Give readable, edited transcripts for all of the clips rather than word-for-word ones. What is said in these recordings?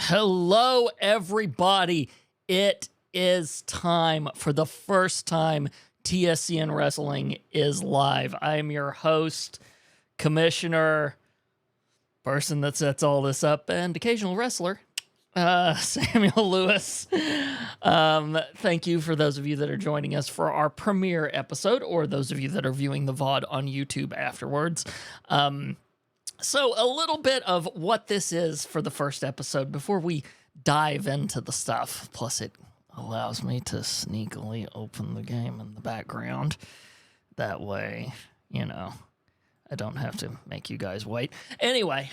Hello, everybody. It is time for the first time TSCN Wrestling is live. I am your host, commissioner, person that sets all this up, and occasional wrestler, Samuel Lewis. Thank you for those of you that are joining us for our premiere episode, or those of you that are viewing the VOD on YouTube afterwards. So a little bit of what this is for the first episode before we dive into the stuff. Plus, it allows me to sneakily open the game in the background. That way, you know, I don't have to make you guys wait. Anyway,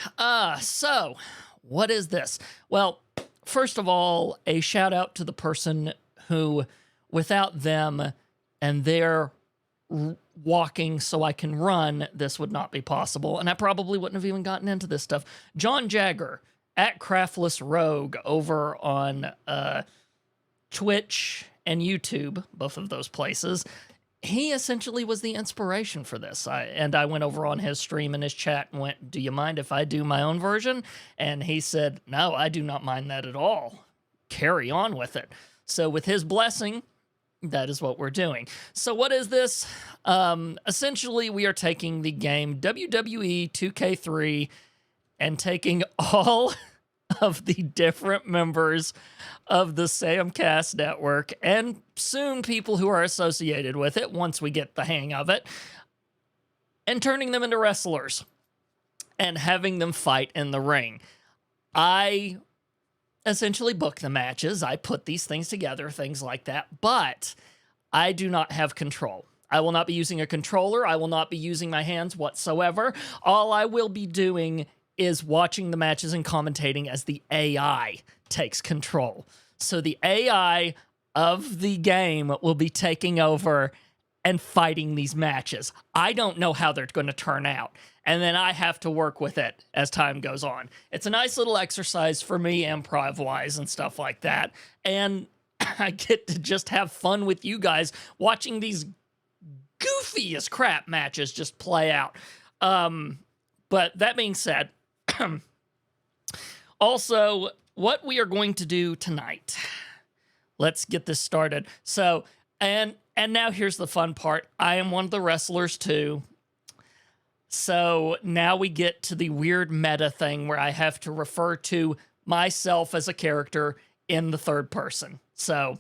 so what is this? Well, first of all, a shout out to the person who, without them and their walking so I can run, this would not be possible, and I probably wouldn't have even gotten into this stuff. John Jagger at Craftless Rogue over on Twitch and YouTube, both of those places. He essentially was the inspiration for this. I went over on his stream and his chat and went, "Do you mind if I do my own version?" And he said, "No, I do not mind that at all. Carry on with it." So with his blessing, that is what we're doing. So what is this? Essentially, we are taking the game WWE 2K3 and taking all of the different members of the Samcast network and soon people who are associated with it once we get the hang of it, and turning them into wrestlers and having them fight in the ring. I essentially book the matches. I put these things together, things like that, but I do not have control. I will not be using a controller. I will not be using my hands whatsoever. All I will be doing is watching the matches and commentating as the AI takes control. So the AI of the game will be taking over and fighting these matches. I don't know how they're going to turn out, and then I have to work with it as time goes on. It's a nice little exercise for me, improv-wise and stuff like that, and I get to just have fun with you guys watching these goofy as crap matches just play out. But that being said, also, what we are going to do tonight, let's get this started. So, and now here's the fun part. I am one of the wrestlers too. So now we get to the weird meta thing where I have to refer to myself as a character in the third person. So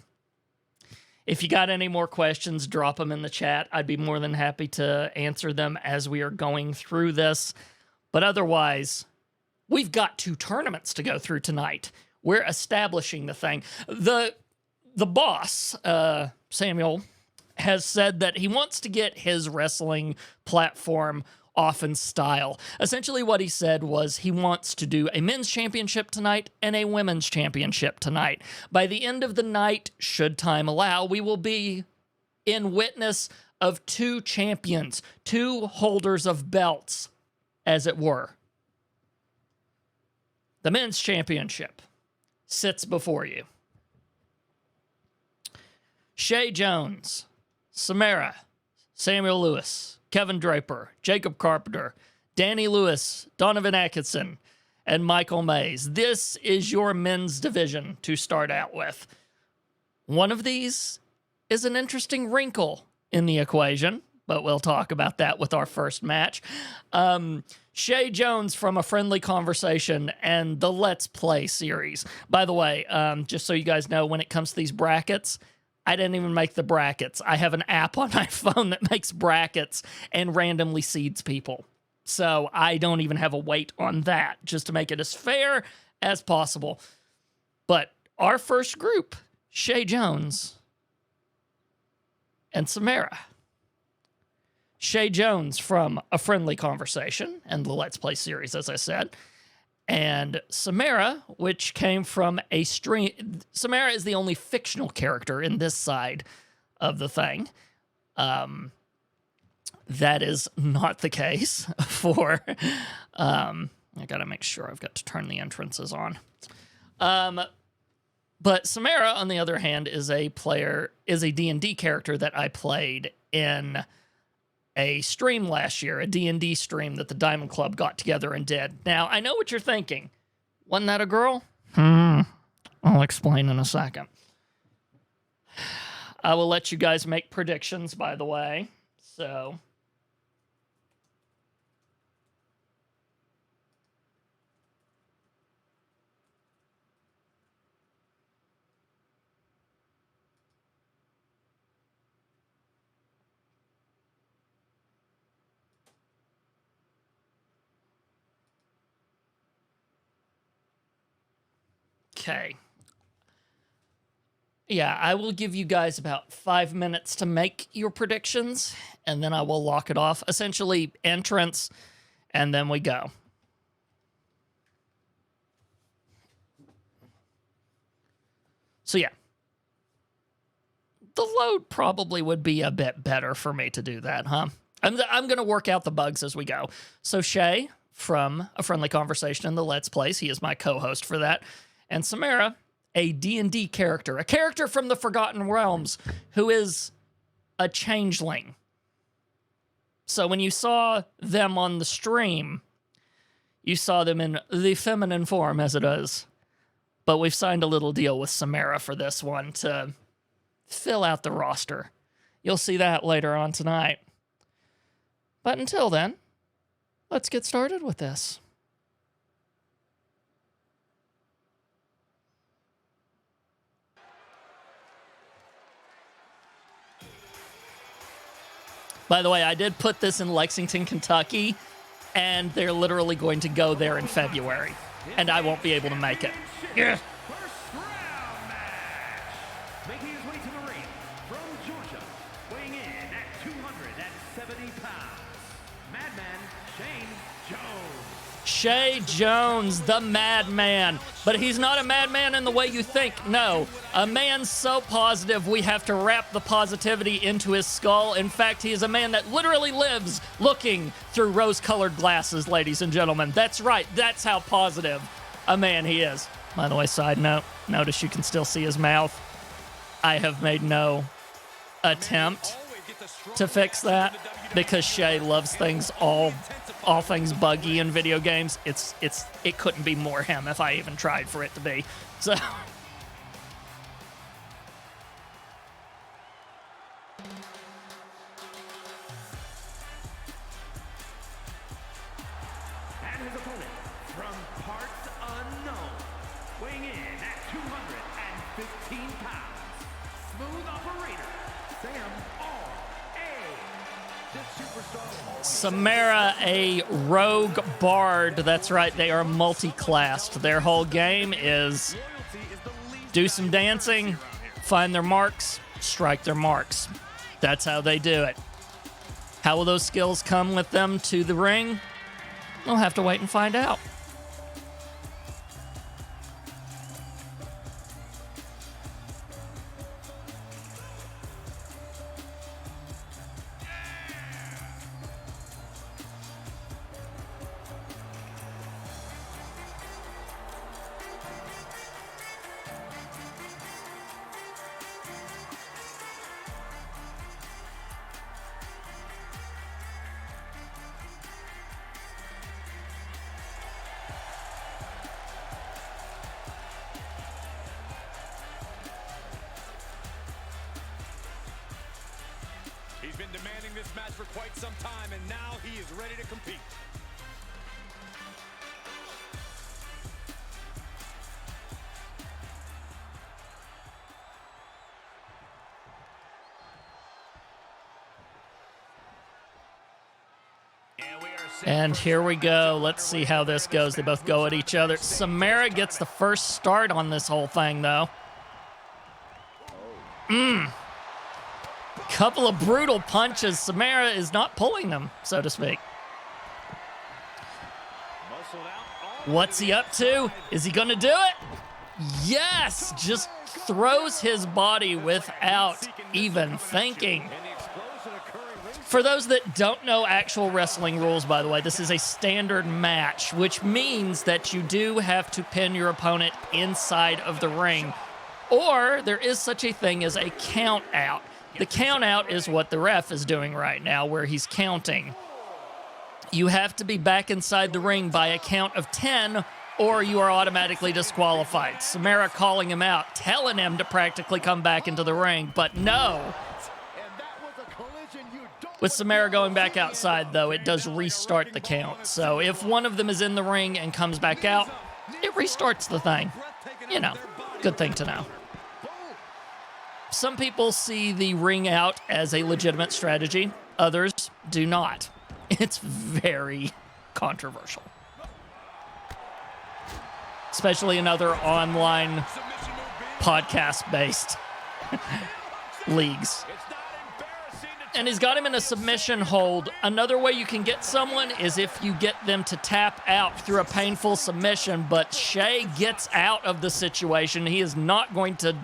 if you got any more questions, drop them in the chat. I'd be more than happy to answer them as we are going through this. But otherwise, we've got 2 tournaments to go through tonight. We're establishing the thing. The boss, Samuel, has said that he wants to get his wrestling platform off in style. Essentially what he said was he wants to do a men's championship tonight and a women's championship tonight. By the end of the night, should time allow, we will be in witness of 2 champions, 2 holders of belts, as it were. The men's championship sits before you. Shay Jones, Samara, Samuel Lewis, Kevin Draper, Jacob Carpenter, Danny Lewis, Donovan Atkinson, and Michael Mays. This is your men's division to start out with. One of these is an interesting wrinkle in the equation, but we'll talk about that with our first match. Shay Jones from A Friendly Conversation and the Let's Play series. By the way, just so you guys know, when it comes to these brackets, I didn't even make the brackets. I have an app on my phone that makes brackets and randomly seeds people. So I don't even have a weight on that, just to make it as fair as possible. But our first group, Shay Jones and Samara. Shay Jones from A Friendly Conversation and the Let's Play series, as I said. And Samara, which came from a stream. Samara is the only fictional character in this side of the thing. That is not the case for... I gotta make sure I've got to turn the entrances on. But Samara, on the other hand, is a D&D character that I played in a stream last year, a D&D stream that the Diamond Club got together and did. Now, I know what you're thinking. Wasn't that a girl? I'll explain in a second. I will let you guys make predictions, by the way. So... Okay. Yeah, I will give you guys about 5 minutes to make your predictions, and then I will lock it off. Essentially, entrance, and then we go. So yeah. The load probably would be a bit better for me to do that, huh? I'm going to work out the bugs as we go. So Shay, from A Friendly Conversation in the Let's Plays, he is my co-host for that. And Samara, a D&D character, a character from the Forgotten Realms, who is a changeling. So when you saw them on the stream, you saw them in the feminine form, as it is. But we've signed a little deal with Samara for this one to fill out the roster. You'll see that later on tonight. But until then, let's get started with this. By the way, I did put this in Lexington, Kentucky, and they're literally going to go there in February, and I won't be able to make it. Yeah. First round match. Making his way to the ring from Georgia, weighing in at 270 pounds, Madman Shane Jones. Shay Jones, the madman. But he's not a madman in the way you think. No, a man so positive we have to wrap the positivity into his skull. In fact, he is a man that literally lives looking through rose-colored glasses, ladies and gentlemen. That's right. That's how positive a man he is. By the way, side note, notice you can still see his mouth. I have made no attempt to fix that because Shay loves things all things buggy in video games. It couldn't be more him if I even tried for it to be. So And his opponent from parts unknown, weighing in at 215 pounds, smooth operator, Sam R.A. This superstar. Samara, a rogue bard. That's right, they are multi-classed. Their whole game is do some dancing, find their marks, strike their marks. That's how they do it. How will those skills come with them to the ring? We'll have to wait and find out. He's been demanding this match for quite some time, and now he is ready to compete. And here we go. Let's see how this goes. They both go at each other. Samara gets the first start on this whole thing, though. Couple of brutal punches. Samara is not pulling them, so to speak. What's he up to? Is he going to do it? Yes! Just throws his body without even thinking. For those that don't know actual wrestling rules, by the way, this is a standard match, which means that you do have to pin your opponent inside of the ring. Or there is such a thing as a count out. The count out is what the ref is doing right now, where he's counting. You have to be back inside the ring by a count of 10, or you are automatically disqualified. Samara calling him out, telling him to practically come back into the ring, but no. With Samara going back outside, though, it does restart the count. So if one of them is in the ring and comes back out, it restarts the thing. You know, good thing to know. Some people see the ring out as a legitimate strategy. Others do not. It's very controversial. Especially in other online podcast-based leagues. And he's got him in a submission hold. Another way you can get someone is if you get them to tap out through a painful submission, but Shea gets out of the situation. He is not going to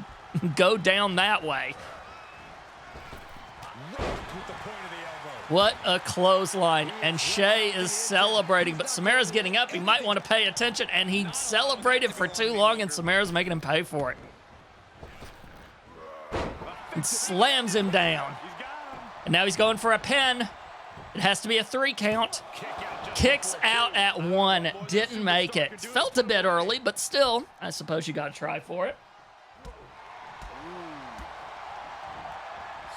go down that way. What a clothesline. And Shea is celebrating, but Samara's getting up. He might want to pay attention, and he celebrated for too long, and Samara's making him pay for it. And slams him down. And now he's going for a pin. It has to be a 3 count. Kicks out at 1. Didn't make it. Felt a bit early, but still, I suppose you got to try for it.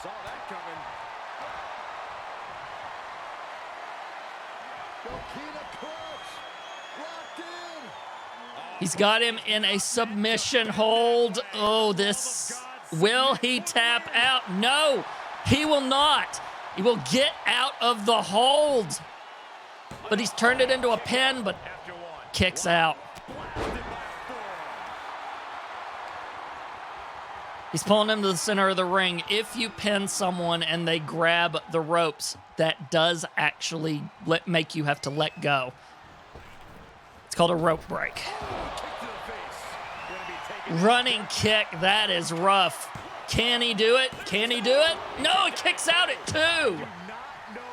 Saw that coming. He's got him in a submission hold. Oh, this... Will he tap out? No, he will not. He will get out of the hold. But he's turned it into a pin, but kicks out. He's pulling him to the center of the ring. If you pin someone and they grab the ropes, that does actually make you have to let go. It's called a rope break. Running kick, that is rough. Can he do it? Can he do it? No, he kicks out at 2.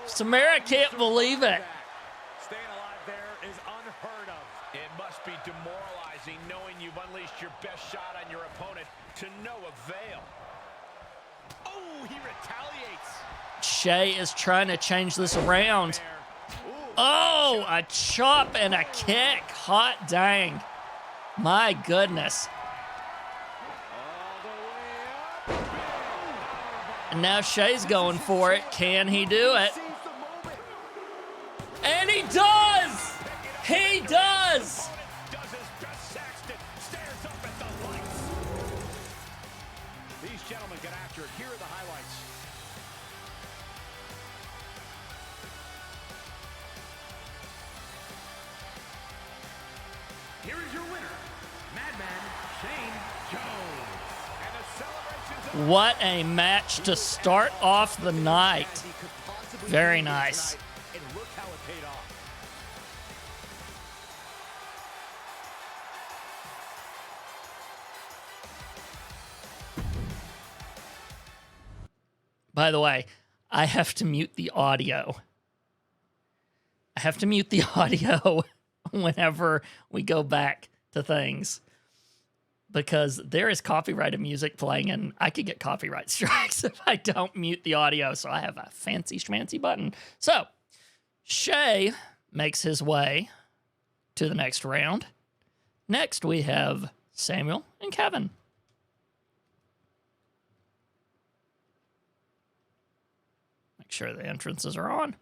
Samara can't believe it. Staying alive there is unheard of. It must be demoralizing knowing you've unleashed your best shot on your opponent to no avail. Oh, he retaliates. Shea is trying to change this around. Oh, a chop and a kick. Hot dang. My goodness. And now Shea's going for it. Can he do it? And he does! He does! These gentlemen get after it. Here are the highlights. Here is your winner, Madman Shane Jones. And the celebrations. What a match to start off the night. Very nice. And look how it paid off. By the way, I have to mute the audio. I have to mute the audio whenever we go back to things, because there is copyrighted music playing and I could get copyright strikes if I don't mute the audio. So I have a fancy schmancy button. So Shea makes his way to the next round. Next, we have Samuel and Kevin. Make sure the entrances are on.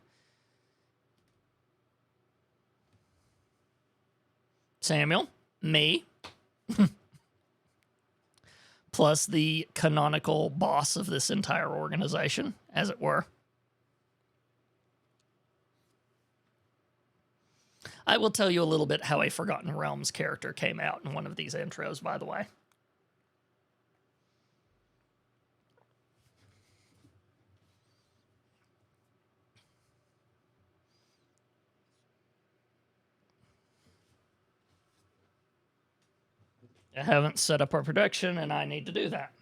Samuel, me, plus the canonical boss of this entire organization, as it were. I will tell you a little bit how a Forgotten Realms character came out in one of these intros, by the way. I haven't set up our production, and I need to do that.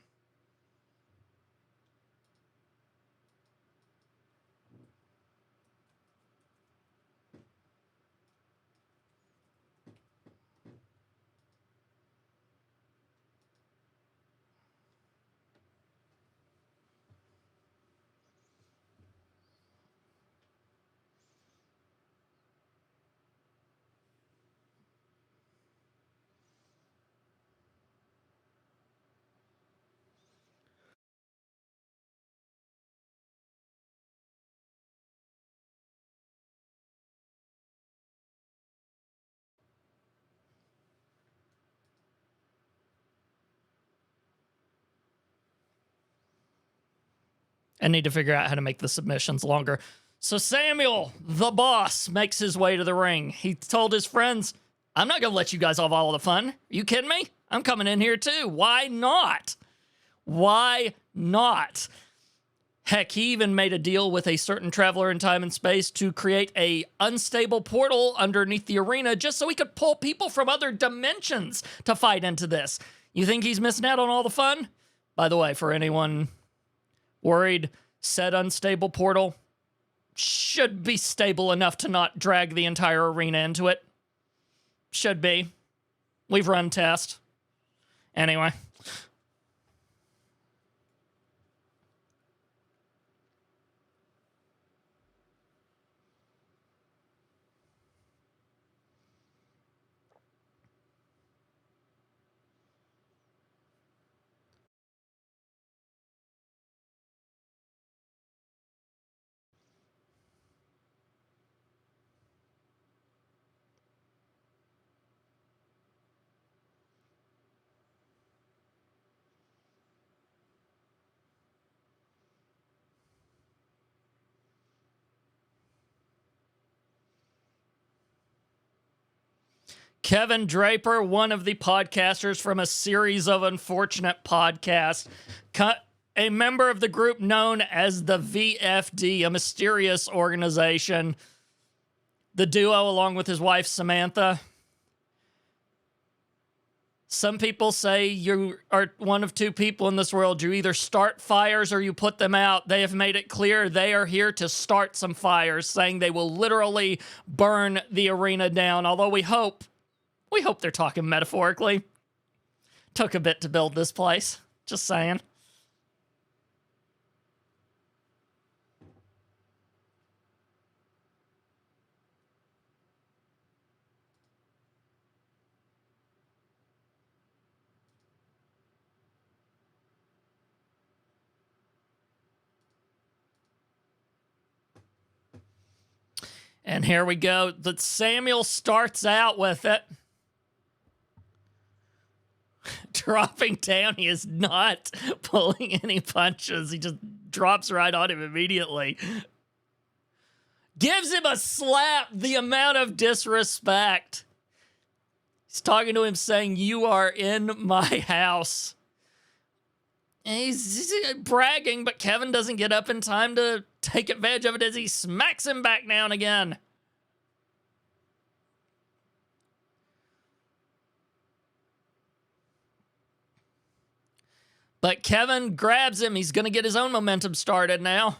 and need to figure out how to make the submissions longer. So Samuel, the boss, makes his way to the ring. He told his friends, I'm not going to let you guys have all the fun. Are you kidding me? I'm coming in here too. Why not? Why not? Heck, he even made a deal with a certain traveler in time and space to create a unstable portal underneath the arena just so he could pull people from other dimensions to fight into this. You think he's missing out on all the fun? By the way, for anyone worried, said unstable portal should be stable enough to not drag the entire arena into it. Should be. We've run tests. Anyway. Kevin Draper, one of the podcasters from a series of unfortunate podcasts, a member of the group known as the VFD, a mysterious organization. The duo, along with his wife, Samantha. Some people say you are one of two people in this world. You either start fires or you put them out. They have made it clear they are here to start some fires, saying they will literally burn the arena down, although we hope they're talking metaphorically. Took a bit to build this place. Just saying. And here we go. Samuel starts out with it. Dropping down, he is not pulling any punches. He just drops right on him immediately. Gives him a slap. The amount of disrespect. He's talking to him saying, you are in my house. And he's bragging, but Kevin doesn't get up in time to take advantage of it as he smacks him back down again. But Kevin grabs him. He's going to get his own momentum started now.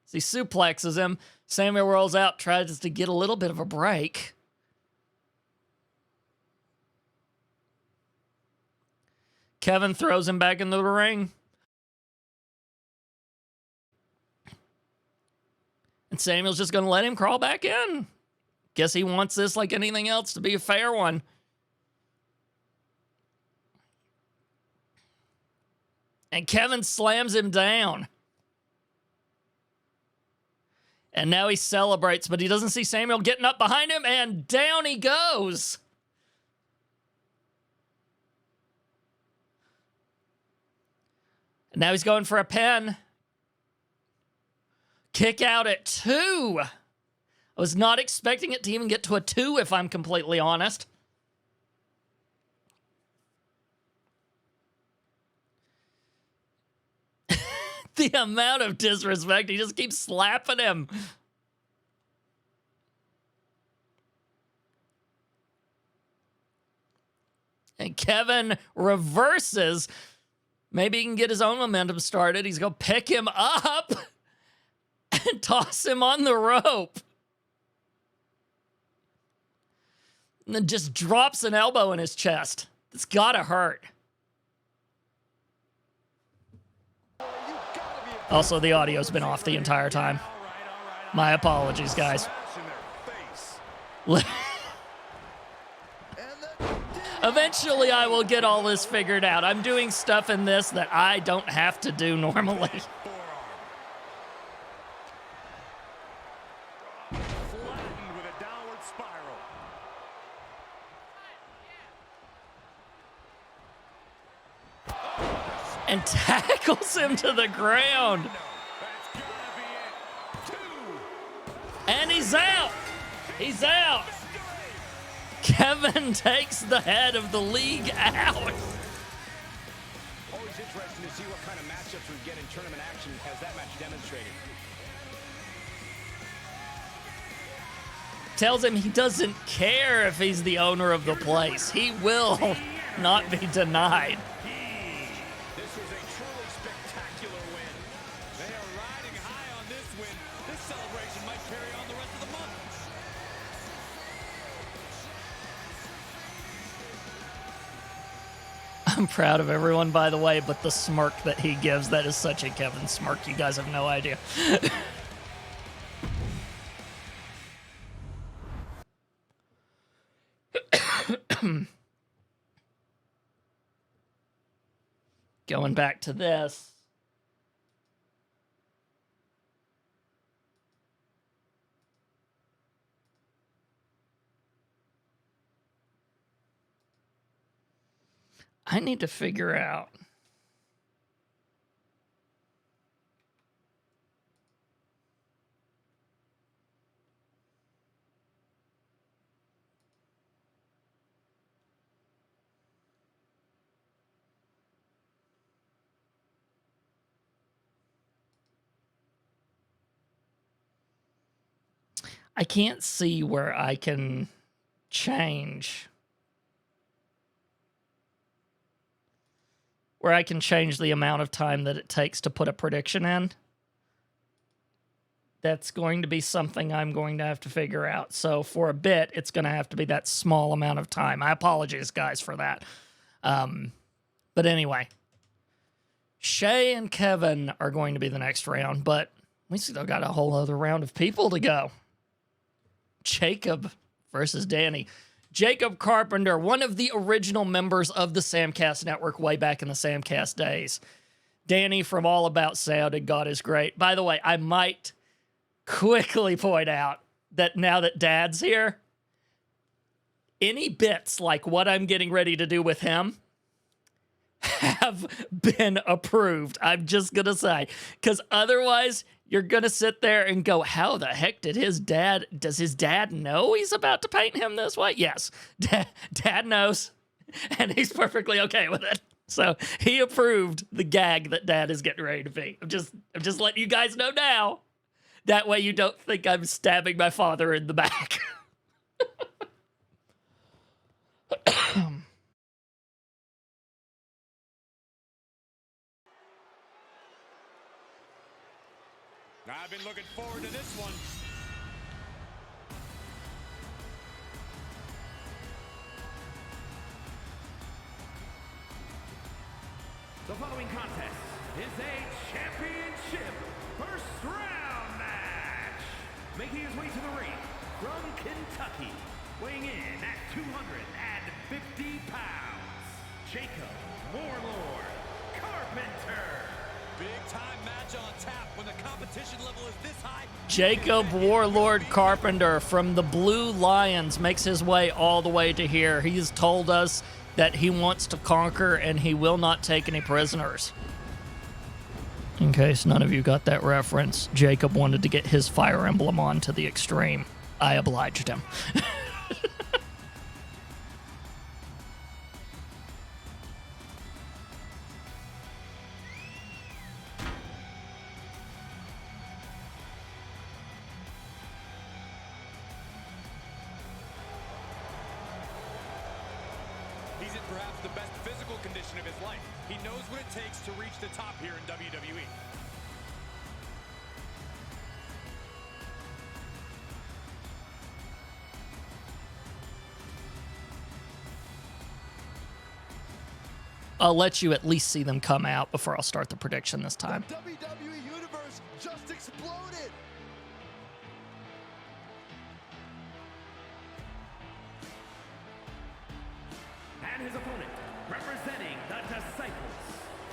As he suplexes him, Samuel rolls out, tries to get a little bit of a break. Kevin throws him back into the ring. And Samuel's just going to let him crawl back in. Guess he wants this, like anything else, to be a fair one. And Kevin slams him down. And now he celebrates, but he doesn't see Samuel getting up behind him, and down he goes. And now he's going for a pin. Kick out at 2. I was not expecting it to even get to a 2, if I'm completely honest. The amount of disrespect, he just keeps slapping him. And Kevin reverses. Maybe he can get his own momentum started. He's going to pick him up and toss him on the rope. And then just drops an elbow in his chest. It's got to hurt. Also, the audio's been off the entire time. My apologies, guys. Eventually, I will get all this figured out. I'm doing stuff in this that I don't have to do normally. And tackles him to the ground. And he's out. He's out. Kevin takes the head of the league out. Always interesting to see what kind of matchups we get in tournament action, as that match demonstrated. Tells him he doesn't care if he's the owner of the place. He will not be denied. This was a truly spectacular win. They are riding high on this win. This celebration might carry on the rest of the month. I'm proud of everyone, by the way, but the smirk that he gives, that is such a Kevin smirk. You guys have no idea. Going back to this. I need to figure out. I can't see where I can change. Where I can change the amount of time that it takes to put a prediction in. That's going to be something I'm going to have to figure out. So for a bit, it's going to have to be that small amount of time. I apologize, guys, for that. But anyway, Shay and Kevin are going to be the next round, but we still got a whole other round of people to go. Jacob versus Danny. Jacob Carpenter, one of the original members of the Samcast Network way back in the Samcast days. Danny from All About Sound and God is Great. By the way, I might quickly point out that now that Dad's here, any bits like what I'm getting ready to do with him have been approved. I'm just going to say, because otherwise you're going to sit there and go, how the heck does his dad know he's about to paint him this way? Yes, Dad knows, and he's perfectly okay with it. So he approved the gag that Dad is getting ready to be. I'm just letting you guys know now. That way you don't think I'm stabbing my father in the back. I've been looking forward to this one. The following contest is a championship first round match. Making his way to the ring from Kentucky, weighing in at 250 pounds, Jacob Warlord Carpenter. Big time match on tap when the competition level is this high. Jacob Warlord Carpenter from the Blue Lions makes his way all the way to here. He's told us that he wants to conquer and he will not take any prisoners. In case none of you got that reference, Jacob wanted to get his Fire Emblem on to the extreme. I obliged him. He's in perhaps the best physical condition of his life. He knows what it takes to reach the top here in WWE. I'll let you at least see them come out before I'll start the prediction this time. The WWE Universe just exploded! And his opponent, representing the Disciples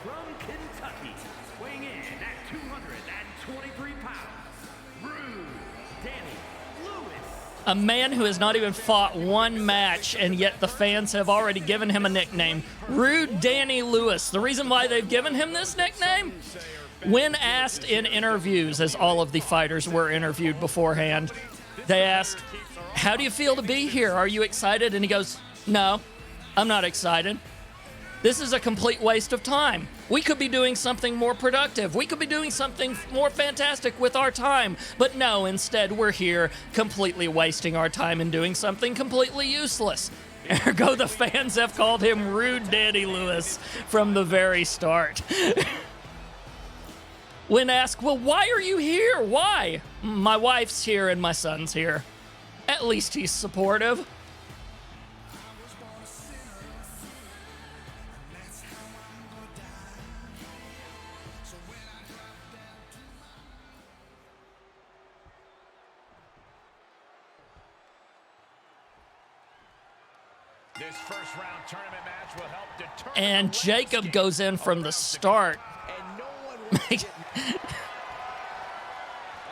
from Kentucky, weighing in at 223 pounds, Rude Danny Lewis. A man who has not even fought one match, and yet the fans have already given him a nickname, Rude Danny Lewis. The reason why they've given him this nickname When asked in interviews, as all of the fighters were interviewed beforehand, they asked, how do you feel to be here? Are you excited? And he goes, no, I'm not excited. This is a complete waste of time. We could be doing something more productive. We could be doing something more fantastic with our time. But no, instead we're here completely wasting our time and doing something completely useless. Ergo, the fans have called him Rude Danny Lewis from the very start. When asked, well, why are you here? Why? My wife's here and my son's here. At least he's supportive. This first round tournament match will help determine. And Jacob goes in from the start.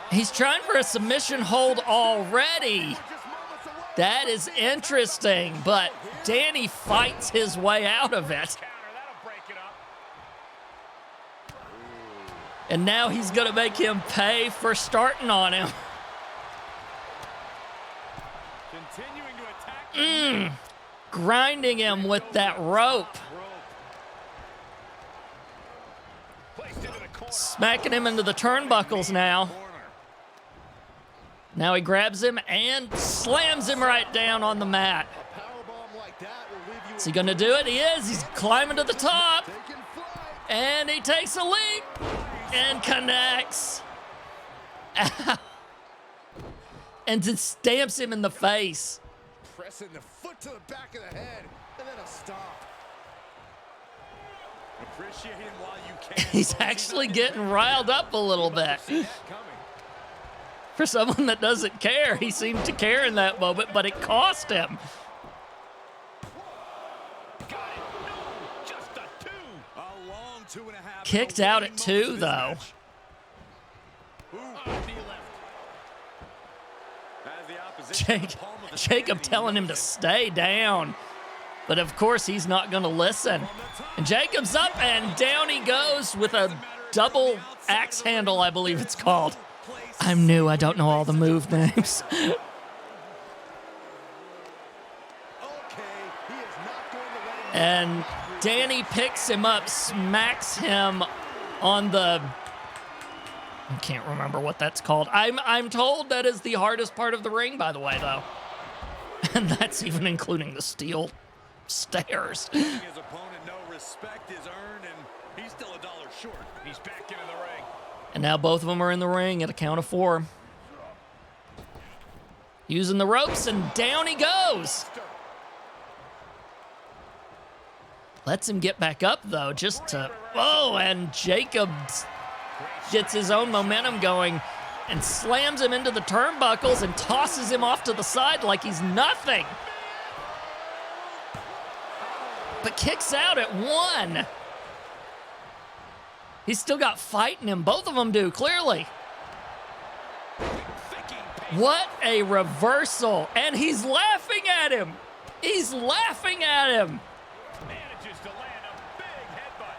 He's trying for a submission hold already. That is interesting, but Danny fights his way out of it. And now he's going to make him pay for starting on him. Continuing to attack. Grinding him with that rope. Smacking him into the turnbuckles now. Now he grabs him and slams him right down on the mat. Is he going to do it? He is. He's climbing to the top. And he takes a leap and connects. Ow. And just stamps him in the face. Pressing the foot to the back of the head, and then a stop. Appreciate him while you can. He's actually getting riled up a little bit. For someone that doesn't care, he seemed to care in that moment, but it cost him. Just a two. A long 2.5. Kicked out at 2, though. Jacob telling him to stay down. But of course, he's not going to listen. And Jacob's up, and down he goes with a double axe handle, I believe it's called. I'm new, I don't know all the move names. And Danny picks him up, smacks him on the... I can't remember what that's called. I'm told that is the hardest part of the ring, by the way, though. And that's even including the steel stairs. His opponent no respect is earned, and he's still $1 short. He's back into the ring. And now both of them are in the ring at a count of 4. Using the ropes, and down he goes. Lets him get back up, though, just to... Oh, and Jacob gets his own momentum going and slams him into the turnbuckles and tosses him off to the side like he's nothing. But kicks out at 1. He's still got fight in him. Both of them do, clearly. What a reversal. And he's laughing at him. He's laughing at him. Manages to land a big headbutt.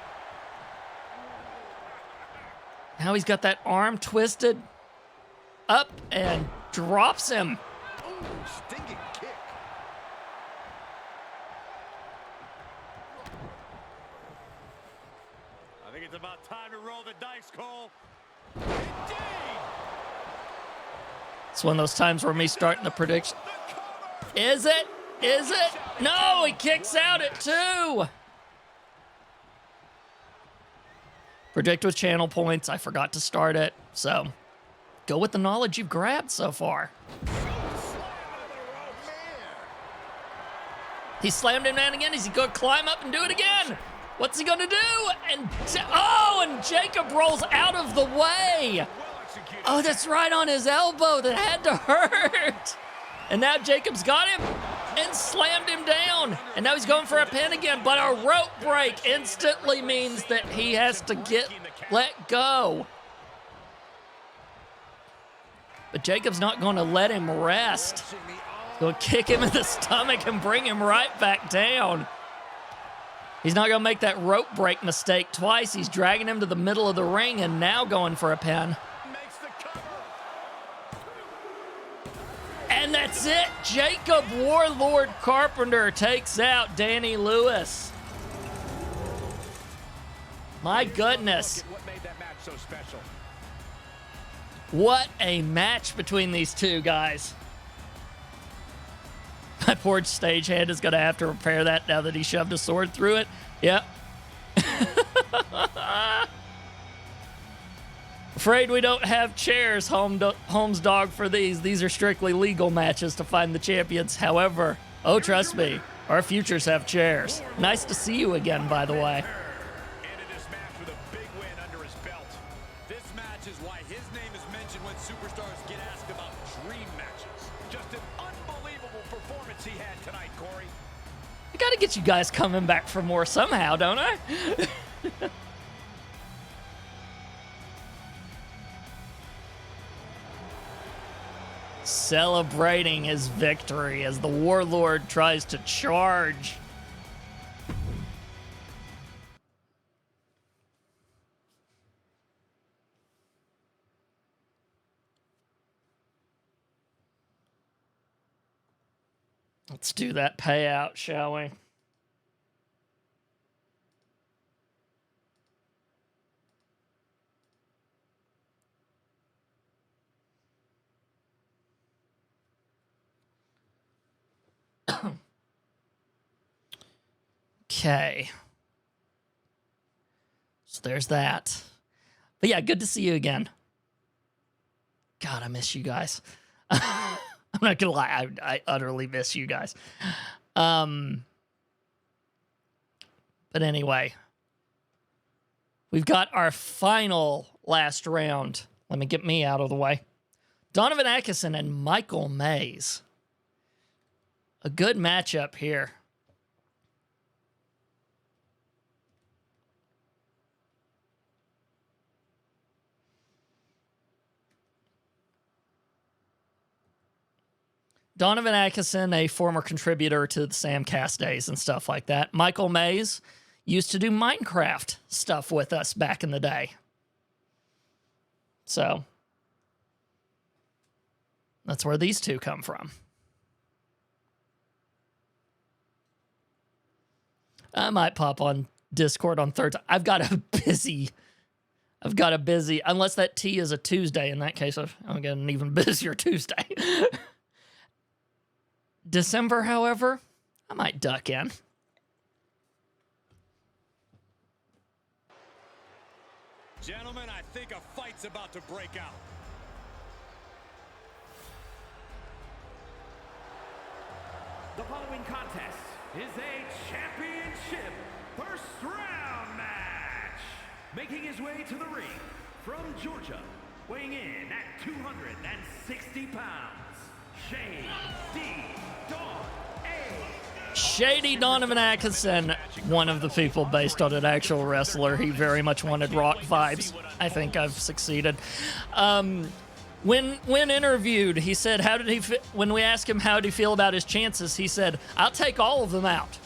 Now he's got that arm twisted up and drops him. Ooh, stinging kick. I think it's about time to roll the dice, Cole. It's one of those times where me starting the prediction. Is it? Is it? No, he kicks out at 2. Predict with channel points. I forgot to start it. So go with the knowledge you've grabbed so far. He slammed him down again. Is he going to climb up and do it again? What's he going to do? And and Jacob rolls out of the way. Oh, that's right on his elbow. That had to hurt. And now Jacob's got him and slammed him down. And now he's going for a pin again. But a rope break instantly means that he has to let go. But Jacob's not going to let him rest. He's going to kick him in the stomach and bring him right back down. He's not going to make that rope break mistake twice. He's dragging him to the middle of the ring and now going for a pin. Makes the cover. And that's it. Jacob Warlord Carpenter takes out Danny Lewis. My goodness. What made that match so special? What a match between these two guys. My poor stagehand is going to have to repair that now that he shoved a sword through it. Yep. Afraid we don't have chairs, Holmes Dog, for these. These are strictly legal matches to find the champions. However, oh, trust me, our futures have chairs. Nice to see you again, by the way. Ended this match with a big win under his belt. This match is why his name is mentioned when superstars get asked about dream matches. Just an unbelievable performance he had tonight, Corey. I gotta get you guys coming back for more somehow, don't I? Celebrating his victory as the Warlord tries to charge. Let's do that payout, shall we? Okay. So there's that. But yeah, good to see you again. God, I miss you guys. I'm not gonna lie, I utterly miss you guys. But anyway, we've got our final last round. Let me get me out of the way. Donovan Atkinson and Michael Mays. A good matchup here. Donovan Atkinson, a former contributor to the Samcast days and stuff like that. Michael Mays used to do Minecraft stuff with us back in the day. So that's where these two come from. I might pop on Discord on Thursday. I've got a busy, unless that T is a Tuesday. In that case, I'm getting an even busier Tuesday. December, however, I might duck in. Gentlemen, I think a fight's about to break out. The following contest is a championship first round match. Making his way to the ring from Georgia, weighing in at 260 pounds, Shady Donovan Atkinson, one of the people based on an actual wrestler. He very much wanted rock vibes. I think I've succeeded. When interviewed, he said, when we asked him how did he feel about his chances, he said, I'll take all of them out.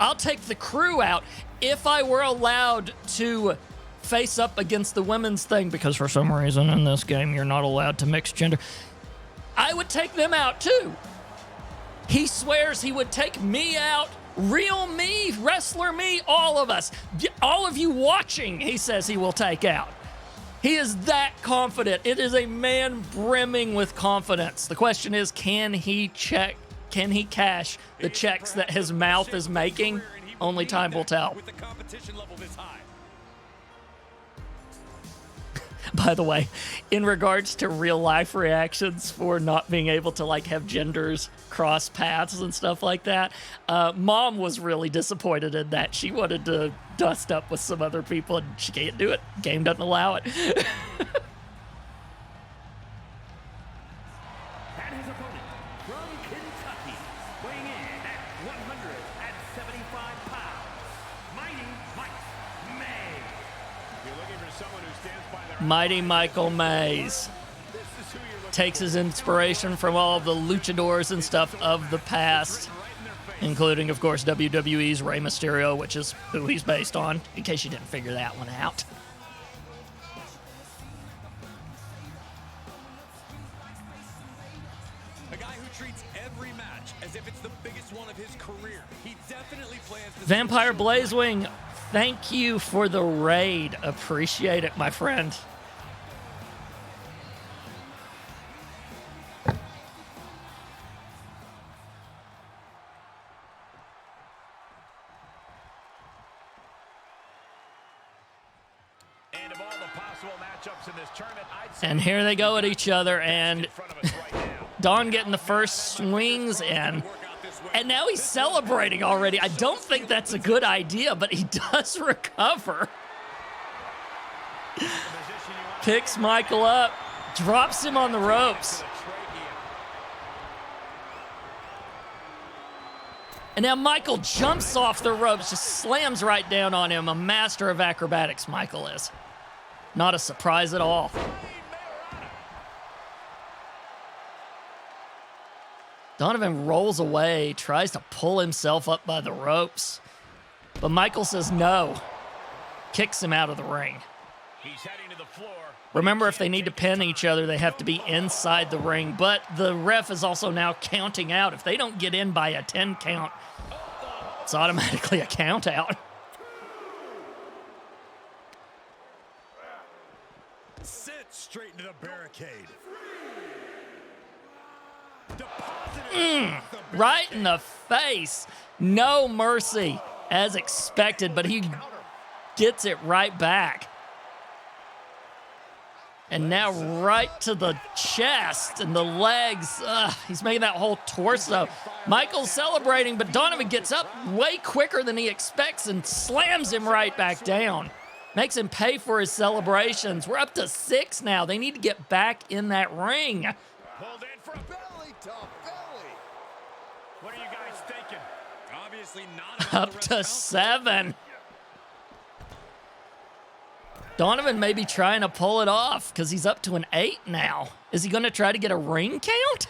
I'll take the crew out if I were allowed to face up against the women's thing, because for some reason in this game you're not allowed to mix gender. I would take them out too. He swears he would take me out, real me, wrestler me, all of us. All of you watching, he says he will take out. He is that confident. It is a man brimming with confidence. The question is, can he cash the checks that his mouth is making? Only time will tell. With the competition level this high. By the way, in regards to real life reactions for not being able to have genders cross paths and stuff like that, Mom was really disappointed in that. She wanted to dust up with some other people and she can't do it. Game doesn't allow it. And his opponent from Kentucky, weighing in at 175 pounds, Mighty Mike May. You're looking for someone who stands by their Mighty Michael Mays This is who you're looking takes his inspiration from all of the luchadors and stuff of the past. right in their face. including, of course, WWE's Rey Mysterio, which is who he's based on, in case you didn't figure that one out. A guy who treats every match as if it's the biggest one of his career. He definitely plans to... Vampire Blazewing, thank you for the raid. Appreciate it, my friend. And of all the possible matchups in this tournament, I'd say And here they go at each other, and in front of us right now. Don getting the first swings, and now he's celebrating already. I don't think that's a good idea, but he does recover. Picks Michael up, drops him on the ropes. And now Michael jumps off the ropes, just slams right down on him. A master of acrobatics, Michael is. Not a surprise at all. Donovan rolls away, tries to pull himself up by the ropes. But Michael says no. Kicks him out of the ring. He's heading to the floor. Remember, if they need to pin each other, they have to be inside the ring. But the ref is also now counting out. If they don't get in by a 10 count, it's automatically a count out. Sit straight into the barricade. Right in the face. No mercy, as expected, but he gets it right back. And now right to the chest and the legs. He's making that whole torso. Michael's celebrating, but Donovan gets up way quicker than he expects and slams him right back down. Makes him pay for his celebrations. We're up to 6 now. They need to get back in that ring. Pulled in for a belly to belly. What are you guys thinking? Obviously not Up to 7. Donovan may be trying to pull it off because he's up to an 8 now. Is he going to try to get a ring count?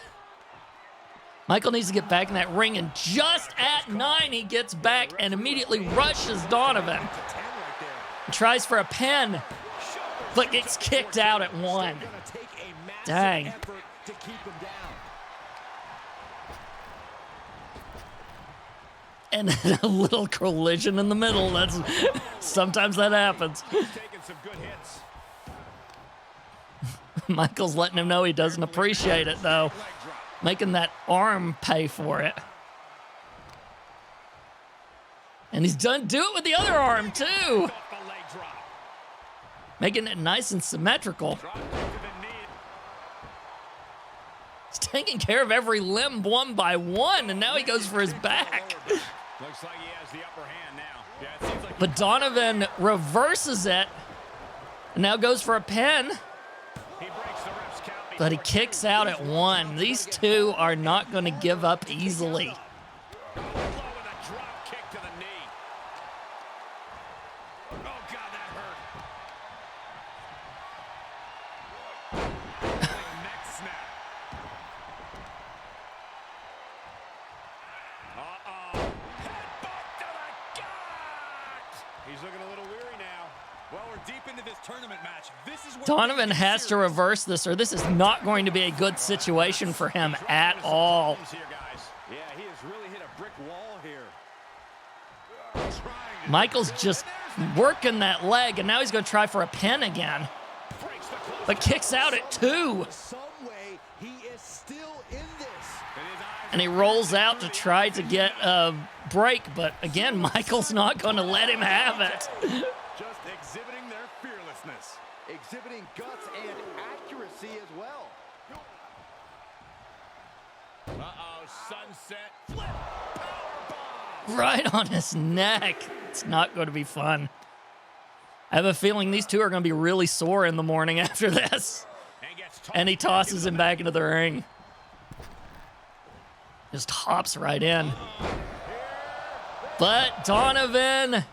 Michael needs to get back in that ring, and just at 9, he gets back and immediately rushes Donovan. Tries for a pin, but gets kicked out at 1. Dang. And then a little collision in the middle. Sometimes that happens. Taking some good hits. Michael's letting him know he doesn't appreciate it, though. Making that arm pay for it. And he's done do it with the other arm, too. Making it nice and symmetrical. He's taking care of every limb one by one, and now he goes for his back. Looks like he has the upper hand now. Yeah, it seems like But Donovan reverses it, and now goes for a pin. he breaks the ref's count. But he kicks out at 1. These two are not going to give up easily. Low with a drop kick to the knee. Oh, God, that hurt. Neck snap. Uh-oh. Headbutt to the gut. He's looking a little weary now. Well, we're deep into this tournament match. This is where Donovan has to reverse this, or this is not going to be a good situation for him at all. Here, guys. Yeah, he has really hit a brick wall here. Michael's just working that leg, and now he's going to try for a pin again. Breaks the close. But kicks out at 2. Some way he is still in this. And he rolls out to try to get a break, but again, Michael's not going to let him have it. Just exhibiting their fearlessness. Exhibiting guts and accuracy as well. Uh-oh, sunset. Flip. Powerbomb. Right on his neck. It's not going to be fun. I have a feeling these two are going to be really sore in the morning after this. And gets And he tosses him back into the ring. Just hops right in. But Donovan I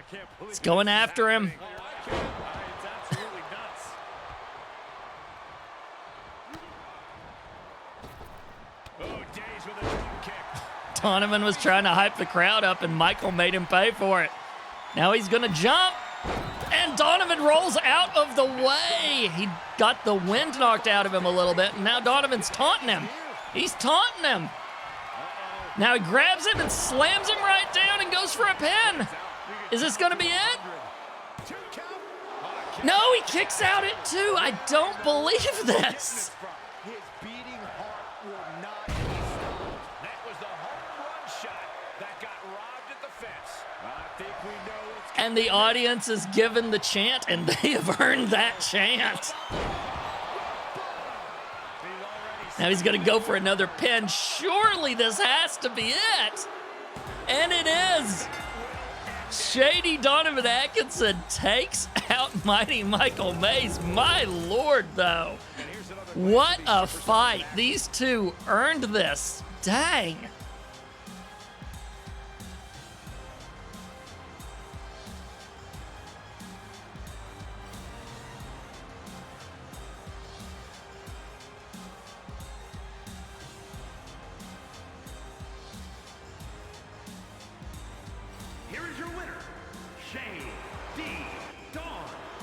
can't believe is going after him. it's absolutely nuts. Oh, Days with a drop kick. Donovan was trying to hype the crowd up, and Michael made him pay for it. Now he's going to jump, and Donovan rolls out of the way. He got the wind knocked out of him a little bit, and now Donovan's taunting him. He's taunting him. Now he grabs him and slams him right down and goes for a pin. Is this going to be it? No, he kicks out at 2. I don't believe this. His beating heart will not be stopped. That was the home run shot that got robbed at the fence. I think we know it's And the audience is given the chant, and they have earned that chant. Now he's going to go for another pin. Surely this has to be it. And it is. Shady Donovan Atkinson takes out Mighty Michael Mays. My Lord, though. What a fight. These two earned this. Dang. Here is your winner, Shane D. Dawn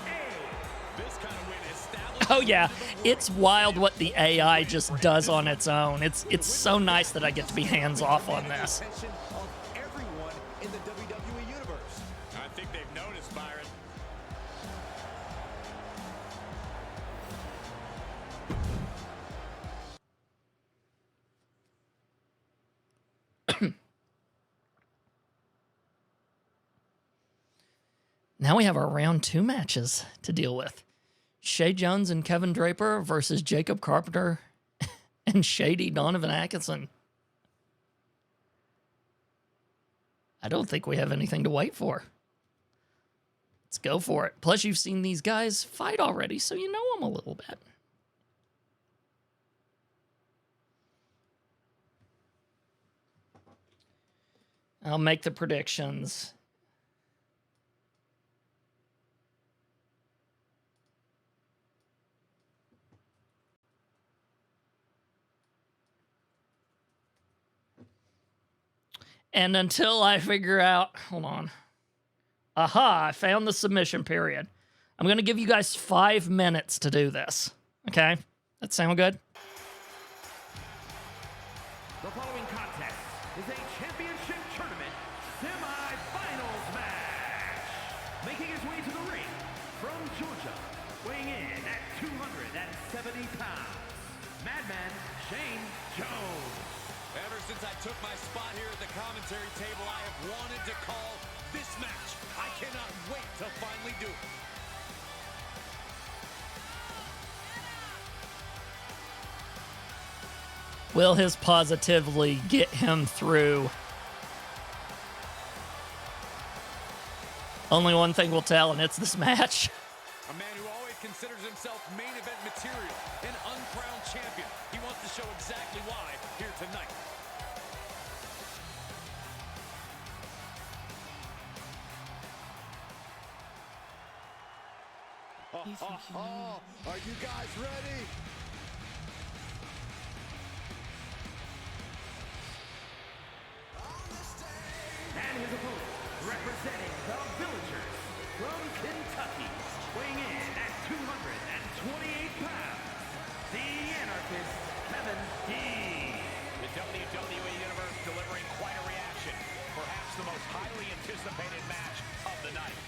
A. This kind of win establishes. Oh yeah, it's wild what the AI just does on its own. It's so nice that I get to be hands off on this. attention of everyone in the WWE universe. I think they've noticed, Byron. Now we have our round 2 matches to deal with. Shay Jones and Kevin Draper versus Jacob Carpenter and Shady Donovan Atkinson. I don't think we have anything to wait for. Let's go for it. Plus, you've seen these guys fight already, so you know them a little bit. I'll make the predictions. And until I figure out, hold on. Aha, I found the submission period. I'm going to give you guys 5 minutes to do this. Okay? That sound good? The following contest is a championship tournament semi-finals match. Making his way to the ring from Georgia, weighing in at 270 pounds, Madman Shane Jones. Ever since I took my spot here at the commentary table, I have wanted to call this match. I cannot wait to finally do it. Will his positively get him through? Only one thing will tell, and it's this match. A man who always considers himself main event material, an uncrowned champion. He wants to show exactly why here tonight. Are you guys ready? And his opponent, representing the Villagers from Kentucky, weighing in at 228 pounds, the Anarchist, Kevin D. The WWE Universe delivering quite a reaction. Perhaps the most highly anticipated match of the night.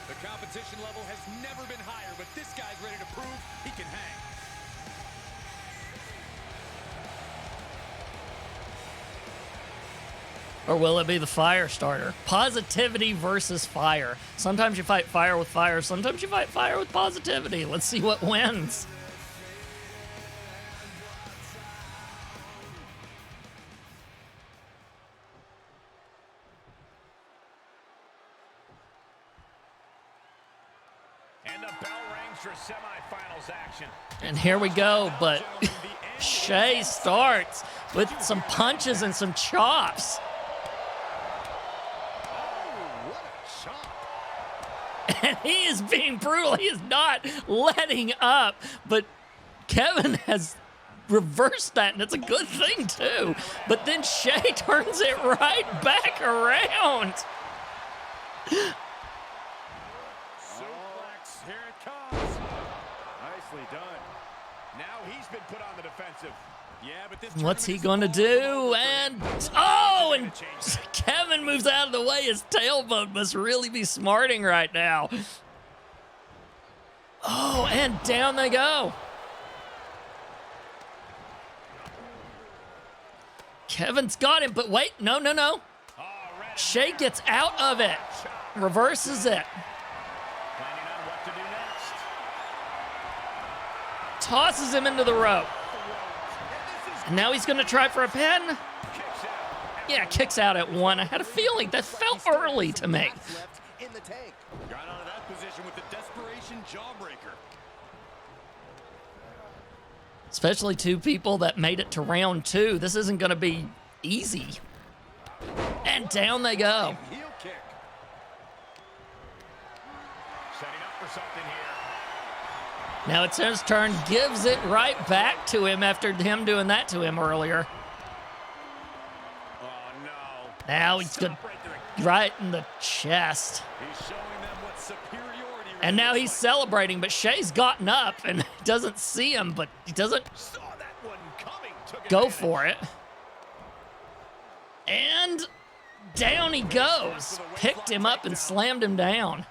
The competition level has never been higher, but this guy's ready to prove he can hang. Or will it be the fire starter? Positivity versus fire. Sometimes you fight fire with fire, sometimes you fight fire with positivity. Let's see what wins. And the bell rings for semifinals action. And here we go, but Shea starts with some punches and some chops. And he is being brutal. He is not letting up. But Kevin has reversed that, and it's a good thing, too. But then Shea turns it right back around. Suplex, here it comes. Nicely done. Now he's been put on the defensive. Yeah, but this What's he going to do? And, oh, and Kevin moves out of the way. His tailbone must really be smarting right now. Oh, and down they go. Kevin's got him, but wait, no. Shea gets out of it, reverses it. Planning on what to do next. Tosses him into the rope. And now he's going to try for a pin. Yeah, kicks out at 1. I had a feeling that felt early to me. In the tank. Got out of that position with the desperation jawbreaker. Especially 2 people that made it to round 2. This isn't going to be easy. And down they go. Heel kick. Setting up for something here. Now it's his turn, gives it right back to him after him doing that to him earlier. Oh, no. Now he's good, right in the chest. He's showing them what superiority And now really he's looks celebrating, but Shea's gotten up and doesn't see him, but he doesn't Saw that one coming. Took go advantage. for it. And down he goes. Picked him up and slammed him down.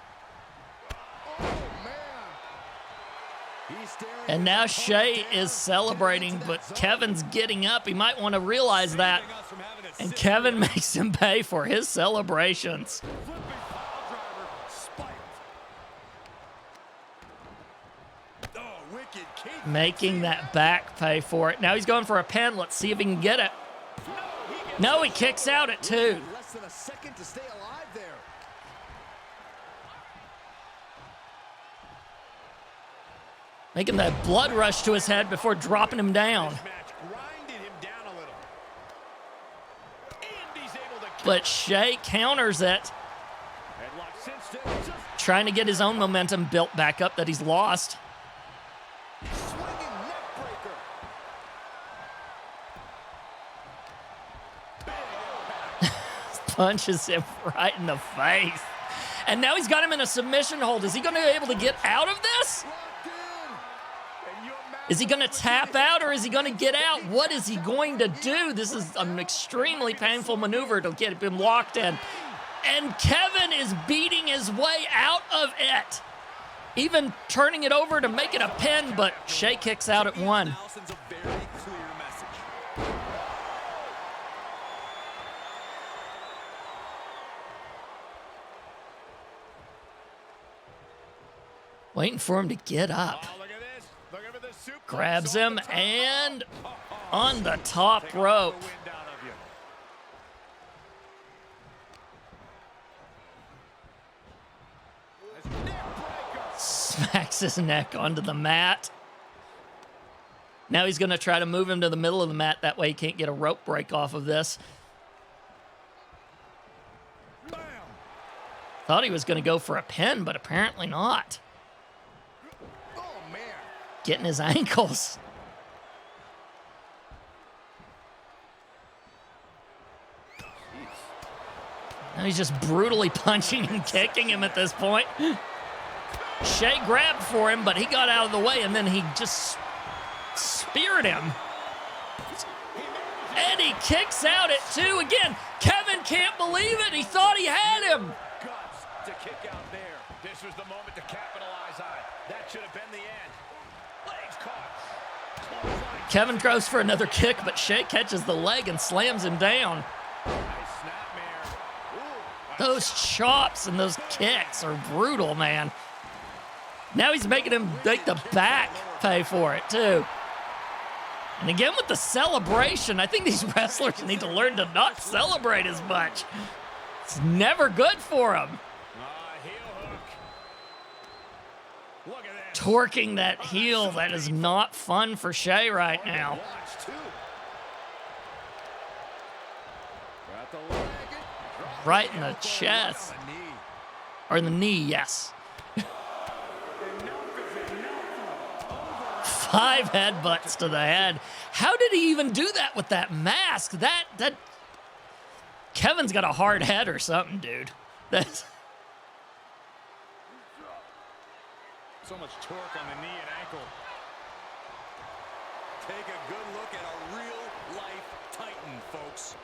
And now Shea is celebrating, but Kevin's getting up. He might want to realize that. saving us from having to And sit Kevin makes him pay for his celebrations. flipping piledriver spiked. Oh, wicked kick. Making that back pay for it. Now he's going for a pin. Let's see if he can get it. No, he kicks out at 2. Less than a second to stay alive there. Making that blood rush to his head before dropping him down. This match grinded him down a little. And he's able to But Shea counters it, headlock cinched it. Just trying to get his own momentum built back up that he's lost. Swinging neck breaker. Punches him right in the face. And now he's got him in a submission hold. Is he going to be able to get out of this? Locked in. and you imagine Is he going to tap out or is he going to get out? What is he going to do? This is an extremely painful maneuver to get him locked in. And Kevin is beating his way out of it. Even turning it over to make it a pin, but Shea kicks out at 1. Now sends a very clear message. Waiting for him to get up. Oh, look at this. Looking for the suplex Grabs off him the top and rope. on the top Take all rope. the wind out of you. Smacks his neck onto the mat. Now he's going to try to move him to the middle of the mat. That way he can't get a rope break off of this. Bam. Thought he was going to go for a pin, but apparently not. Oh, man. Getting his ankles. Now he's just brutally punching and kicking him at this point. Shea grabbed for him, but he got out of the way, and then he just speared him. And he kicks out at 2 again. Kevin can't believe it. He thought he had him. Guts to kick out there. This was the moment to capitalize on. That should have been the end. Legs caught. Clothesline. Kevin goes for another kick, but Shea catches the leg and slams him down. Nice snapmare. Ooh. Those chops and those kicks are brutal, man. Now he's making him make the back pay for it, too. And again with the celebration, I think these wrestlers need to learn to not celebrate as much. It's never good for them. Heel hook. Look at this. Torquing that heel. That is not fun for Shea right now. Watch, too. Got the leg. Right in the chest. On the knee. Or in the knee, yes. 5 headbutts to the head. How did he even do that with that mask? That Kevin's got a hard head or something, dude. That's So much torque on the knee and ankle. Take a good look at a real-life Titan, folks.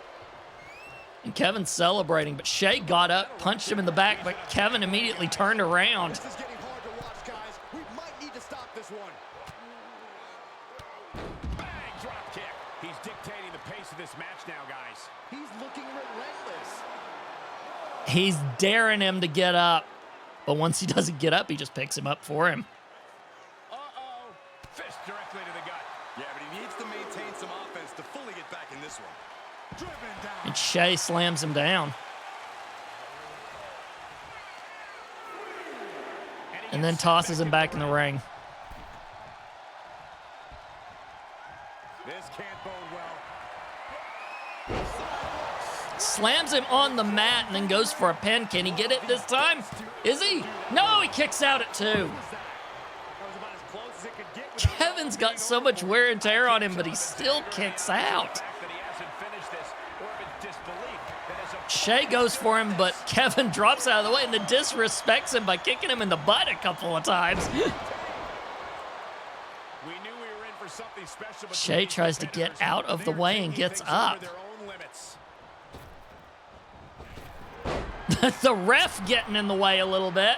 and Kevin's celebrating, but Shea got up, punched him in the back, but Kevin immediately turned around. This is getting hard to watch, guys. We might need to stop this one. Bang, drop kick. He's dictating the pace of this match now, guys. He's looking relentless. He's daring him to get up, but once he doesn't get up, he just picks him up for him. Uh-oh. Fist directly to the gut. Yeah, but he needs to maintain some offense to fully get back in this one. Driven down. And Shea slams him down. And then tosses him back in the ring. This can't bode well. Slams him on the mat and then goes for a pin. Can he get it this time? Is he? No, he kicks out at 2. That was about as close as it could get without Kevin's got so much wear and tear on him, but he still kicks out. the fact that he hasn't finished this, or if it's disbelief that as a Shea goes for him, but Kevin drops out of the way and then disrespects him by kicking him in the butt a couple of times. we knew we were in for something special. But Shea tries to get out of the way and gets up. Their own limits. The ref getting in the way a little bit.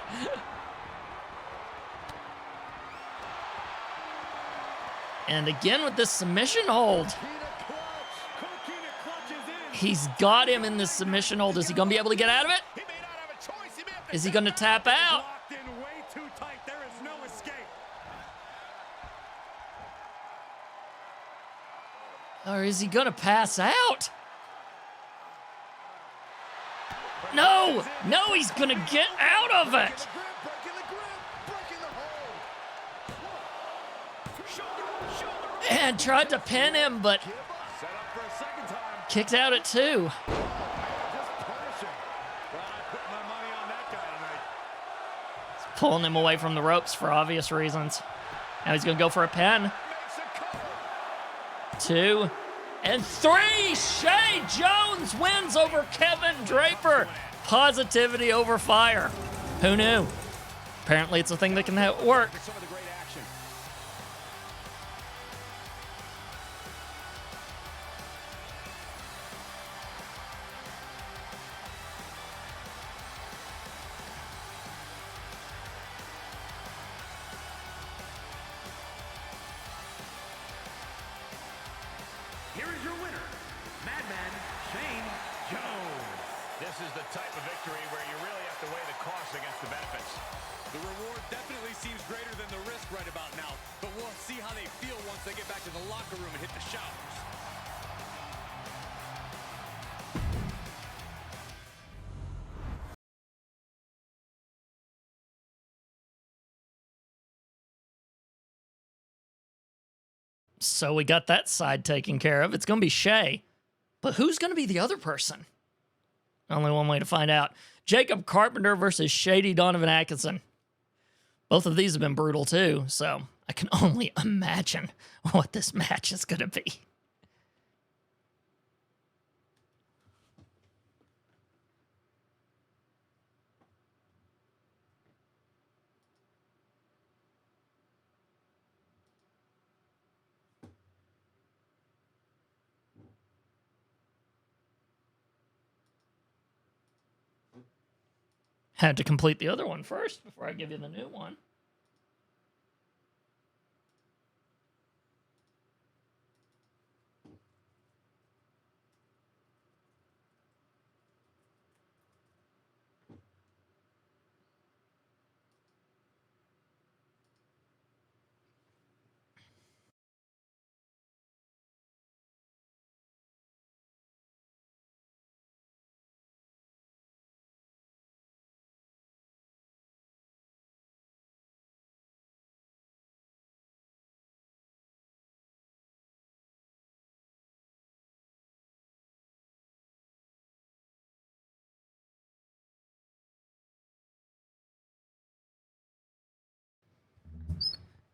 And again with this submission hold. Coquina clutches in. He's got him in this submission hold. Is he going to be able to get out of it? He may not have a choice. He may have to Is he going to tap out? locked in way too tight. There is no escape. Or is he going to pass out? No! No, he's going to get out of it! Breaking the grip, breaking the hold. Shoulder. And tried to pin him, but Set up for a second time. kicked out at 2. Just punish him. Well, I put my money on that guy tonight. Pulling him away from the ropes for obvious reasons. Now he's going to go for a pin. Makes a cover. 2 and 3. Shea Jones wins over Kevin Draper. Positivity over fire. Who knew? Apparently it's a thing that can work. Some of the great action. Here is your winner, Madman Shane Jones. This is the type of victory where you really have to weigh the costs against the benefits. The reward definitely seems greater than the risk right about now, but we'll see how they feel once they get back to the locker room and hit the showers. So we got that side taken care of. It's going to be Shea. But who's going to be the other person? Only one way to find out. Jacob Carpenter versus Shady Donovan Atkinson. Both of these have been brutal too, so I can only imagine what this match is going to be. Had to complete the other one first before I give you the new one.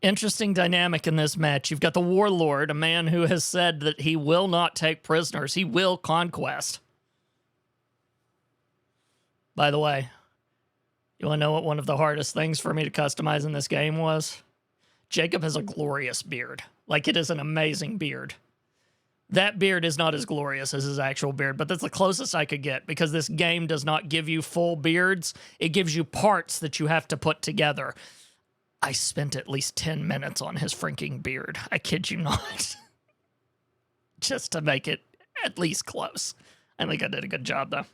Interesting dynamic in this match. You've got the Warlord, a man who has said that he will not take prisoners. He will conquest. By the way, you want to know what one of the hardest things for me to customize in this game was? Jacob has a glorious beard. Like, it is an amazing beard. That beard is not as glorious as his actual beard, but that's the closest I could get because this game does not give you full beards. It gives you parts that you have to put together. I spent at least 10 minutes on his freaking beard. I kid you not. Just to make it at least close. I think I did a good job, though.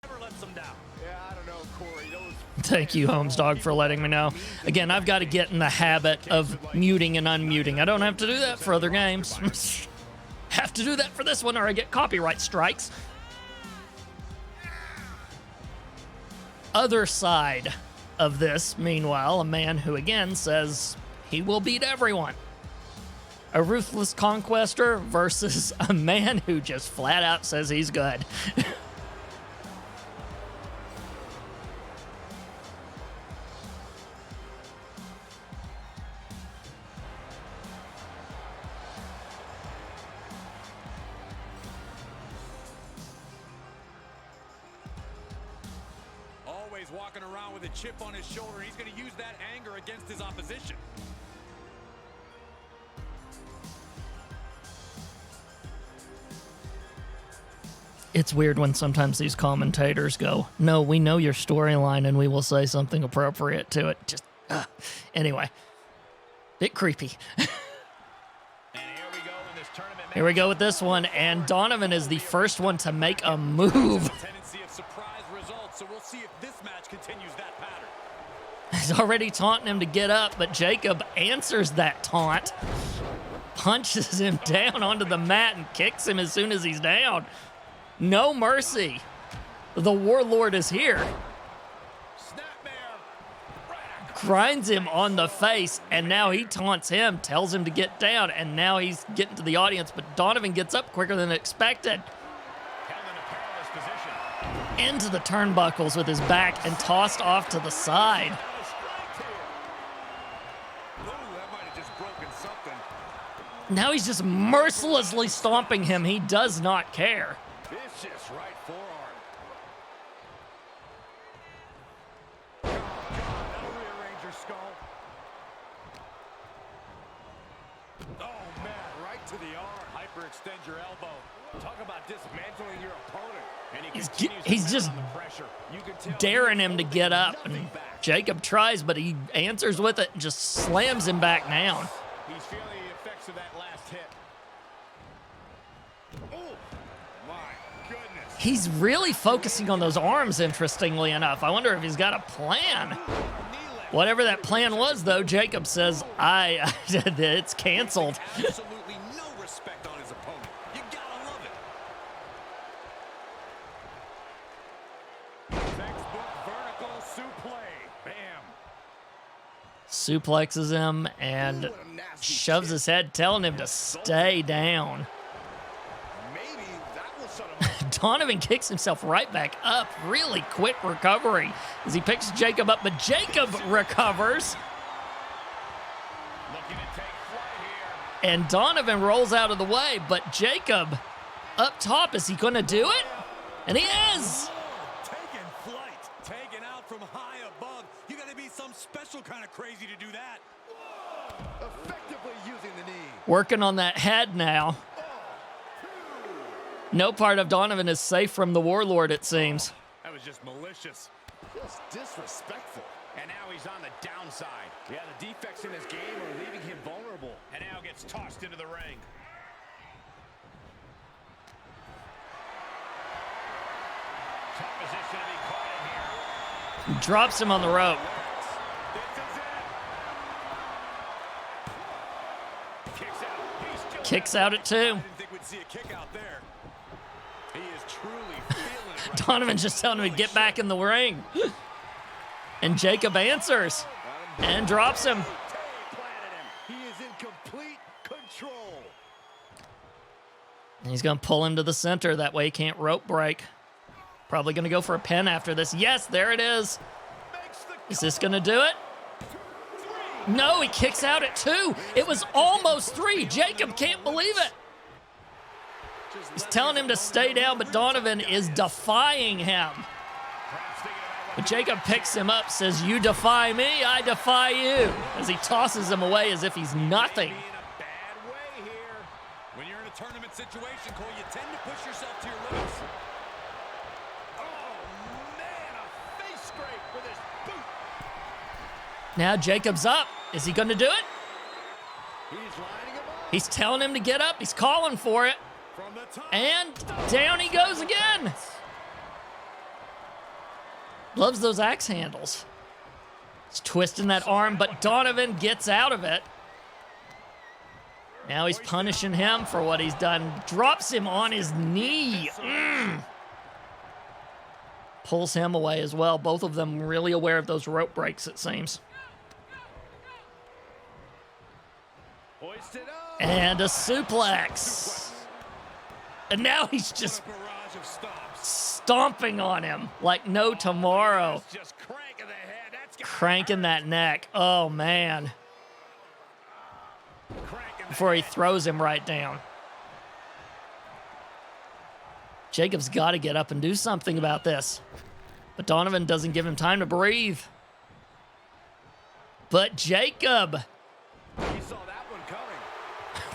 Never lets them down. Yeah, I don't know, Corey. Thank you, Holmes Dog, for letting me know. Again, I've got to get in the habit of muting and unmuting. I don't have to do that for other games. Have to do that for this one or I get copyright strikes. Other side of this, meanwhile, a man who, again, says he will beat everyone. A ruthless conquester versus a man who just flat out says he's good. Always walking around with a chip on his shoulder. He's going to use that anger against his opposition. It's weird when sometimes these commentators go, no, we know your storyline and we will say something appropriate to it. Just, anyway. Bit creepy. Here we go with this one, and Donovan is the first one to make a move. Tendency of surprise results, so we'll see if this match continues that pattern. He's already taunting him to get up, but Jacob answers that taunt, punches him down onto the mat, and kicks him as soon as he's down. No mercy. The Warlord is here. Grinds him on the face, and now he taunts him, tells him to get down, and now he's getting to the audience, but Donovan gets up quicker than expected. Into the turnbuckles with his back and tossed off to the side. Now he's just mercilessly stomping him. He does not care. Vicious right forearm. That'll rearrange your skull. Oh, man, right to the arm. Hyperextend your elbow. Talk about dismantling your opponent. And he He's just daring him to get up. And Jacob tries, but he answers with it and just slams him back down. He's feeling the effects of that last hit. Oh, my goodness. He's really focusing on those arms, interestingly enough. I wonder if he's got a plan. Whatever that plan was, though, Jacob says, it's canceled. Absolutely no respect on his opponent. You gotta love it. Textbook vertical suplex. Bam. Suplexes him and shoves his head, telling him to stay down. Maybe that will shut him up. Donovan kicks himself right back up. Really quick recovery as he picks Jacob up, but Jacob recovers. Looking to take flight here. And Donovan rolls out of the way, but Jacob up top, is he going to do it? And he is! Taking flight. Taken out from high above. You gotta be some special kind of crazy to do that. Effectively using the knee. Working on that head now. No part of Donovan is safe from the Warlord, it seems. That was just malicious. Just disrespectful. And now he's on the downside. Yeah, the defects in his game are leaving him vulnerable. And now gets tossed into the ring. Tough position to be caught in here. Drops him on the rope. This is it. Kicks out. He's still Kicks out at two. I didn't think think we'd see a kick out there. He is truly feeling it right Donovan's just telling him to get back in the ring. And Jacob answers and drops him. He is in complete control. And he's going to pull him to the center. That way he can't rope break. Probably going to go for a pin after this. Yes, there it is. Is this going to do it? No, he kicks out at 2. It was almost 3. Jacob can't believe it. He's telling him to stay down, but Donovan is defying him. But Jacob picks him up, says, "You defy me, I defy you," as he tosses him away as if he's nothing. When you're in a tournament situation, Cole, you tend to push yourself to your limits. Oh, man, a face scrape with his boot. Now Jacob's up. Is he going to do it? He's lining him up. He's telling him to get up. He's calling for it. From the top. And down he goes again. Loves those axe handles. He's twisting that arm, but Donovan gets out of it. Now he's punishing him for what he's done. Drops him on his knee. Pulls him away as well. Both of them really aware of those rope breaks, it seems. Hoisted up. And a suplex. And now he's just Barrage of stomps. stomping on him like no tomorrow. Just cranking the head. That's Cranking that neck. Oh, man. cranking the Before he throws him right down. Jacob's got to get up and do something about this. But Donovan doesn't give him time to breathe. But Jacob He saw that one coming.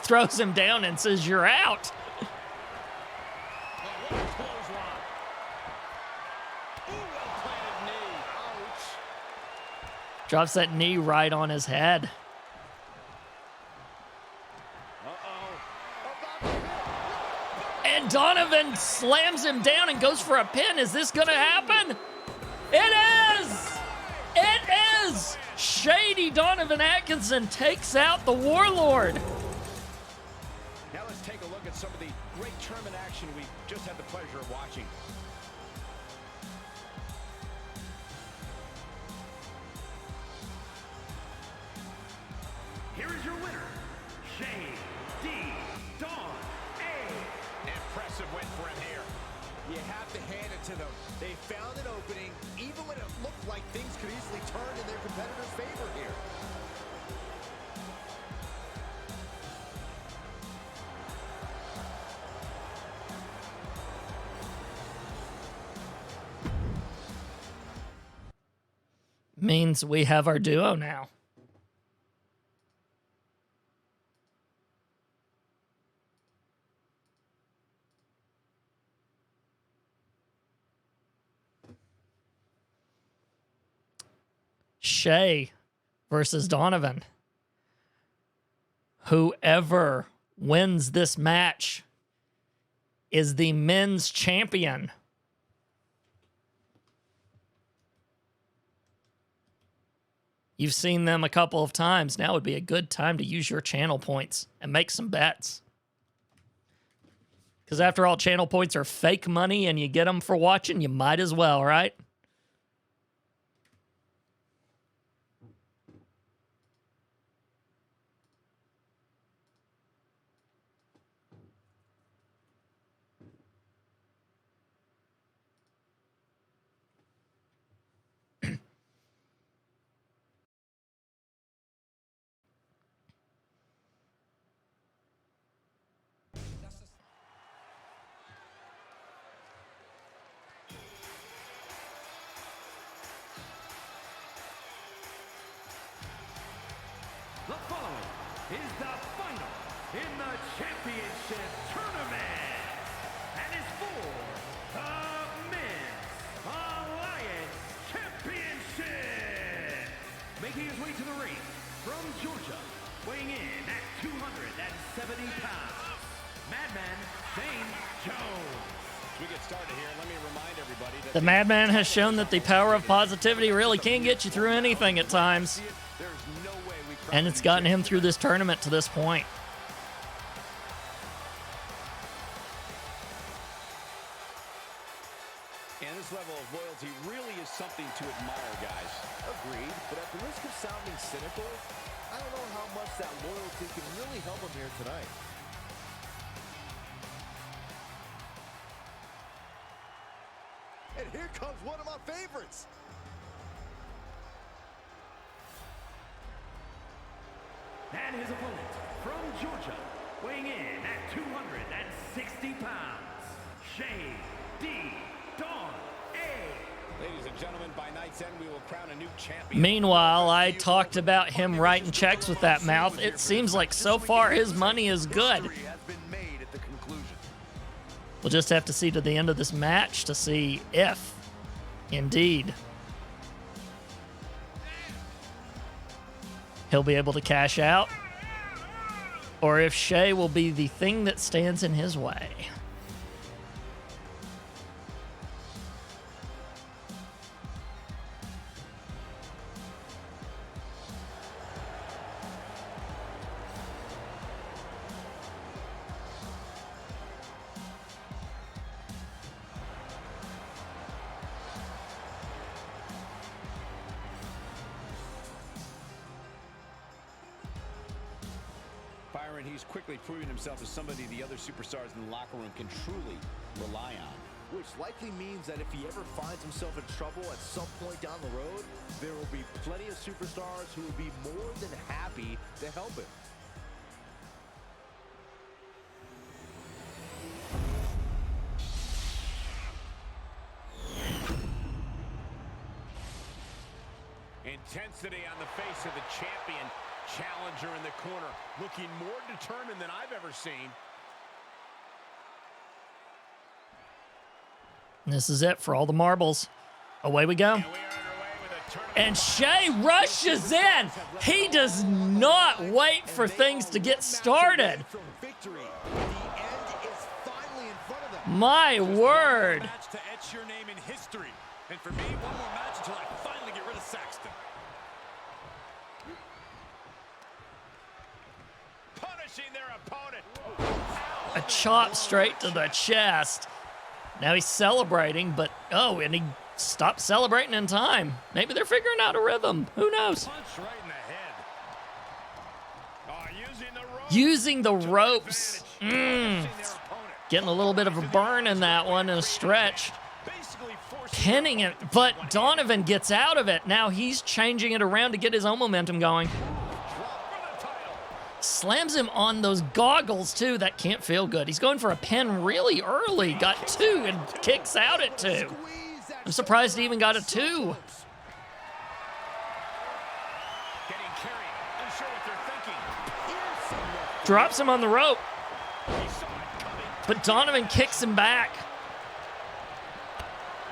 throws him down and says, "You're out." Clothesline. Ooh, well-planted knee. Ouch. Drops that knee right on his head. And Donovan slams him down and goes for a pin. Is this going to happen? It is! It is! Shady Donovan Atkinson takes out the Warlord. Now let's take a look at some of the great tournament action we just had the pleasure of watching. Here is your winner, Shane D. Dawn A. Impressive win for him here. You have to hand it to them. They found an opening, even when it looked like things could easily turn in their competitor's favor here. Means we have our duo now. Shay versus Donovan. Whoever wins this match is the men's champion. You've seen them a couple of times. Now would be a good time to use your channel points and make some bets. Because after all, channel points are fake money and you get them for watching, you might as well, right? The following is the final in the championship tournament and is for the Men's Alliance Championship. Making his way to the ring from Georgia, weighing in at 270 pounds, Madman Shane Jones. As we get started here, let me remind everybody that The Madman has shown that the power of positivity really can get you through anything at times. There's no way we And it's gotten him through this tournament to this point. that loyalty can really help him here tonight. And here comes one of my favorites. And his opponent from Georgia, weighing in at 260 pounds, Shane D. Dawn A. Ladies and gentlemen, by night's end, we will crown a new champion. Meanwhile, I talked about him writing checks with that mouth. It seems like so far his money is good. History has been made at the conclusion. We'll just have to see to the end of this match to see if, indeed, he'll be able to cash out, or if Shea will be the thing that stands in his way. Byron, he's quickly proving himself as somebody the other superstars in the locker room can truly rely on. Which likely means that if he ever finds himself in trouble at some point down the road, there will be plenty of superstars who will be more than happy to help him. Intensity on the face of the champion. Challenger in the corner, looking more determined than I've ever seen. This is it for all the marbles. Away we go. And we are underway with a tournament. And Shea rushes in. He does not wait for things to get started. From victory, the end is finally in front of them. My word. Match to etch your name in history. And for me, one more match until I finally get rid of Saxton. Punishing their opponent. A chop straight to the chest. Now he's celebrating, but oh, and he stopped celebrating in time. Maybe they're figuring out a rhythm. Who knows? Punch right in the head. Oh, Using the ropes. Punishing their opponent. Getting a little bit of a burn in that one and a stretch. Basically forcing Pinning it, but Donovan gets out of it. Now he's changing it around to get his own momentum going. for the title. Slams him on those goggles, too. That can't feel good. He's going for a pin really early. Got two and kicks out at two. I'm surprised he even got a two. Getting carried. Unsure what they're thinking. Drops him on the rope, He saw it coming. but Donovan kicks him back.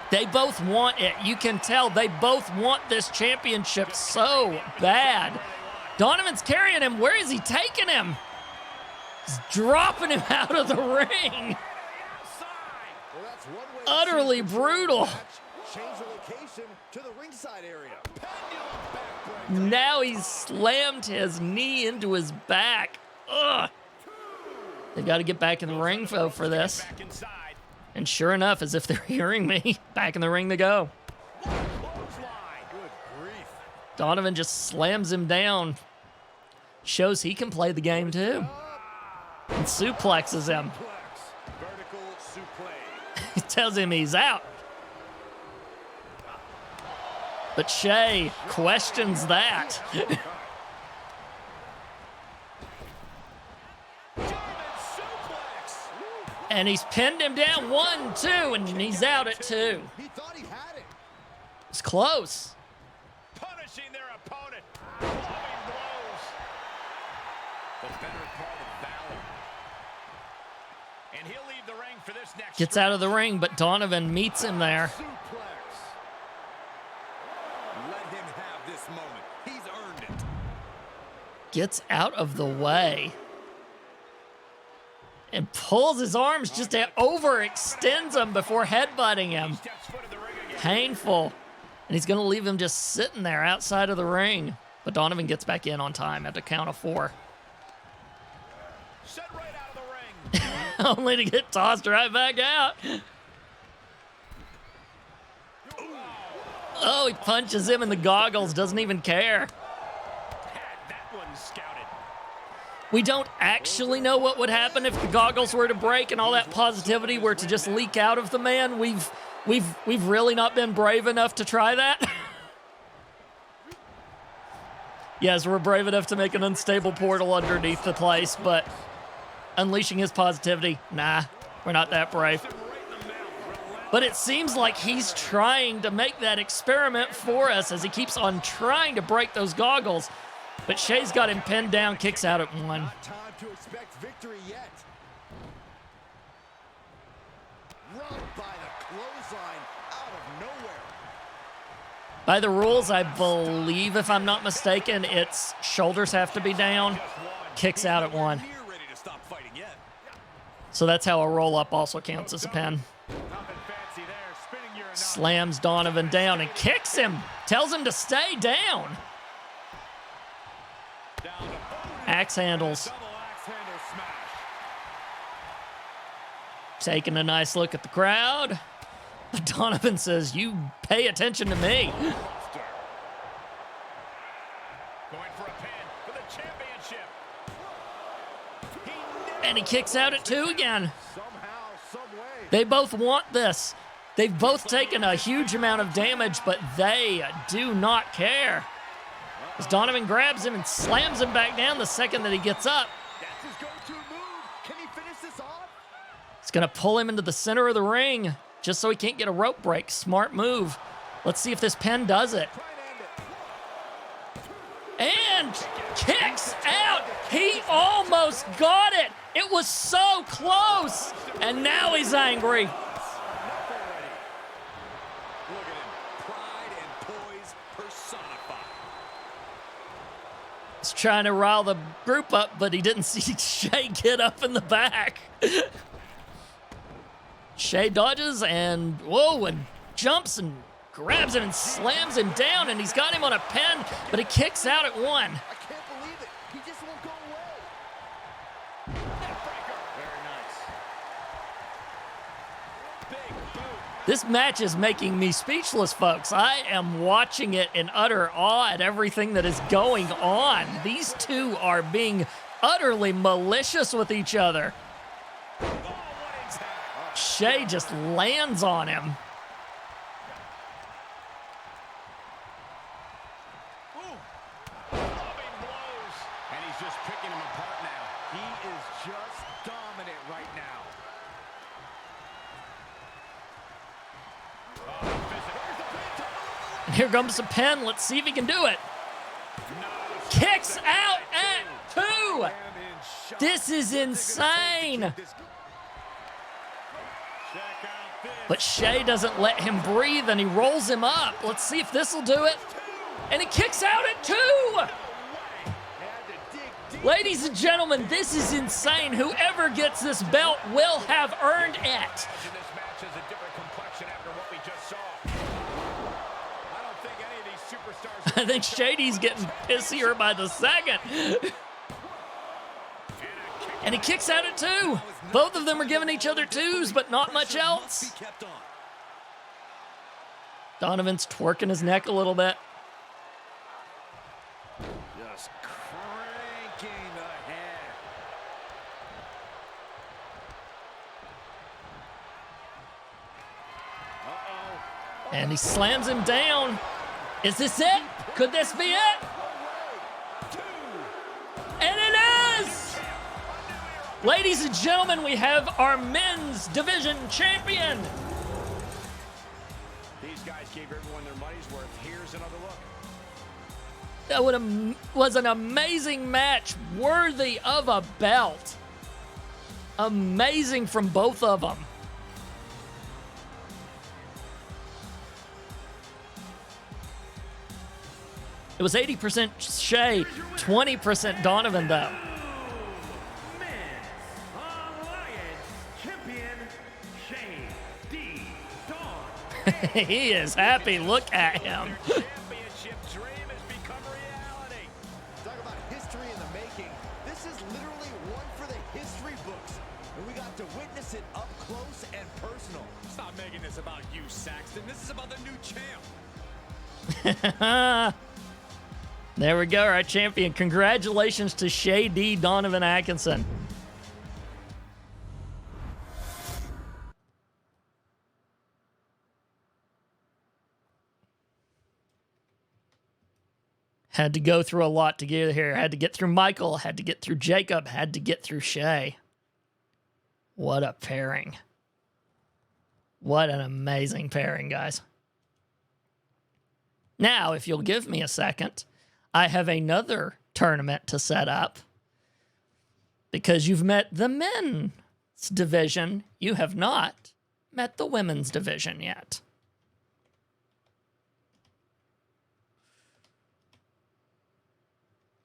They both want it. You can tell they both want this championship so bad. Donovan's carrying him. Where is he taking him? He's dropping him out of the ring. Well, that's one way Utterly to control the brutal. match. Change the location to the ringside area. Pendulum backbreaker. Now he's slammed his knee into his back. Ugh. They've got to get back in the ring, though, for this. Back inside. And sure enough, as if they're hearing me, back in the ring they go. Clothesline. Good grief. Donovan just slams him down. Shows he can play the game, too. And suplexes him. Vertical suplex. He tells him he's out. But Shea questions that. German suplex. And he's pinned him down 1, 2, and he's out at 2. He thought he had it. It's close. Punishing their opponent. Loving blows. The better part of valor. And he'll leave the ring for this next. Gets out of the ring, but Donovan meets him there. Suplex. Let him have this moment. He's earned it. Gets out of the way. And pulls his arms just to overextends him before headbutting him. Steps foot in the ring again. Painful. And he's going to leave him just sitting there outside of the ring. But Donovan gets back in on time at the count of 4. Set right out of the ring. Only to get tossed right back out. Oh, he punches him in the goggles. Doesn't even care. Had that one scouted. We don't actually know what would happen if the goggles were to break and all that positivity were to just leak out of the man. We've really not been brave enough to try that. Yes, we're brave enough to make an unstable portal underneath the place, but unleashing his positivity, nah, we're not that brave. But it seems like he's trying to make that experiment for us as he keeps on trying to break those goggles. But Shay's got him pinned down, kicks out at 1. Not time to expect victory yet. Run by the clothesline out of nowhere. By the rules, I believe, if I'm not mistaken, it's shoulders have to be down, kicks out at 1. So that's how a roll-up also counts as a pin. Slams Donovan down and kicks him, tells him to stay down. Axe handles. Taking a nice look at the crowd. Donovan says, you pay attention to me. Going for a pin for the championship. And he kicks out at 2 again. Somehow, some way. They both want this. They've both taken a huge amount of damage, but they do not care. As Donovan grabs him and slams him back down the second that he gets up. That's his go-to move. Can he finish this off? It's going to pull him into the center of the ring just so he can't get a rope break. Smart move. Let's see if this pin does it. And kicks out. He almost got it. It was so close. And now he's angry. Look at him. Pride and poise personified. He's trying to rile the group up, but he didn't see Shay get up in the back. Shay dodges and, whoa, and jumps and grabs him and slams him down, and he's got him on a pin, but he kicks out at 1. I can't believe it. He just won't go away. Very nice. Big boot. This match is making me speechless, folks. I am watching it in utter awe at everything that is going on. These two are being utterly malicious with each other. Shay just lands on him. And he's just picking him apart now. He is just dominant right now. And here comes the pin. Let's see if he can do it. Kicks out at 2. This is insane. But Shay doesn't let him breathe, and he rolls him up. Let's see if this will do it. And he kicks out at 2. Ladies and gentlemen, this is insane. Whoever gets this belt will have earned it. This match has a different complexion after what we just saw. I don't think any of these superstars. I think Shady's getting pissier by the second. And he kicks out at 2. Both of them are giving each other 2s, but not much else. Donovan's twerking his neck a little bit. Just cranking ahead. Uh-oh. And he slams him down. Is this it? Could this be it? And it is! Ladies and gentlemen, we have our men's division champion. These guys gave everyone their money's worth. Here's another look. That was an amazing match, worthy of a belt. Amazing from both of them. It was 80% Shay, 20% Donovan, though. He is happy. Look at him. Championship dream has become reality. Talk about history in the making. This is literally one for the history books. And we got to witness it up close and personal. Stop making this about you, Saxton. This is about the new champ. There we go, our champion. Congratulations to Shay D. Donovan Atkinson. Had to go through a lot to get here. Had to get through Michael. Had to get through Jacob. Had to get through Shay. What a pairing. What an amazing pairing, guys. Now, if you'll give me a second, I have another tournament to set up. Because you've met the men's division, you have not met the women's division yet.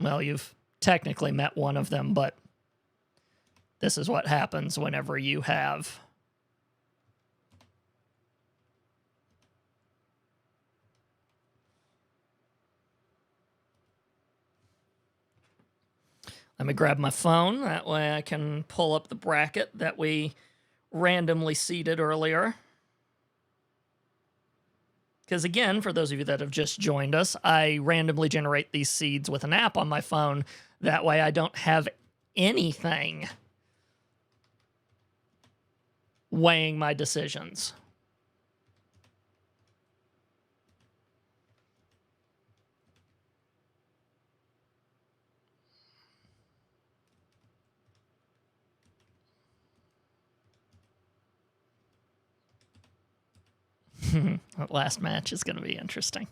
Well, you've technically met one of them, but this is what happens whenever you have let me grab my phone. That way I can pull up the bracket that we randomly seeded earlier. Because again, for those of you that have just joined us, I randomly generate these seeds with an app on my phone. That way I don't have anything weighing my decisions. That last match is going to be interesting.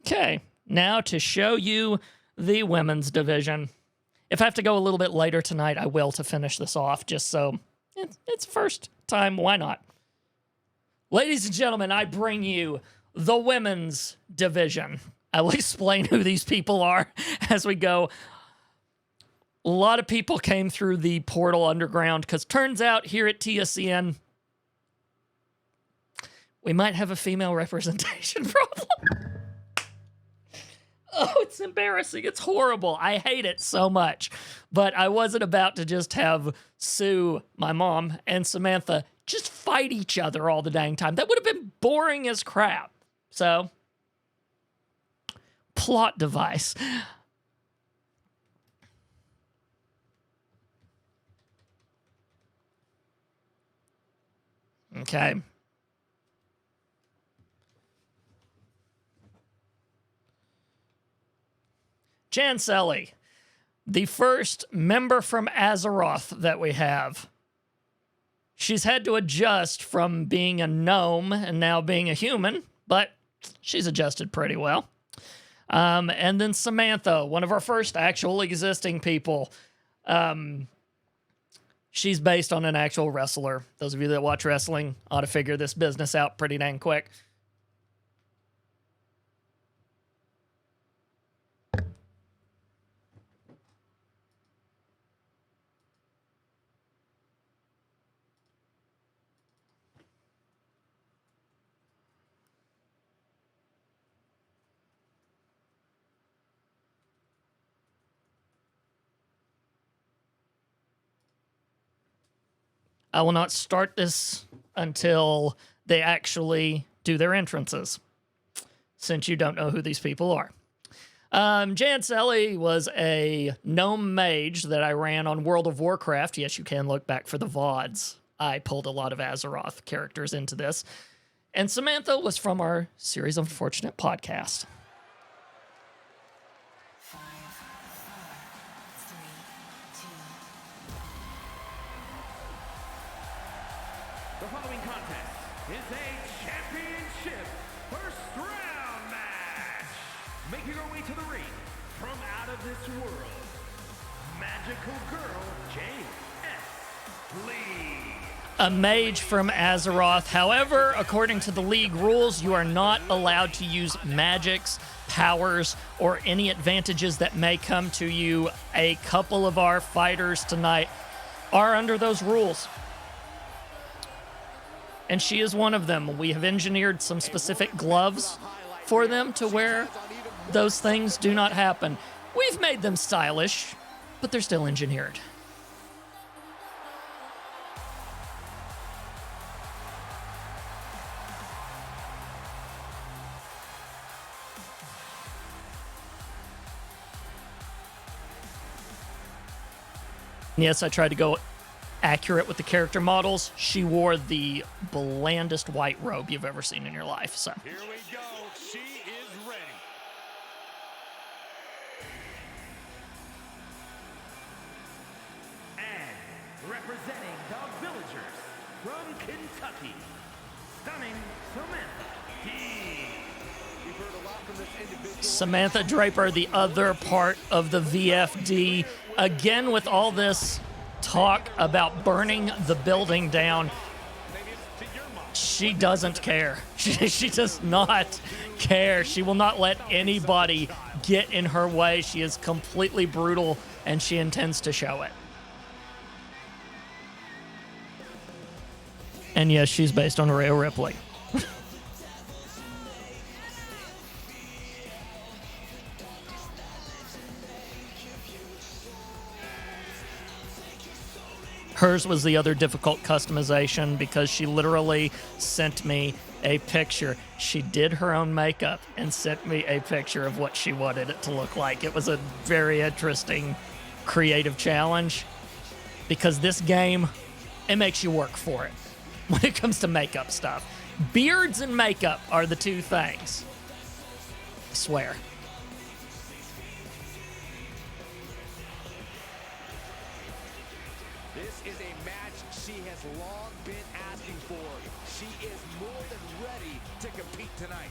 Okay, now to show you the women's division. If I have to go a little bit later tonight, I will to finish this off, just so it's first time. Why not? Ladies and gentlemen, I bring you the women's division. I will explain who these people are as we go. A lot of people came through the portal underground because turns out here at TSCN, we might have a female representation problem. Oh, it's embarrassing. It's horrible. I hate it so much. But I wasn't about to just have Sue, my mom, and Samantha just fight each other all the dang time. That would have been boring as crap. So, plot device. Okay. Janselli, the first member from Azeroth that we have. She's had to adjust from being a gnome and now being a human, but she's adjusted pretty well. And then Samantha, one of our first actual existing people. She's based on an actual wrestler. Those of you that watch wrestling ought to figure this business out pretty dang quick. I will not start this until they actually do their entrances, since you don't know who these people are. Janselli was a gnome mage that I ran on World of Warcraft. Yes, you can look back for the VODs. I pulled a lot of Azeroth characters into this. And Samantha was from our Series of Unfortunate podcast. The following contest is a championship first round match. Making her way to the ring from out of this world, magical girl J.S. Lee. A mage from Azeroth. However, according to the league rules, you are not allowed to use magics, powers, or any advantages that may come to you. A couple of our fighters tonight are under those rules. And she is one of them. We have engineered some specific gloves for them to wear. Those things do not happen. We've made them stylish, but they're still engineered. Yes, I tried to go accurate with the character models. She wore the blandest white robe you've ever seen in your life. So Here we go. She is ready. And representing the Villagers from Kentucky, stunning Samantha D. We've heard a lot from this individual. Samantha Draper, the other part of the VFD, again with all this talk about burning the building down. She doesn't care. She does not care. She will not let anybody get in her way. She is completely brutal, and she intends to show it. And yes, she's based on Rhea Ripley. Hers was the other difficult customization because she literally sent me a picture. She did her own makeup and sent me a picture of what she wanted it to look like. It was a very interesting, creative challenge because this game, it makes you work for it when it comes to makeup stuff. Beards and makeup are the two things. I swear. This is a match she has long been asking for. She is more than ready to compete tonight.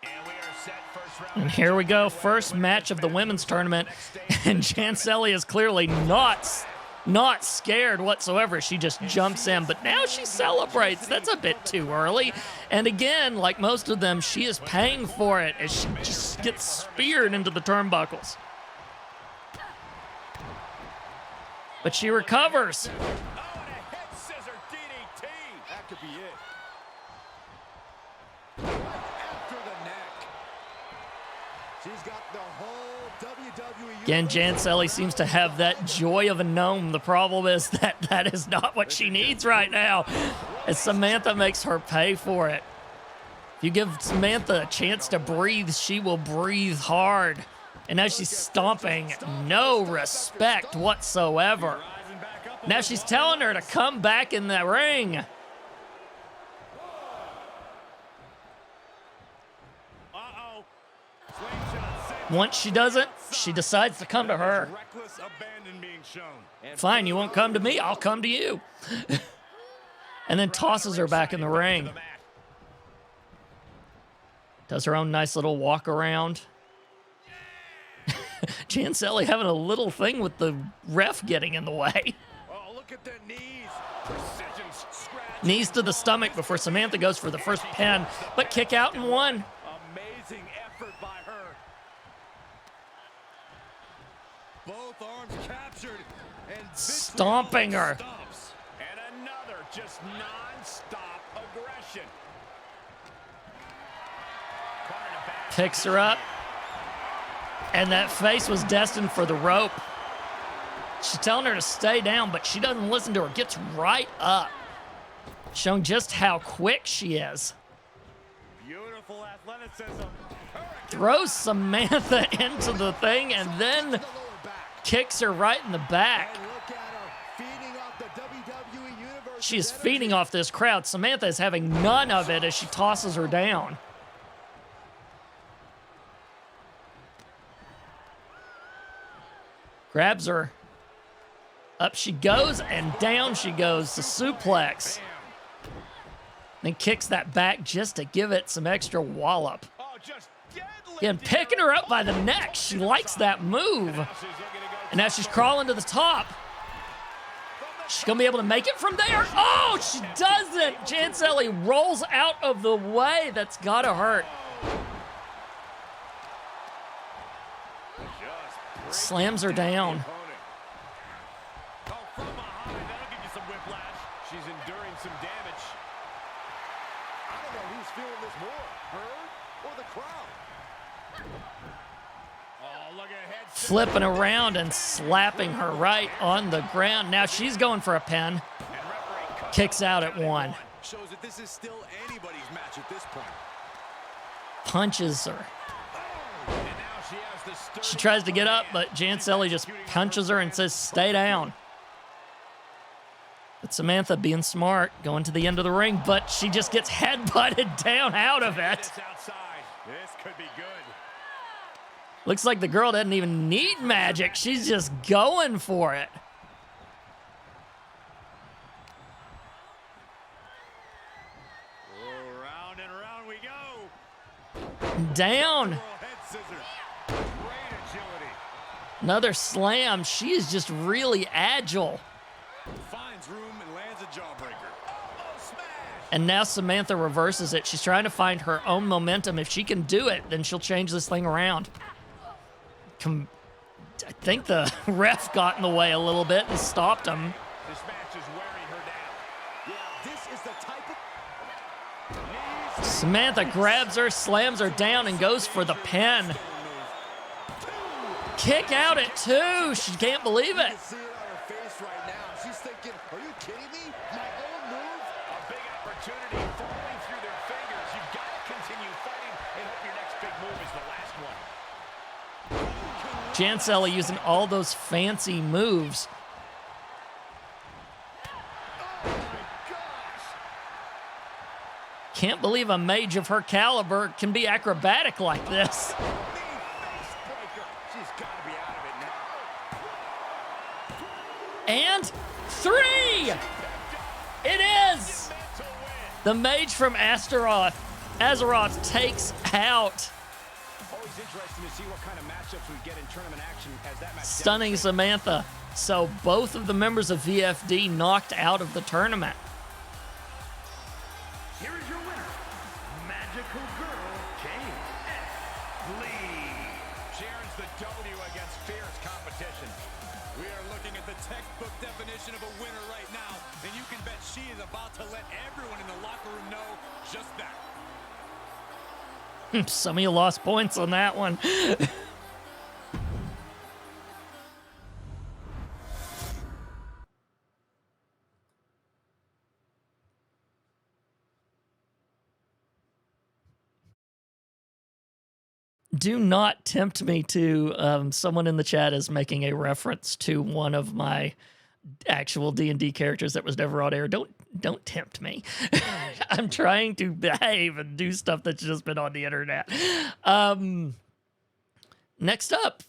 And we are set first round. And here we go, first match of the women's tournament, and Janselli is clearly not scared whatsoever. She just jumps in, but now she celebrates. That's a bit too early. And again, like most of them, she is paying for it as she just gets speared into the turnbuckles. But she recovers. Oh, and a head scissor DDT. That could be it. After the neck. She's got the whole WWE. Again, Janselli seems to have that joy of a gnome. The problem is that is not what she needs right now, as Samantha makes her pay for it. If you give Samantha a chance to breathe, she will breathe hard. And now she's stomping, no respect whatsoever. Now she's telling her to come back in the ring. Uh-oh. Slingshot sent. Once she does it, she decides to come to her. Reckless abandon being shown. Fine, you won't come to me, I'll come to you. And then tosses her back in the ring. Does her own nice little walk around. Janselli having a little thing with the ref getting in the way. Oh, look at the knees. Precision scratch. Knees to the stomach before Samantha goes for the first pin, but kick out and one. Amazing effort by her. Both arms captured and Stomping her. stomps. And another just non-stop aggression. Caught in a bad Picks her up. And that face was destined for the rope. She's telling her to stay down, but she doesn't listen to her. Gets right up. Showing just how quick she is. Beautiful athleticism. Throws Samantha into the thing and then kicks her right in the back. Look at her feeding off the WWE Universe. She is feeding off this crowd. Samantha is having none of it as she tosses her down. Grabs her. Up she goes and down she goes. The suplex. Then kicks that back just to give it some extra wallop. Oh, just deadly. Again, picking her up by the neck. She likes that move. And now she's crawling to the top. She's going to be able to make it from there. Oh, she doesn't. Janselli rolls out of the way. That's got to hurt. Slams her down. Oh, from behind. That'll give you some whiplash. She's enduring some damage. I don't know who's feeling this more, her or the crowd. Oh, look at head. Flipping around and slapping her right on the ground. Now she's going for a pin. Kicks out at one. shows that this is still anybody's match at this point. Punches her. And now she has the sturdy She tries to get up, upper hand. but Janselli just punches her and says, stay down. But Samantha, being smart, going to the end of the ring, but she just gets headbutted down out of it. This outside. This could be good. Looks like the girl doesn't even need magic. She's just going for it. Oh, round and round we go. Down. Head scissors. Great agility. Another slam. She is just really agile. Finds room and lands a jawbreaker. Oh, smash. And now Samantha reverses it. She's trying to find her own momentum. If she can do it, then she'll change this thing around. I think the ref got in the way a little bit and stopped him. This match is wearing her down. Yeah, this is the type of... Samantha grabs her, slams her down, and goes for the pin. Kick out at 2. She can't believe You it. can see it on her face right now. She's thinking, are you kidding me? My own move? A big opportunity falling through their fingers. You've got to continue fighting and hope your next big move is the last one. Janselli using all those fancy moves. Oh, my gosh. Can't believe a mage of her caliber can be acrobatic like this. Knee face breaker. She's got to be out of it now. And 3! It is! The mage from Azeroth takes out. Always interesting to see what kind of matchups we get in tournament action as that match Stunning Samantha. So both of the members of VFD knocked out of the tournament. Here is your winner, Magical Girl James S. Lee. Sharon's the W against fierce competition. We are looking at the textbook definition of a winner right now, and you can bet she is about to let everyone in the locker room know just that. Some of you lost points on that one. Do not tempt me to, someone in the chat is making a reference to one of my actual D&D characters that was never on air. Don't tempt me. I'm trying to behave and do stuff that's just been on the internet. Next up,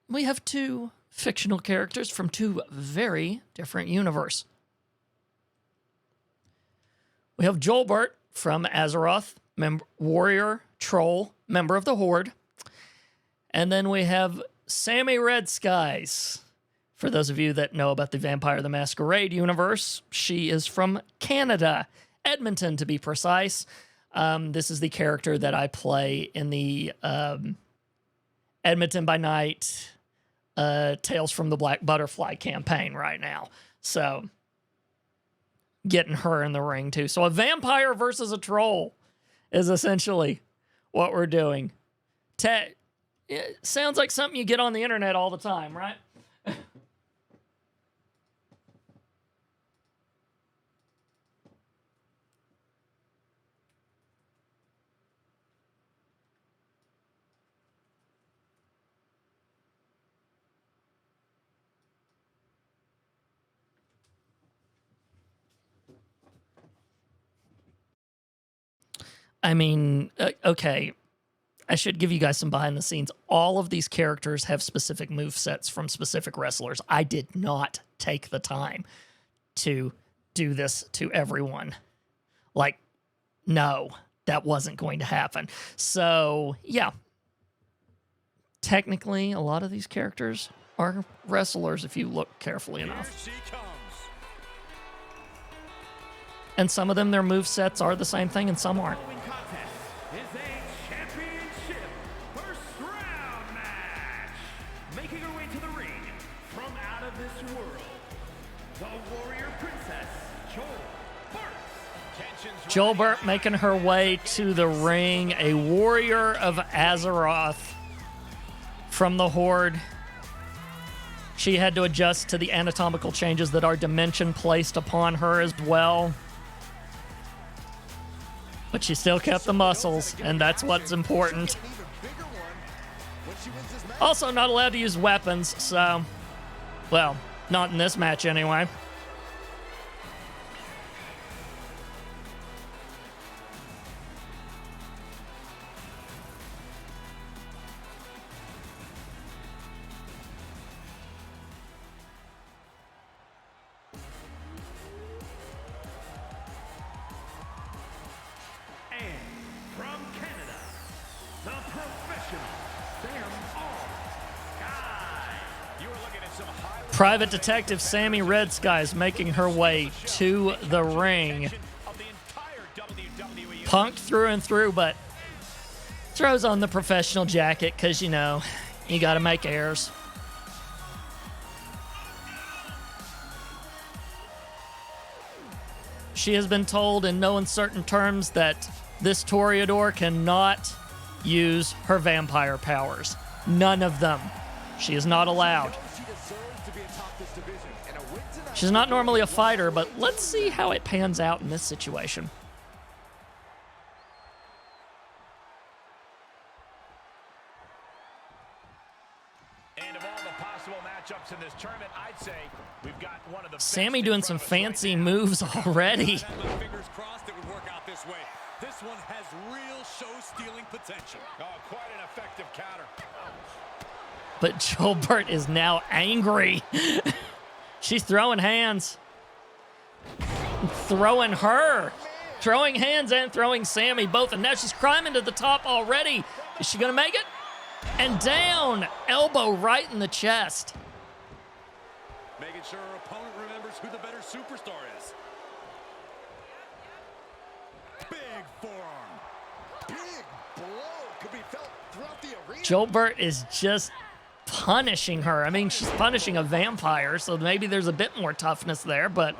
we have 2 fictional characters from 2 very different universes. We have Joelbert from Azeroth, warrior, troll, member of the Horde. And then we have Sammy Red Skies. For those of you that know about the Vampire the Masquerade universe, she is from Canada, Edmonton to be precise. This is the character that I play in the Edmonton by Night Tales from the Black Butterfly campaign right now. So getting her in the ring too. So a vampire versus a troll is essentially what we're doing. It sounds like something you get on the internet all the time, right? I mean, okay, I should give you guys some behind the scenes. All of these characters have specific move sets from specific wrestlers. I did not take the time to do this to everyone. Like, no, that wasn't going to happen. So, yeah. Technically, a lot of these characters are wrestlers if you look carefully enough. Here she comes. And some of them, their move sets are the same thing and some aren't. Following contest is a championship first round match. Making her way to the ring from out of this world, the Warrior Princess, Joelbert. Joelbert making her way to the ring, a warrior of Azeroth from the Horde. She had to adjust to the anatomical changes that our dimension placed upon her as well. But she still kept the muscles, and that's what's important. Also, not allowed to use weapons, so... Well, not in this match anyway. Private Detective Sammy Red Skies making her way to the ring. Punked through and through, but throws on the professional jacket because, you know, you got to make airs. She has been told in no uncertain terms that this Toreador cannot use her vampire powers. None of them. She is not allowed. She's not normally a fighter, but let's see how it pans out in this situation. And of all the possible matchups in this tournament, I'd say we've got one of the Sammy doing some fancy moves already. Fingers crossed it would work out this way. This one has real show-stealing potential. Oh, quite an effective counter. But Joelbert is now angry. She's throwing hands. Throwing her. Throwing hands and throwing Sammy both. And now she's climbing to the top already. Is she going to make it? And down. Elbow right in the chest. Making sure her opponent remembers who the better superstar is. Big forearm. Big blow could be felt throughout the arena. Joelbert is just punishing her. I mean, she's punishing a vampire, so maybe there's a bit more toughness there, but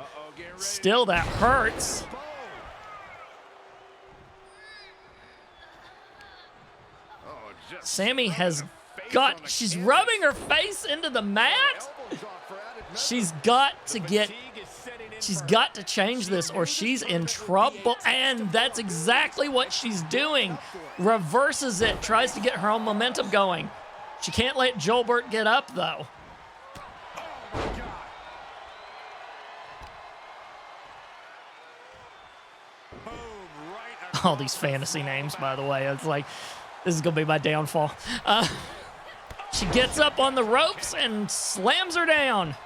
still that hurts. Sammy has got, she's rubbing her face into the mat. She's got to change this or she's in trouble. And that's exactly what she's doing. Reverses it, tries to get her own momentum going. She can't let Joelbert get up, though. All these fantasy names, by the way. It's like, this is going to be my downfall. She gets up on the ropes and slams her down.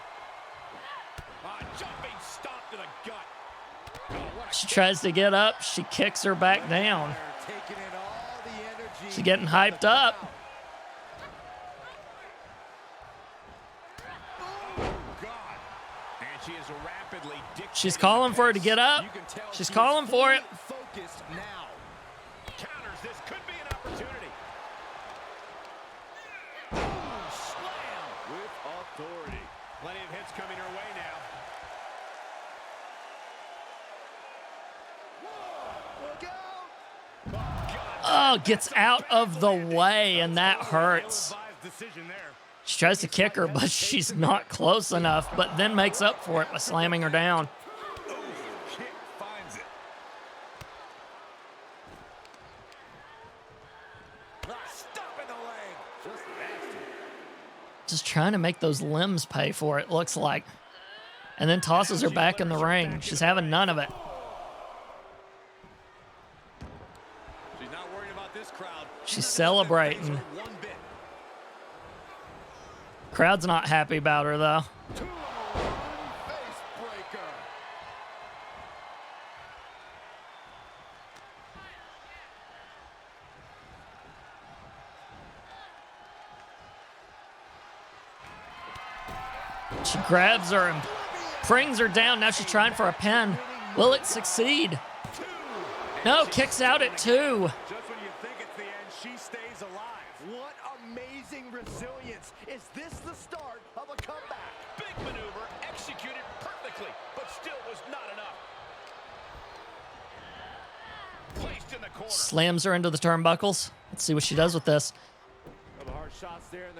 She tries to get up. She kicks her back down. She's getting hyped up. She's calling for her to get up. She's calling for it. Counters, this could be an opportunity. Slam with authority. Plenty of hits coming her way now. Oh, gets out of the way, and that hurts. She tries to kick her, but she's not close enough, but then makes up for it by slamming her down. Just trying to make those limbs pay for it, looks like. And then tosses her back in the ring. She's having none of it. She's not worried about this crowd. She's celebrating. Crowd's not happy about her, though. She grabs her and brings her down. Now she's trying for a pin. Will it succeed? No, kicks out at 2. Just when you think it's the end, she stays alive. What amazing resilience. Is this the start of a comeback? Big maneuver, executed perfectly, but still was not enough. Placed in the corner. Slams her into the turnbuckles. Let's see what she does with this.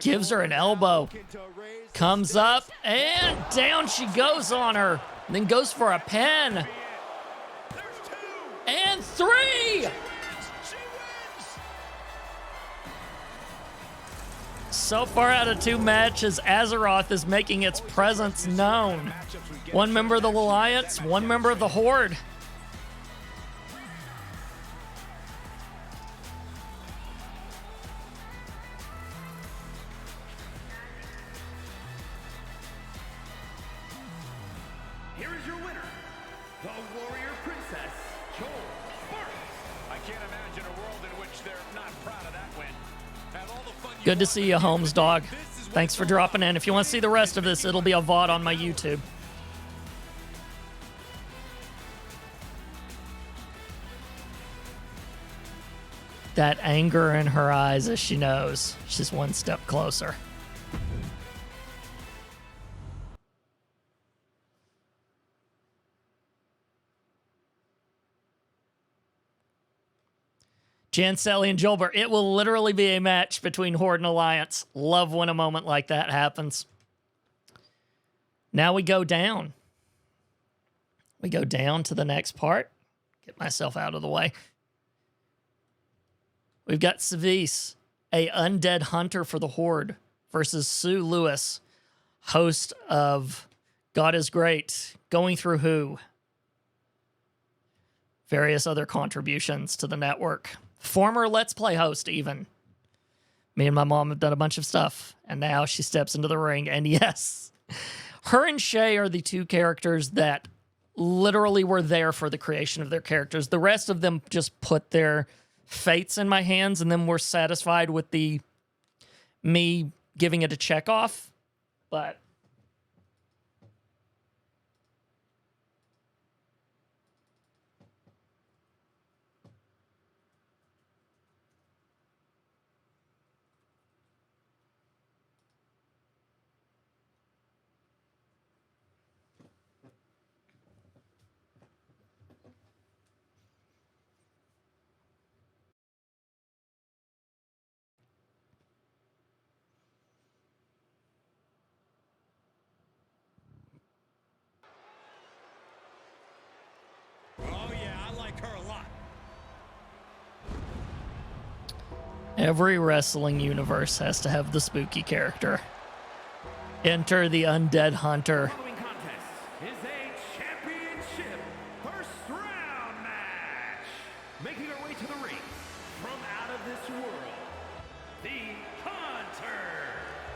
Gives her an elbow. Comes up, and down she goes on her. And then goes for a pin. And 3! So far out of 2 matches, Azeroth is making its presence known. One member of the Alliance, one member of the Horde. Here is your winner, the Warrior Princess, Joel Sparks. I can't imagine a world in which they're not proud of that win. Have all the fun you Good to want, see but you, here's the Holmes deal. Dog. This is what Thanks for it's dropping about. in. If you want to see the rest of this, it'll be a VOD on my YouTube. That anger in her eyes as she knows she's one step closer. Janselli and Jolbert, it will literally be a match between Horde and Alliance. Love when a moment like that happens. Now we go down. We go down to the next part. Get myself out of the way. We've got Savis, a undead hunter for the Horde, versus Sue Lewis, host of God is Great, Going Through Who, various other contributions to the network. Former Let's Play host, even. Me and my mom have done a bunch of stuff, and now she steps into the ring, and yes, her and Shay are the 2 characters that literally were there for the creation of their characters. The rest of them just put their fates in my hands, and then were satisfied with me giving it a check off. But Oh, yeah, I like her a lot. every wrestling universe has to have the spooky character. Enter the undead hunter. Following contest is a championship first round match. Making her way to the ring from out of this world, the Hunter.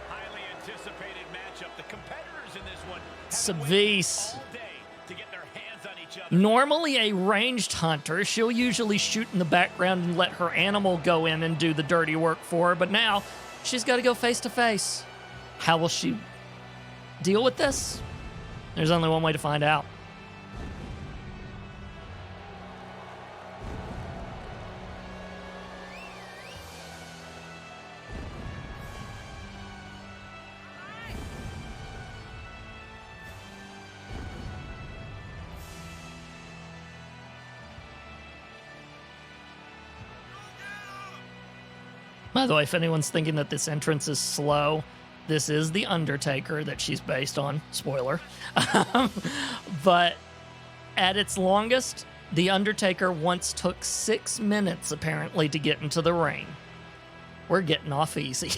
Highly anticipated matchup. The competitors in this one have Savis. all day to get their hands on each other. Normally a ranged hunter, she'll usually shoot in the background and let her animal go in and do the dirty work for her, but now she's got to go face to face. How will she deal with this? There's only one way to find out. By the way, if anyone's thinking that this entrance is slow, this is The Undertaker that she's based on. Spoiler. But at its longest, The Undertaker once took 6 minutes, apparently, to get into the ring. We're getting off easy.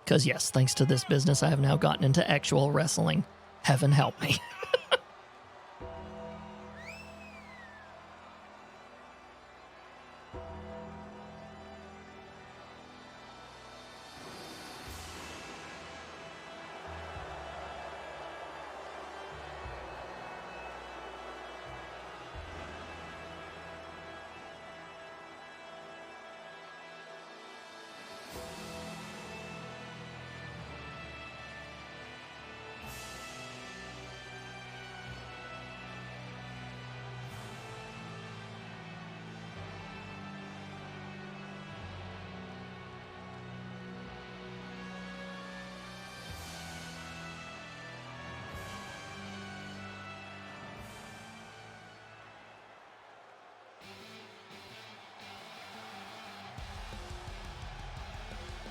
Because, yes, thanks to this business, I have now gotten into actual wrestling. Heaven help me.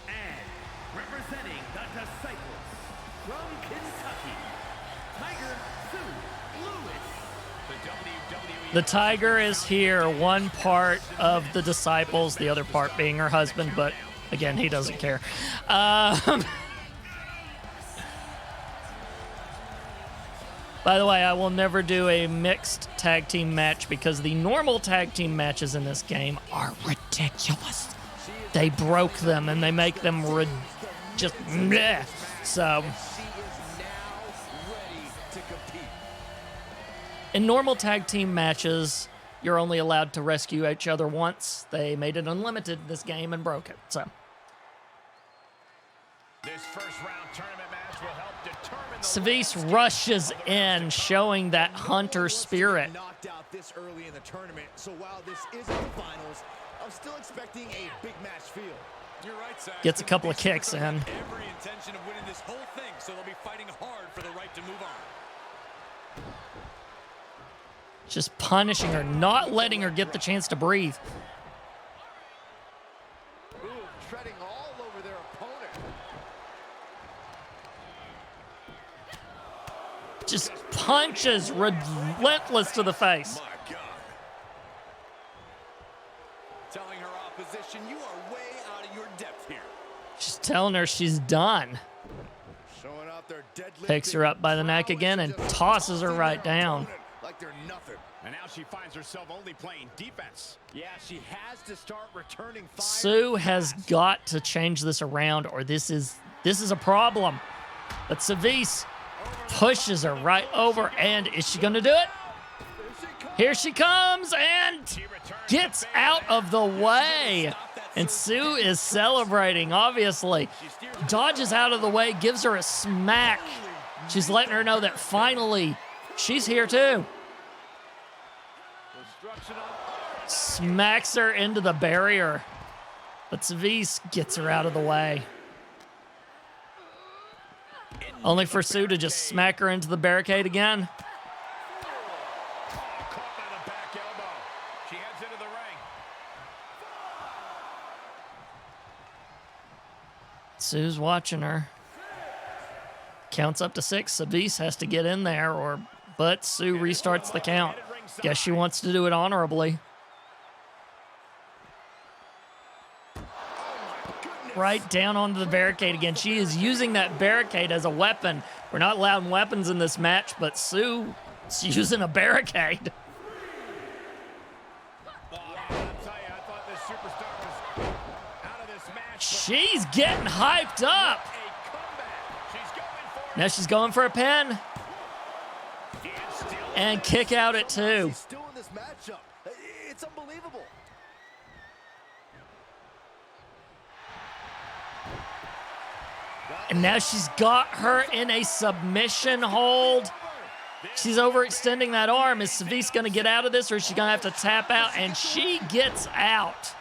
And representing the Disciples from Kentucky, Tiger Sue Lewis. The Tiger is here, one part of the disciples, the other part being her husband, but again, he doesn't care. By the way, I will never do a mixed tag team match because the normal tag team matches in this game are ridiculous. They broke them and they make them just bleh. So in normal tag team matches, you're only allowed to rescue each other once. They made it unlimited in this game and broke it. So This first round tournament match will help determine the Savis rushes in, showing that hunter spirit. Knocked out this early in the tournament, so while this isn't the finals, I'm still expecting a big match feel. You're right, Zach. Gets a couple of kicks in. Every intention of winning this whole thing, so they'll be fighting hard for the right to move on. Just punishing her, not letting her get the chance to breathe. Ooh, treading all over their opponent. Just punches relentless to the face. My God. Telling her opposition, you are way out of your depth here. She's telling her she's done. Showing out their deadlift. Picks her up by the neck again and tosses her right down. Like they're nothing. And now she finds herself only playing defense. Yeah, she has to start returning fire. Sue has got to change this around or this is a problem. But Savis pushes her right over, and is she going to do it? Here she comes and gets out of the way. And Sue is celebrating, obviously. Dodges out of the way, gives her a smack. She's letting her know that finally she's here too. Smacks her into the barrier. But Savis gets her out of the way. Only for Sue to just smack her into the barricade again. Caught by the back elbow. She heads into the ring. Sue's watching her. Counts up to 6. Savis has to get in there, but Sue restarts the count. Guess she wants to do it honorably. Right down onto the barricade again. She is using that barricade as a weapon. We're not allowed weapons in this match, but Sue's using a barricade. She's getting hyped up. Now she's going for a pin. And kick out at 2. She's still in this matchup. It's unbelievable. And now she's got her in a submission hold. She's overextending that arm. Is Savis going to get out of this, or is she going to have to tap out? And she gets out.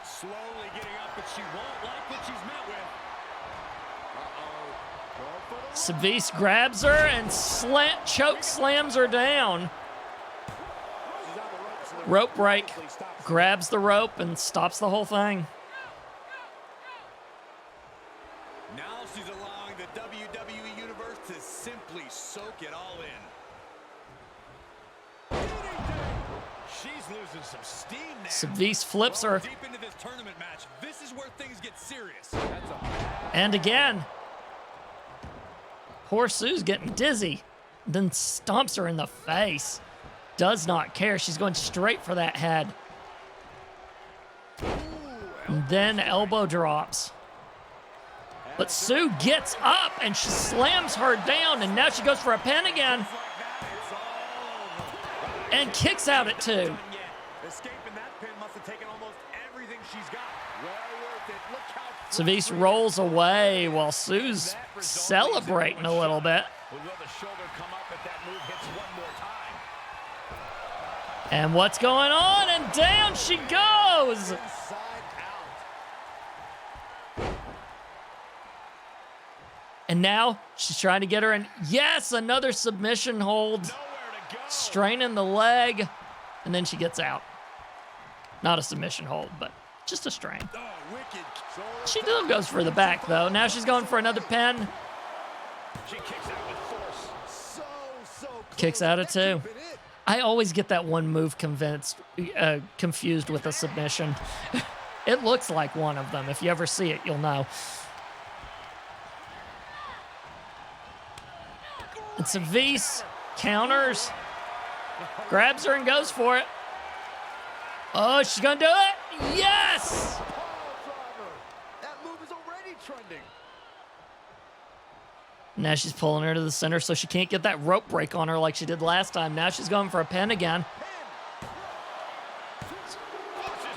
Slowly getting up, but she won't like what she's met with. Savis grabs her and choke slams her down. Rope break. Grabs the rope and stops the whole thing. Now she's allowing the WWE Universe to simply soak it all in. She's losing some steam now. Savis flips her. Deep into this tournament match, this is where things get serious. And again. Poor Sue's getting dizzy. Then stomps her in the face. Does not care. She's going straight for that head. And then elbow drops. But Sue gets up and she slams her down, and now she goes for a pin again. And kicks out at 2. Escaping that pin must have taken almost everything she's got. Well worth it. Look how Savis rolls away while Sue's celebrating a little bit. Will the shoulder come up if that move hits one more time? And what's going on? And down she goes. And now she's trying to get her in. Yes, another submission hold. Straining the leg. And then she gets out. Not a submission hold, but Just a strain. Oh, wicked. She still goes for the back, though. Now she's going for another pin. She kicks out with force. So Kicks out at 2. I always get that one move confused with a submission. It looks like one of them. If you ever see it, you'll know. And Savise counters, grabs her and goes for it. Oh, she's gonna do it. Yes! That move is already trending. Now she's pulling her to the center so she can't get that rope break on her like she did last time. Now she's going for a pin again.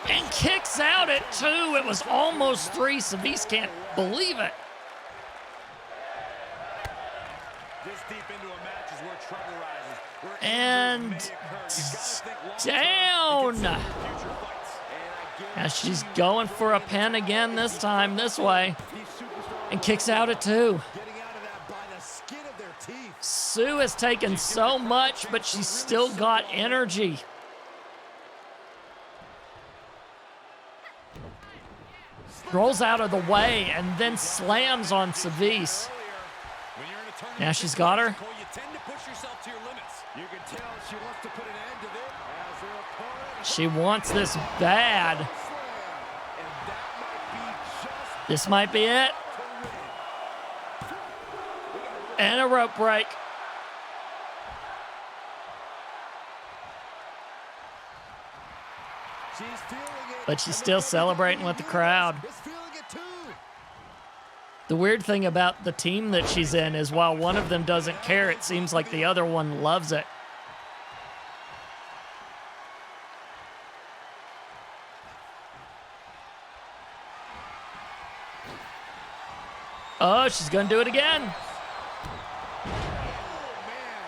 And kicks out at 2. It was almost 3. Savise can't believe it. This deep into a match is where trouble rises. Where And injuries may occur. You gotta think long-term down. and consider future fights. Now she's going for a pin again this time, this way. And kicks out at 2. Getting out of that by the skin of their teeth. Sue has taken so much, but she's still got energy. Rolls out of the way and then slams on Savise. When you're in a tournament Now she's got her. you tend to push yourself to your limits. You can tell she wants to put an end to this as her opponent She wants this bad. slam. And that might be just This might be it. to win. And a rope break. She's feeling it. But she's still celebrating with the crowd. Is feeling it too. The weird thing about the team that she's in is while one of them doesn't care, it seems like the other one loves it. Oh, she's going to do it again. Oh, man.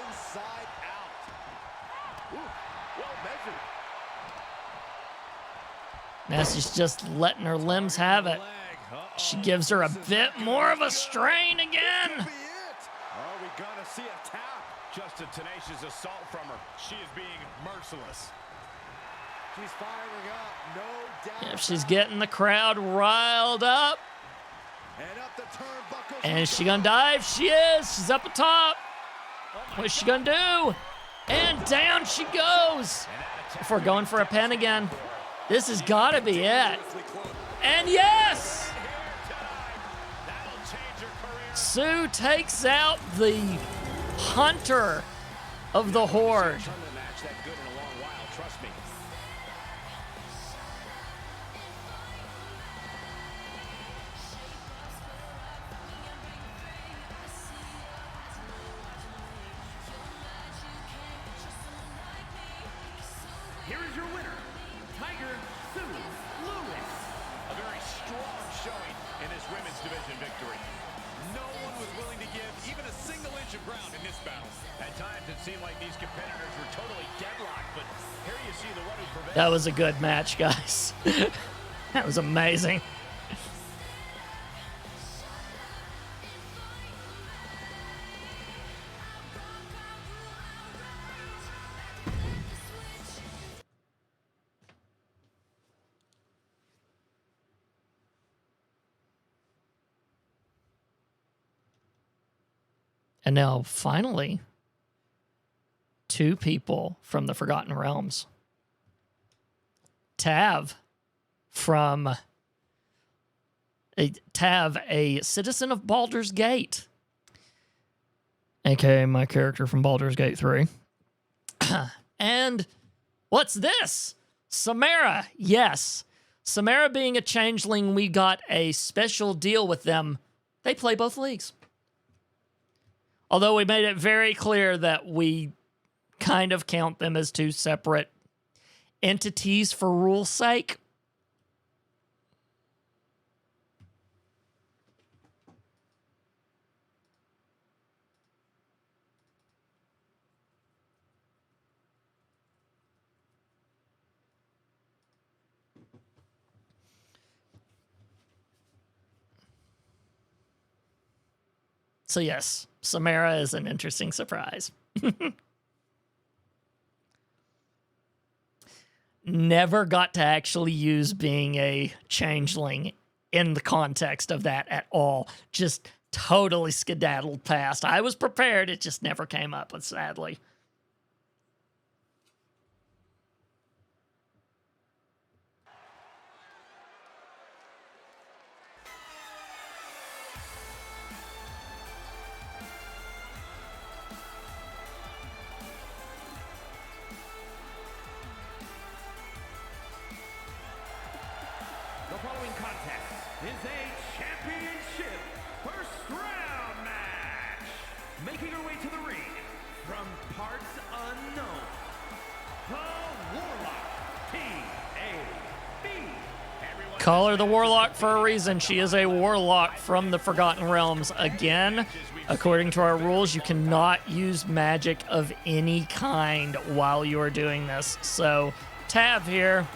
Inside out. Ooh, well measured. Now she's just letting her limbs have it. She gives her a bit more of a strain again. Could be it. Are we gonna see a tap? Just a tenacious assault from her. She is being merciless. She's firing up. No doubt. Yep, she's getting the crowd riled up. And up the turnbuckle. And is she gonna dive? She is. She's up atop. What's she gonna do? And down she goes. If we're going for a pin again, this has gotta be it. And yes! Sue takes out the hunter of the horde. Tournament match that good in a long while, trust me. Here is your winner, Tiger Sue Lewis. A very strong showing in this women's division victory. No one was willing to give even a single inch of ground in this battle. At times it seemed like these competitors were totally deadlocked, but here you see the one who prevailed. That was a good match, guys. That was amazing. And now, finally, 2 people from the Forgotten Realms. Tav, a citizen of Baldur's Gate, aka my character from Baldur's Gate 3. And what's this? Samara, yes. Samara being a changeling, we got a special deal with them. They play both leagues. Although we made it very clear that we kind of count them as 2 separate entities for rule's sake. So yes, Samara is an interesting surprise. never got to actually use being a changeling in the context of that at all. Just totally skedaddled past. I was prepared, it just never came up, sadly. The following contest is a championship first round match. Making her way to the ring from parts unknown, the Warlock T.A.B. Call her the Warlock for a reason. She is a Warlock from the Forgotten Realms. Again, according to our rules, you cannot use magic of any kind while you are doing this. So, Tav here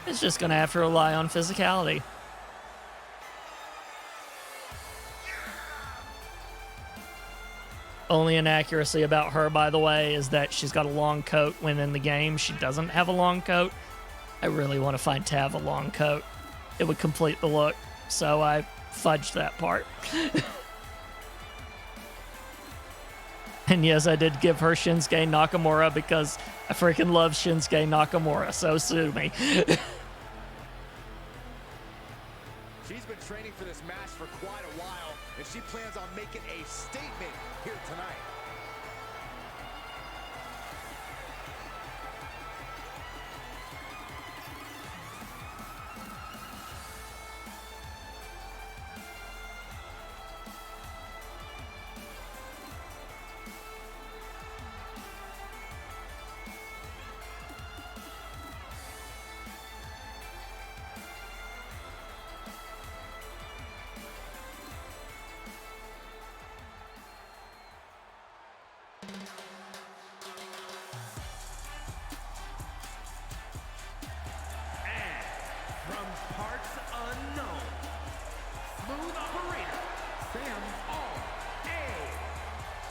is just going to have to rely on physicality. Only inaccuracy about her, by the way, is that she's got a long coat when in the game she doesn't have a long coat. I really want to find Tav a long coat. It would complete the look, so I fudged that part. And yes, I did give her Shinsuke Nakamura because I freaking love Shinsuke Nakamura, so sue me. She's been training for this match for quite a while, and she plans on making a statement here tonight. From parts unknown, smooth operator, Sam R.A.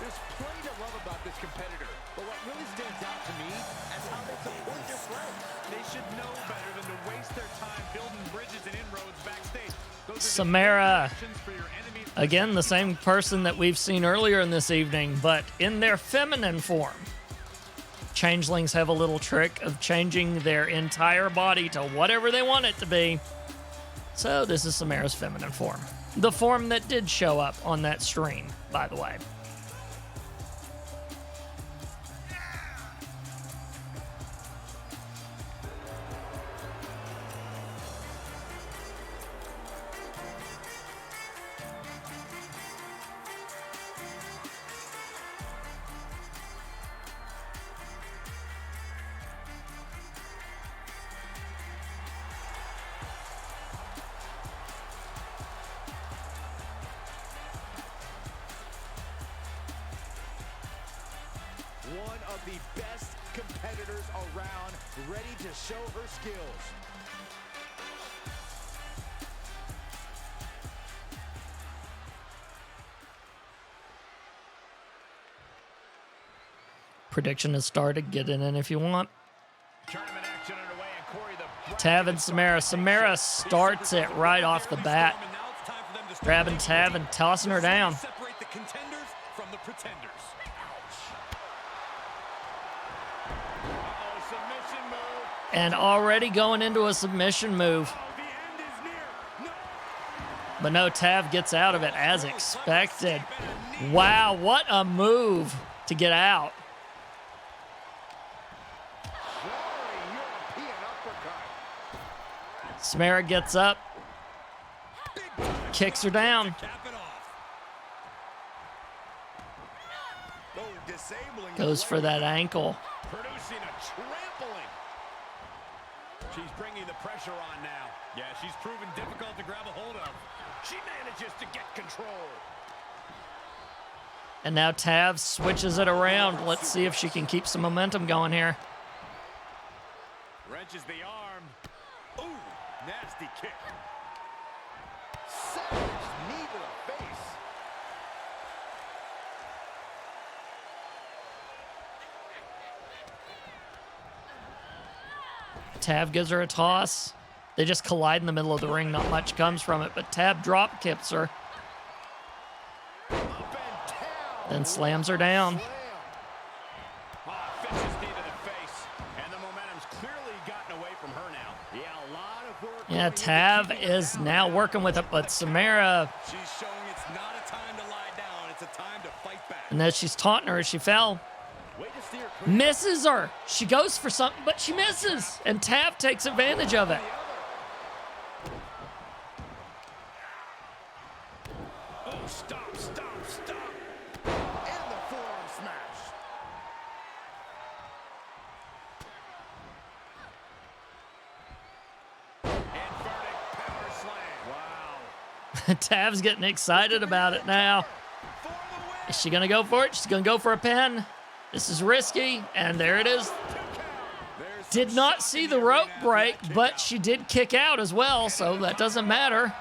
There's plenty to love about this competitor, but what really stands out to me is how they support their friends. They should know better than to waste their time building bridges and inroads backstage. Samara, again, the same person that we've seen earlier in this evening, but in their feminine form. Changelings have a little trick of changing their entire body to whatever they want it to be. So this is Samara's feminine form. The form that did show up on that stream, by the way. One of the best competitors around, ready to show her skills. Prediction has started. Get it in if you want. Tournament action underway, and Corey, the Tav and Samara. Samara starts it right off the bat. Grabbing Tav and tossing her down. Separate the contenders from the pretenders. submission move. And already going into a submission move. The end is near. No. But no, Tav gets out of it as expected. Wow, what a move to get out. European uppercut. Samara gets up, kicks her down. Cap it off. Oh, disabling. Goes for that ankle. Producing a trampling. She's bringing the pressure on now. Yeah, she's proven difficult to grab a hold of. She manages to get control. And now Tav switches it around. Let's see if she can keep some momentum going here. Wrenches the arm. Ooh, nasty kick. Savage knee to the face. Tav gives her a toss. They just collide in the middle of the ring. Not much comes from it, but Tav drop kicks her. Then slams her down. Vicious knee to the face, and the momentum's clearly gotten away from her now. Yeah, a lot of work. Yeah, Tav is now working with it, but Samara, She's showing it's not a time to lie down. It's a time to fight back. and then she's taunting her as she fell. Misses her. She goes for something, but she misses. And Tav takes advantage of it. Oh, stop. And the forearm smash. Inverted power slam. Wow. Tav's getting excited about it now. Is she going to go for it? She's going to go for a pin. This is risky, and there it is. Did not see the rope break, but she did kick out as well, so that doesn't matter.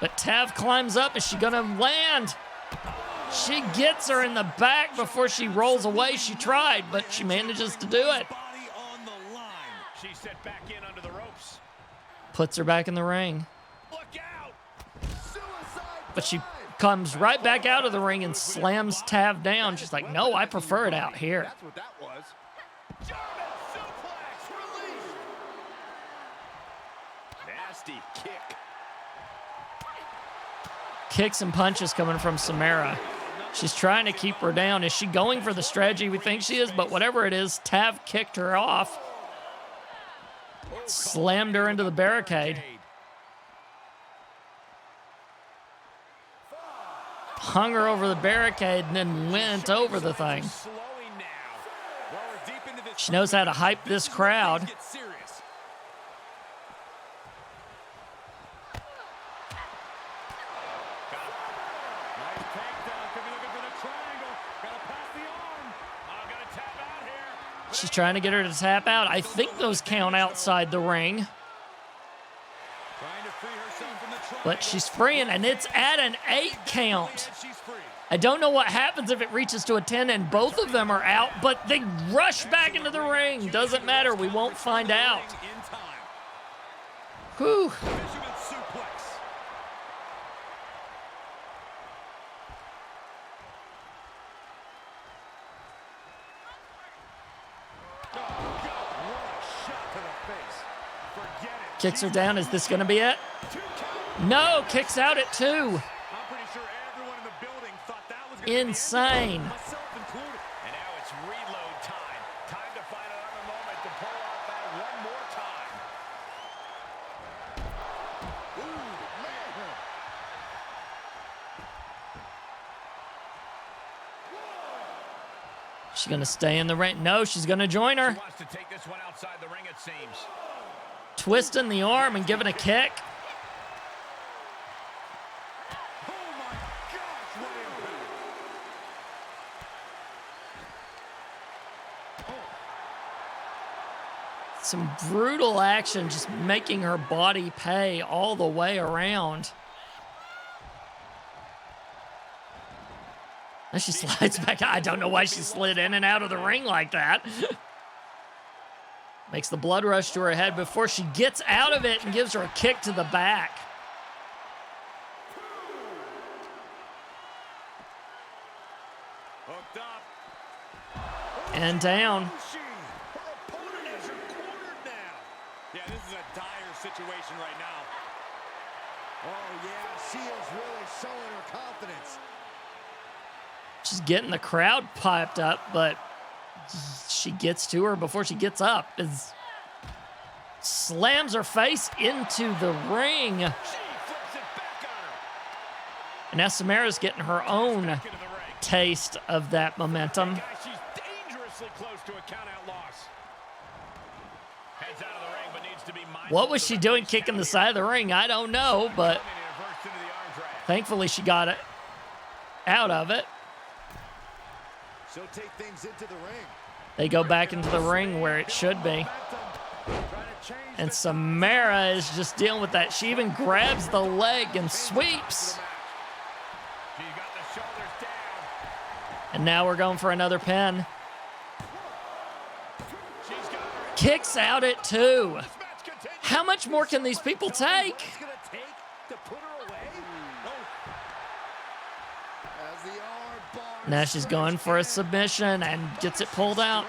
But Tav climbs up. Is she going to land? She gets her in the back before she rolls away. She tried, but she manages to do it. Body on the line. She's set back in under the ropes. Puts her back in the ring. Look out! But she comes right back out of the ring and slams Tav down. She's like, no, I prefer it out here. That's what that was. German suplex release. Nasty kick. Kicks and punches coming from Samara. She's trying to keep her down. Is she going for the strategy we think she is? But whatever it is, Tav kicked her off. Slammed her into the barricade. Hung her over the barricade and then went over the thing. Slowing now. Well, we're deep into this. She knows how to hype this crowd. Get serious. Nice takedown. Could be looking for the triangle. Gotta pass the arm. I'm gonna tap out here. She's trying to get her to tap out. I think those count outside the ring. Trying to free herself from the triangle. But she's freeing, and it's at an 8 count. And she's free. I don't know what happens if it reaches to a 10 and both of them are out, but they rush back into the ring. Doesn't matter. We won't find out. In time. Whew. Fisherman suplex. Kicks her down. Is this going to be it? No. Kicks out at 2. I'm pretty sure everyone in the building thought that was gonna Insane. myself included. And now it's reload time. Time to find another moment to pull off that one more time. She's going to stay in the ring. No, she's going to join her. She wants to take this one outside the ring, it seems. Twisting the arm and giving a kick. Oh my gosh, what impact. Some brutal action, just making her body pay all the way around. And she slides back. I don't know why she slid in and out of the ring like that. Makes the blood rush to her head before she gets out of it and gives her a kick to the back. Hooked up. And down. Her opponent has her cornered now. Yeah, this is a dire situation right now. Oh, yeah, she is really showing her confidence. She's getting the crowd piped up, but she gets to her before she gets up. Slams her face into the ring. She flips it back on her. And now Samara's getting her own Back into the ring. taste of that momentum. Guys, she's dangerously close to a count-out loss. Heads out of the ring, but needs to be mindful. What was she doing kicking the side of the ring? I don't know, but thankfully she got it out of it. She'll take things into the ring. They go back into the ring where it should be. And Samara is just dealing with that. She even grabs the leg and sweeps. She got the shoulders down. And now we're going for another pin. She's got her Kicks out at 2. How much more can these people take? What's gonna take to put her away? As the arm bar Now she's going for a submission and gets it pulled out.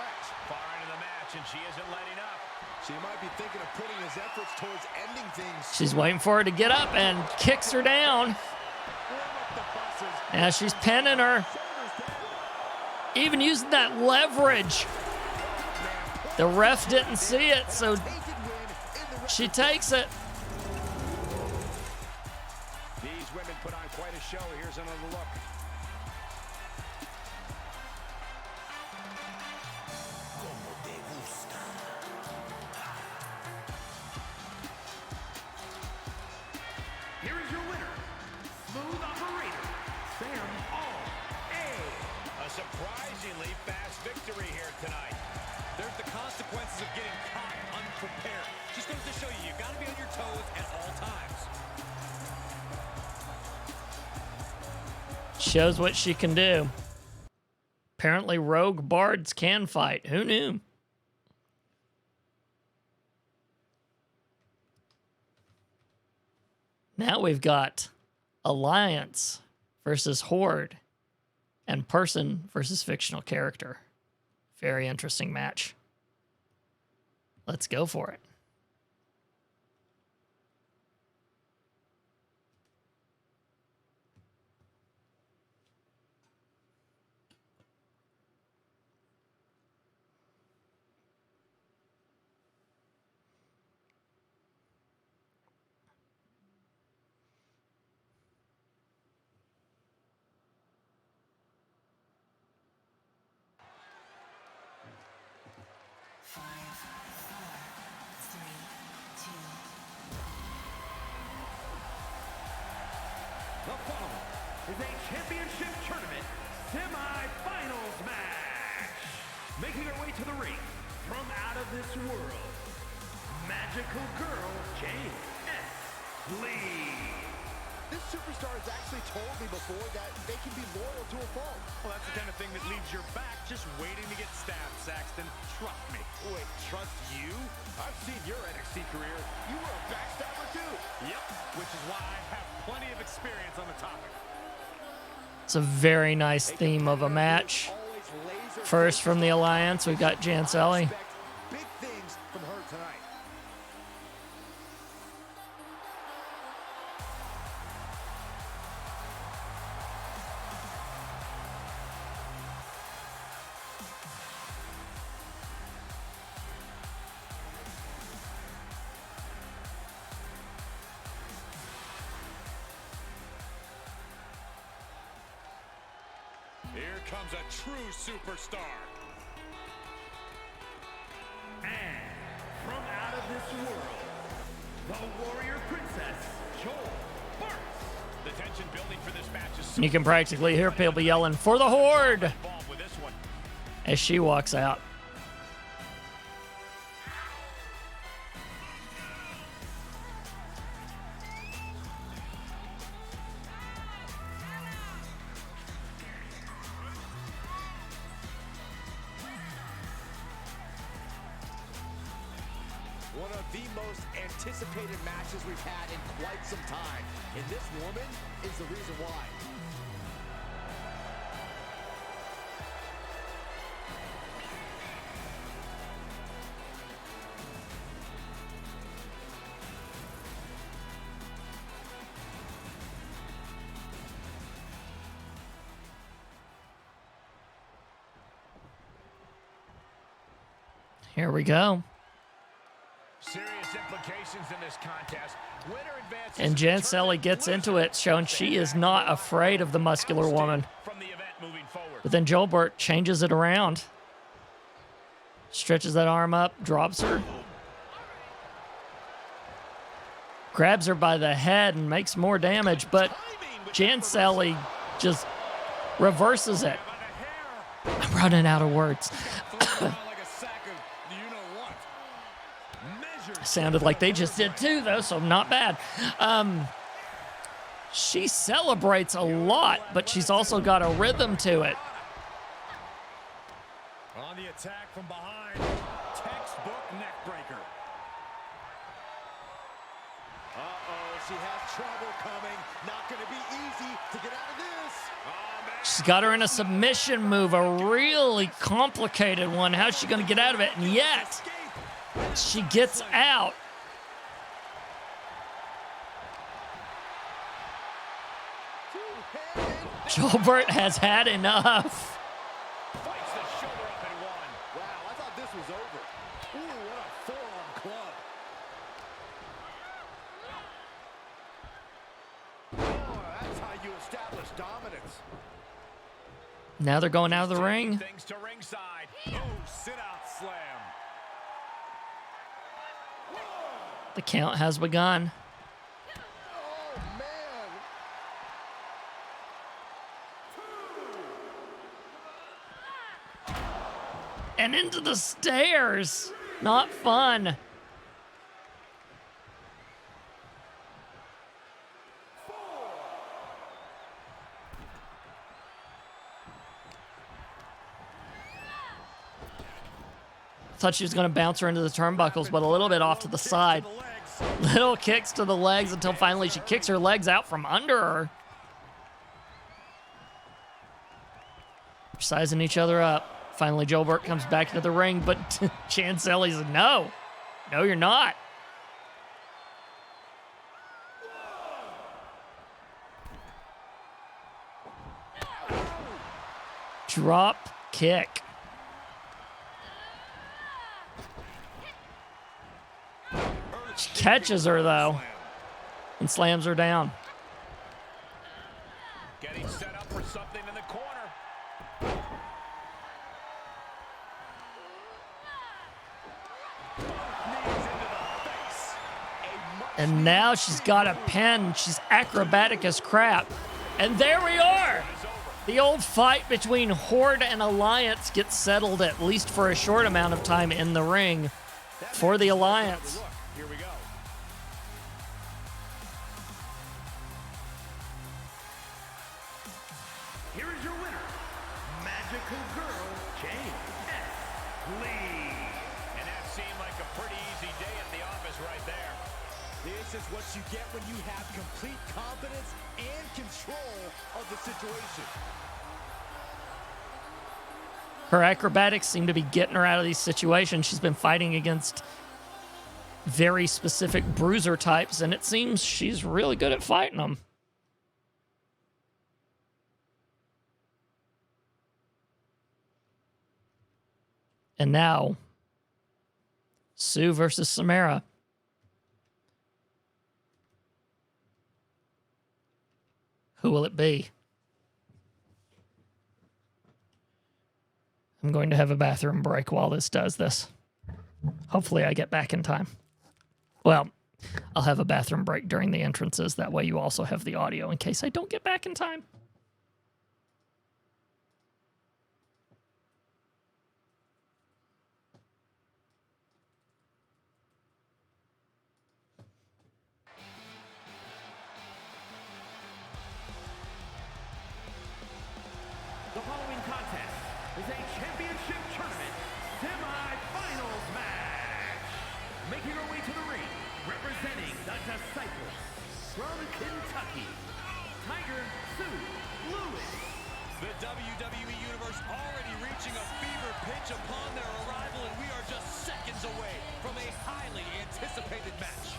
Far into the match, and she isn't letting up. She might be thinking of putting his efforts towards ending things. She's waiting for her to get up and kicks her down. Now she's pinning her. Even using that leverage. The ref didn't see it, so she takes it. These women put on quite a show. Here's another look. Here is your winner, Smooth Operator, Sam A. A surprisingly fast victory here tonight. There's the consequences of getting caught unprepared. Just goes to show you, you got to be on your toes at all times. Shows what she can do. Apparently rogue bards can fight. Who knew? Now we've got Alliance versus Horde and person versus fictional character. Very interesting match. Let's go for it. The following is a championship tournament semi-finals match. Making her way to the ring from out of this world, Magical Girl Jane S. Lee. This superstar has actually told me before that they can be loyal to a fault. Well, that's the kind of thing that leaves your back just waiting to get stabbed, Saxton. Trust me. Wait, trust you? I've seen your NXT career. You were a backstabber too. Yep, which is why I have plenty of experience on the topic. It's a very nice theme of a match. First from the Alliance, we've got Janselli. Big things from her tonight. Here comes a true superstar. And from out of this world, the Warrior Princess, Joel Burks. The tension building for this match is You can practically hear people yelling, "For the Horde!" involved with this one. as she walks out. One of the most anticipated matches we've had in quite some time. And this woman is the reason why. Here we go. Serious implications in this contest. Winner advances And Janselli gets into it, showing she is not afraid of the muscular woman. from the event moving forward. But then Joelbert changes it around. Stretches that arm up, drops her. Grabs her by the head and makes more damage, but Janselli just reverses it. I'm running out of words. Like a sack of you-know-what. Measured. Sounded like they just did too, though, so not bad. She celebrates a lot, but she's also got a rhythm to it. On the attack from behind. Textbook she has trouble coming. Not going to be easy to get out of this. She's got her in a submission move, a really complicated one. How's she going to get out of it? And yet, she gets out. Gilbert has had enough. Fights the shoulder up and one. Wow, I thought this was over. Ooh, what a forearm club. Oh, that's how you establish dominance. Now they're going out of the ring. Things to ringside. Oh, sit-out slam. The count has begun. Oh, man. And into the stairs. Not fun. Thought she was going to bounce her into the turnbuckles, but a little bit off to the side. Little kicks to the legs until finally she kicks her legs out from under her. Sizing each other up. Finally, Gilbert comes back into the ring, but Chancelli's like, no. No, you're not. Drop kick. She catches her, though, and slams her down. Getting set up for something in the corner. And now she's got a pin. She's acrobatic as crap. And there we are. The old fight between Horde and Alliance gets settled, at least for a short amount of time, in the ring for the Alliance. Here we go. Here is your winner, Magical Girl Jane Lee. And that seemed like a pretty easy day at the office right there. This is what you get when you have complete confidence and control of the situation. Her acrobatics seem to be getting her out of these situations. She's been fighting against very specific bruiser types, and it seems she's really good at fighting them. And now, Sue versus Samara. Who will it be? I'm going to have a bathroom break while this does this. Hopefully I get back in time. Well, I'll have a bathroom break during the entrances. That way you also have the audio in case I don't get back in time. The following contest is a championship tournament semi-finals match. Making her way to the ring, representing the Disciples from Kentucky, Tiger Sue Lewis. The WWE Universe already reaching a fever pitch upon their arrival, and we are just seconds away from a highly anticipated match.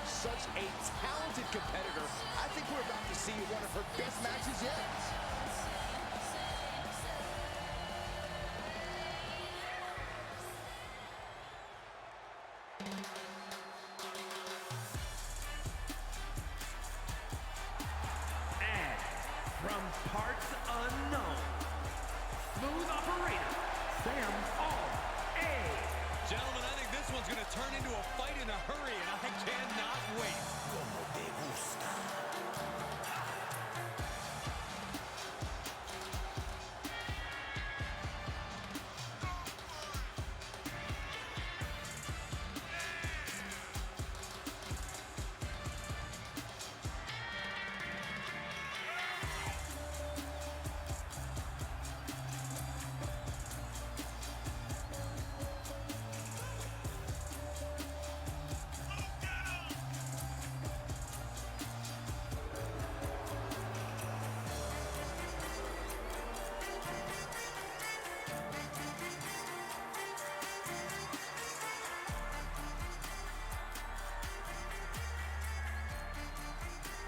Such a talented competitor. I think we're about to see one of her best matches yet. And from parts unknown, smooth operator, Sam R.A. Gentlemen, I think this one's going to turn into a fight in a hurry, and I cannot wait.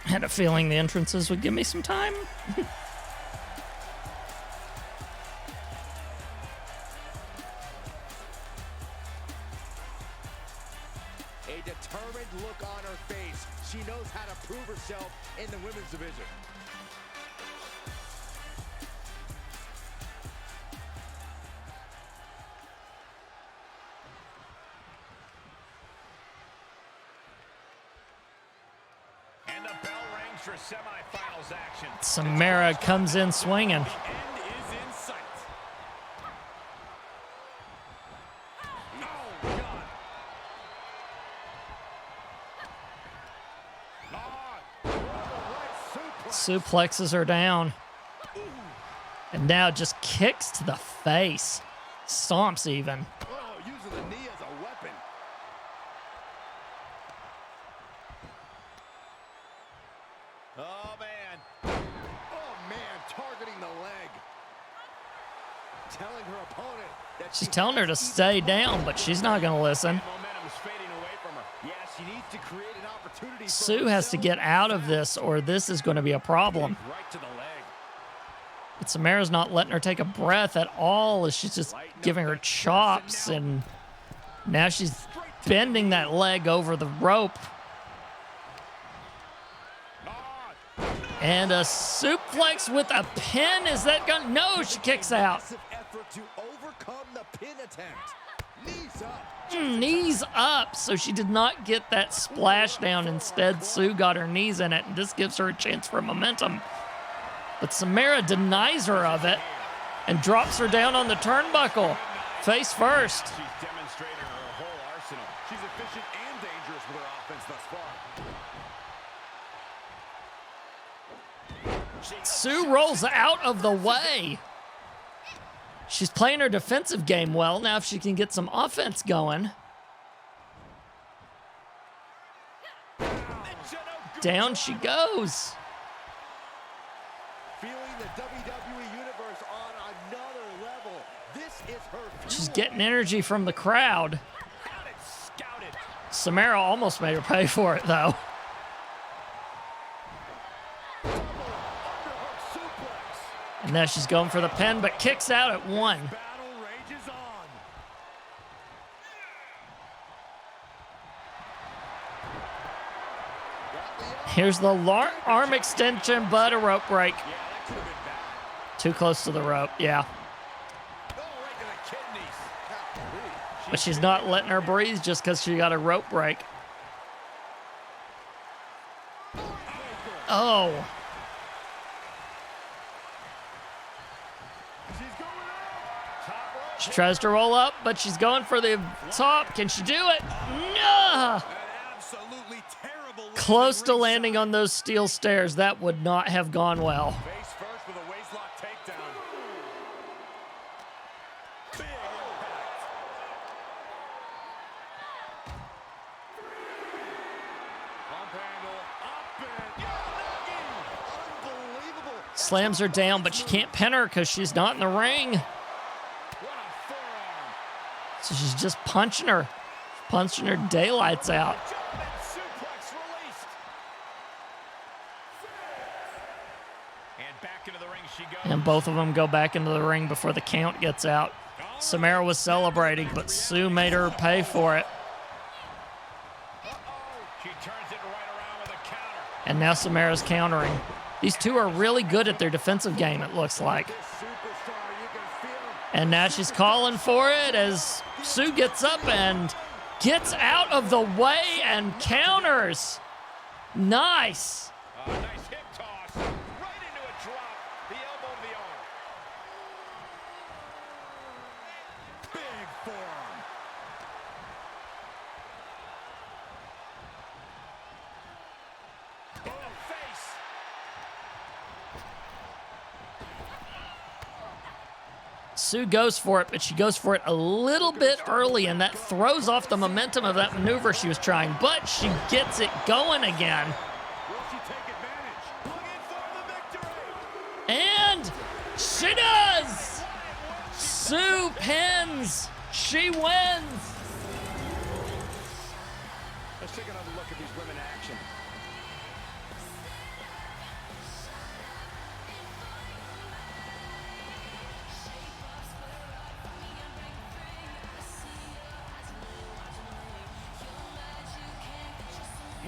Had a feeling the entrances would give me some time. A determined look on her face. She knows how to prove herself in the women's division. And the bell rings for semifinals action. Samara comes in swinging. The end is in sight. Oh, God. Suplexes her down. And now just kicks to the face. Stomps even. Oh, using the knee as a weapon. Oh, man. Oh, man, targeting the leg. Telling her opponent that She's telling her to stay down, but she's not going to listen. Momentum's fading away from her. Yeah, she needs to create an opportunity for Sue has to get out of this, or this is going to be a problem. right to the leg. But Samara's not letting her take a breath at all as she's just giving her chops, and now she's bending that leg over the rope. And a suplex with a pin. Is that going? No, she kicks out. Massive effort to overcome the pin attempt. Knees up. Knees up. So she did not get that splash down. Instead, Sue got her knees in it, and this gives her a chance for momentum. But Samara denies her of it and drops her down on the turnbuckle. Face first. She's demonstrated her whole arsenal. She's efficient and dangerous with her offense thus far. Sue rolls out of the way. She's playing her defensive game well. Now if she can get some offense going. Down she goes. Feeling the WWE Universe on another level. This is her fuel. She's getting energy from the crowd. Got it scouted. Samara almost made her pay for it, though. Underhook suplex. And now she's going for the pin, but kicks out at one. Battle rages on. Here's the arm extension, but a rope break. Yeah, that could have been bad. Too close to the rope, yeah. Oh, right to the kidneys. Golly. But she's not letting her breathe just because she got a rope break. Oh. She's going up. Top rope. She tries to roll up, but she's going for the top. Can she do it? No! An absolutely terrible. Close to landing on those steel stairs. That would not have gone well. Face first with a waistlock takedown. Big impact. Pump handle up and Unbelievable. Slams her down, but she can't pin her because she's not in the ring. what a forearm. So she's just punching her. Punching her daylights out. German suplex released. And back into the ring she goes. And both of them go back into the ring before the count gets out. Samara was celebrating, but Sue made her pay for it. She turns it right around with a counter. And now Samara's countering. These two are really good at their defensive game, it looks like. This superstar, you can feel him. And now she's calling for it as Sue gets up and gets out of the way and counters. Nice. Nice hip toss. Right into a drop. The elbow to the arm. Big forearm. In the face. Sue goes for it, but she goes for it a little bit early, and that throws off the momentum of that maneuver she was trying. But she gets it going again. Will she take advantage? Looking for the victory. And she does! Sue pins. She wins. Let's take another look at these women in action.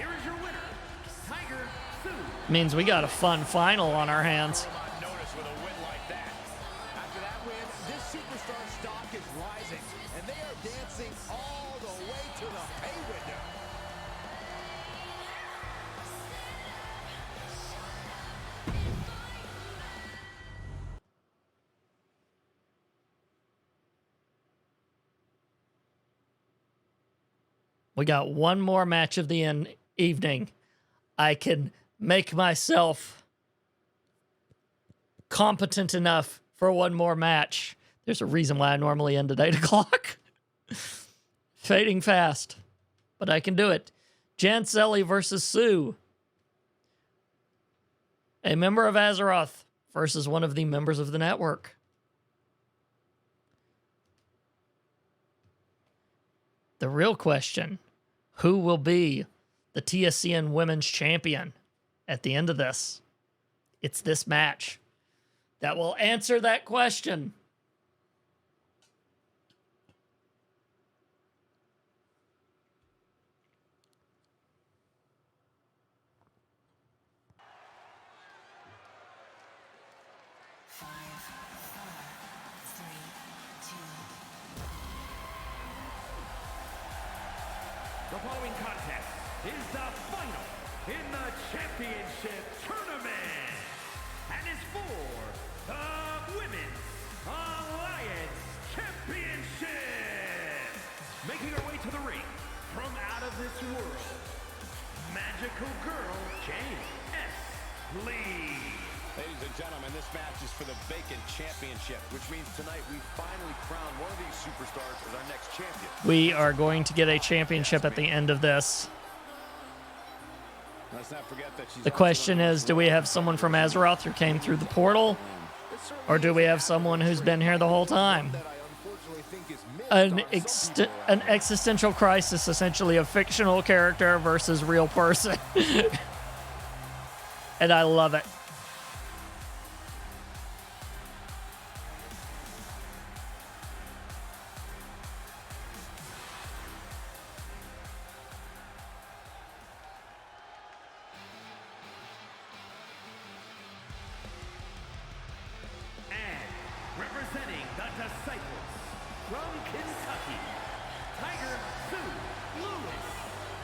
here is your winner, Tiger Sue. Means we got a fun final on our hands. On notice with a win like that. After that win, this superstar stock is rising, and they are dancing all the way to the pay window. We got one more match of the evening. I can make myself competent enough for one more match. There's a reason why I normally end at 8 o'clock. Fading fast, but I can do it. Janselli versus Sue. A member of Azeroth versus one of the members of the network. The real question, who will be the TSCN Women's Champion at the end of this? It's this match that will answer that question. The following contest is the final in the championship tournament and is for the Women's Alliance Championship. Making her way to the ring from out of this world, Magical Girl James S. Lee. Ladies and gentlemen, this match is for the vacant championship, which means tonight we finally crown one of these superstars as our next champion. We are going to get a championship at the end of this. Let's not forget that she's The question is, do we have someone from Azeroth who came through the portal? Or do we have someone who's been here the whole time? That I unfortunately think is missed An existential crisis, essentially a fictional character versus real person. And I love it. And representing the Disciples from Kentucky, Tiger Sue Lewis.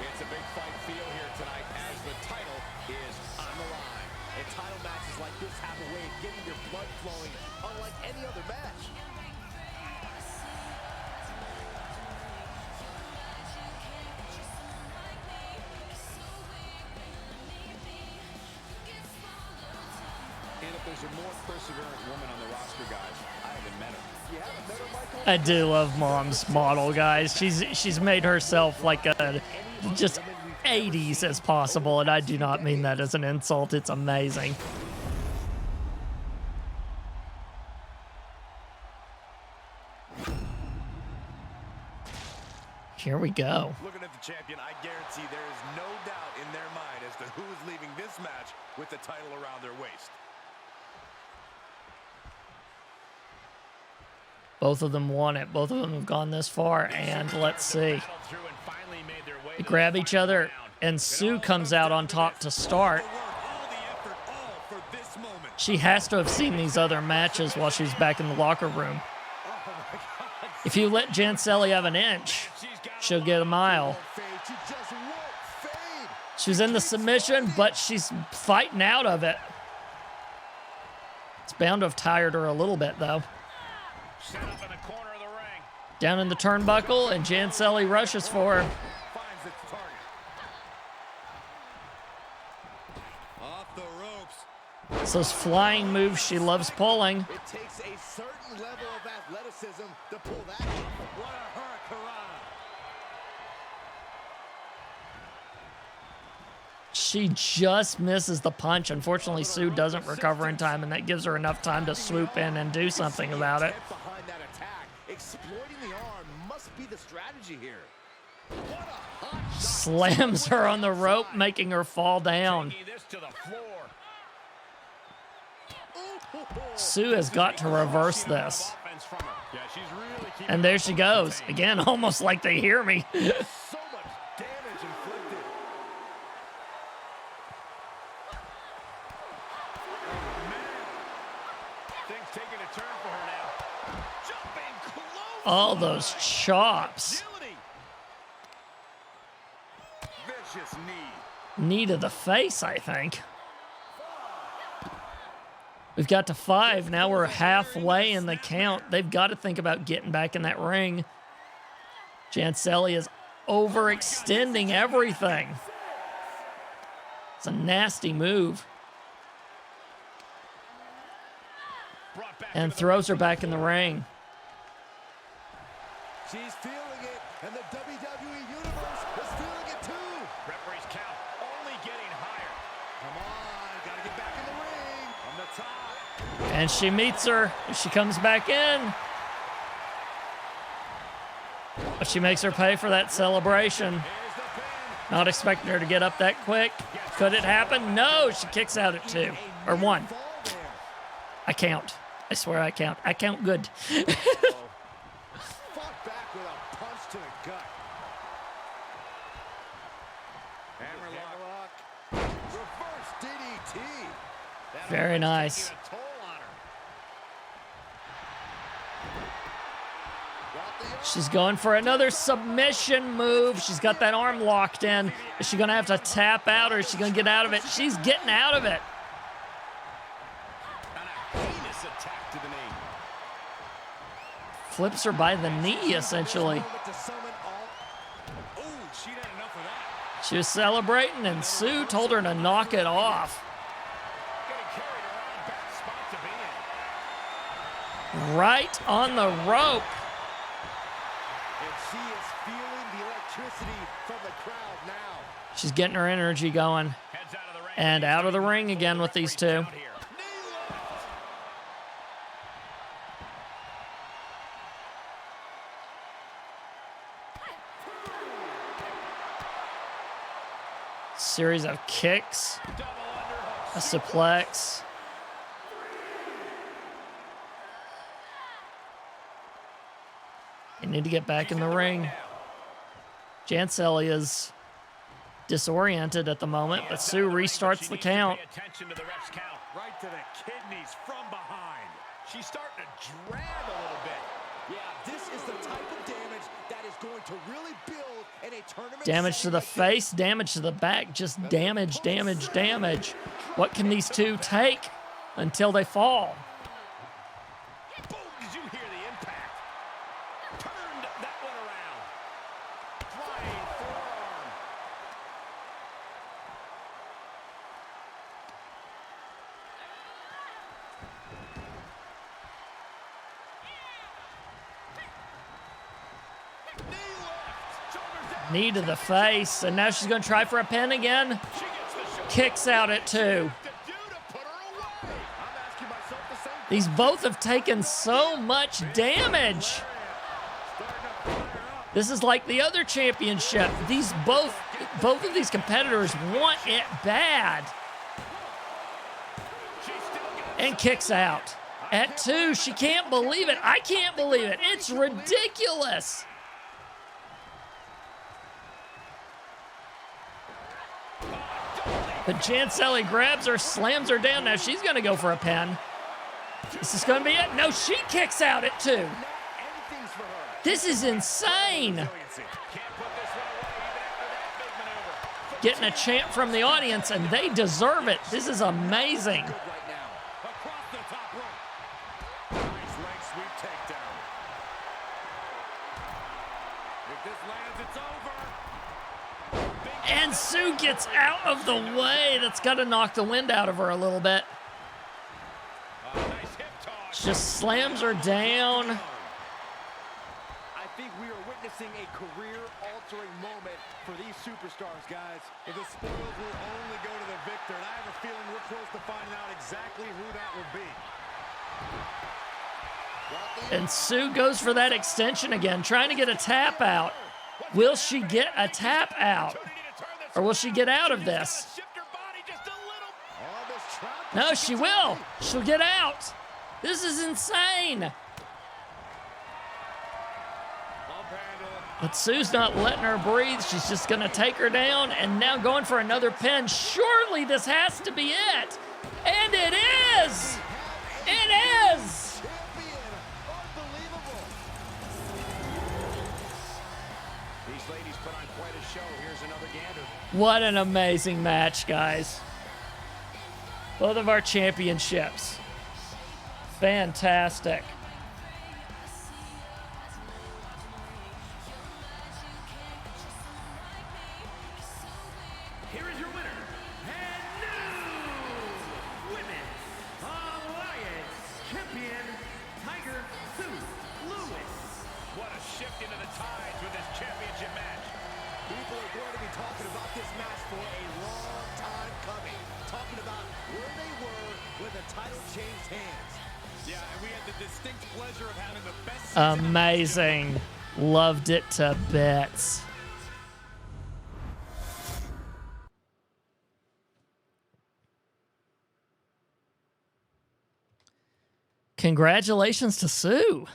It's a big fight feel here tonight as the title is on the line. And title matches like this have a way of getting your blood flowing unlike any other match. And if there's a more perseverant woman on the roster, guys, I haven't met her. You haven't met her, Michael? I do love Mom's model, guys. She's made herself like a just 80s as possible, and I do not mean that as an insult. It's amazing. Here we go. Looking at the champion, I guarantee there is no doubt in their mind as to who is leaving this match with the title around their waist. Both of them won it. Both of them have gone this far, and let's see. They grab each other, and Sue comes out on top to start. All the effort, all for this moment. She has to have seen these other matches while she's back in the locker room. If you let Janselli have an inch, she'll get a mile. Fade. She just won't fade. She's in the submission, but she's fighting out of it. It's bound to have tired her a little bit, though. Set up in the corner of the ring. Down in the turnbuckle, and Janselli rushes for her. Finds its target. Off the ropes. It's those flying moves she loves pulling. It takes a certain level of athleticism to pull that off. What a hurricanrana. She just misses the punch. Unfortunately, Sue doesn't recover in time, and that gives her enough time to swoop in and do something about it. Behind that attack, exploiting the arm must be the strategy here. What a hot shot. Slams her on the rope, making her fall down. Taking this to the floor. Sue has got to reverse this. Offense from her. Yeah, she's really keeping And there she goes. Again, almost like they hear me. So much damage inflicted. turn for her now. Jumping close. All those chops. Agility. Vicious knee. Knee to the face, I think. We've got to 5. Now we're halfway in the count. They've got to think about getting back in that ring. Janselli is overextending everything. It's a nasty move. And throws her back in the ring. She's feeling it, and the WWE Universe is feeling it too. Referee's count only getting higher. Come on, gotta get back in the ring. From the top. And she meets her. She comes back in. But she makes her pay for that celebration. Not expecting her to get up that quick. Could it happen? No, she kicks out at 2 or 1. I count. I swear I count. I count good. Fought back with a punch to the gut. Hammerlock. Reverse DDT. Very nice. Taking a toll on her. She's going for another submission move. She's got that arm locked in. Is she going to have to tap out, or is she going to get out of it? She's getting out of it. And a heinous attack to the knee. Flips her by the knee, essentially. Oh, she had enough of that. She was celebrating, and Sue told her to knock it off. Getting carried around, bad spot to be in. Right on the rope. And she is feeling the electricity from the crowd now. She's getting her energy going. Heads out of the ring. And out of the ring again with these two. Out here. Series of kicks. Double underhook. A suplex. They need to get back in the ring. Janselli is disoriented at the moment, but Sue restarts the count. Pay attention to the ref's count. Right to the kidneys from behind. She's starting to drag a little bit. Yeah, this is the type of damage that is going to really build in a tournament. Damage to the face, damage to the back, just damage, damage, damage. What can these two take until they fall? Boom! Did you hear the impact? Turned that one around. Flying forearm. Knee lift. Shoulders down. Knee to the face, and now she's going to try for a pin again. She gets the shoulder. Kicks out at 2. To do to put her away. I'm asking myself the same. These both have taken so much damage. This is like the other championship. These both of these competitors want it bad. And kicks out. At 2, she can't believe it. I can't believe it. It's ridiculous. But Janselli grabs her, slams her down. Now she's going to go for a pin. This is going to be it. No, she kicks out at 2. Anything's for her. This is insane. Can't put this one away even after that big maneuver. Getting a chant from the audience, and they deserve it. This is amazing. Right now. Across the top rope. Nice leg sweep takedown. If this lands, it's over. And Sue gets out of the way. That's got to knock the wind out of her a little bit. Nice hip toss. Just slams her down. I think we are witnessing a career-altering moment for these superstars, guys. But the spoils will only go to the victor, and I have a feeling we're close to finding out exactly who that will be. And Sue goes for that extension again, trying to get a tap out. Will she get a tap out? Or will she get out of this? Shift her body just a little. Oh, this trap. No, she will. She'll get out. This is insane. Bump handle. But Sue's not letting her breathe. She's just going to take her down, and now going for another pin. Surely this has to be it. And it is. It is. show. Here's another gander. What an amazing match, guys. Both of our championships. Fantastic. Here is your winner, and new Women's Alliance Champion, Tiger Sue Lewis. What a shift into the tides with this championship match. People are going to be talking about this match for a long time coming. Talking about where they were when the title changed hands. Yeah, and we had the distinct pleasure of having the best season. Amazing. Loved it to bits. Congratulations to Sue.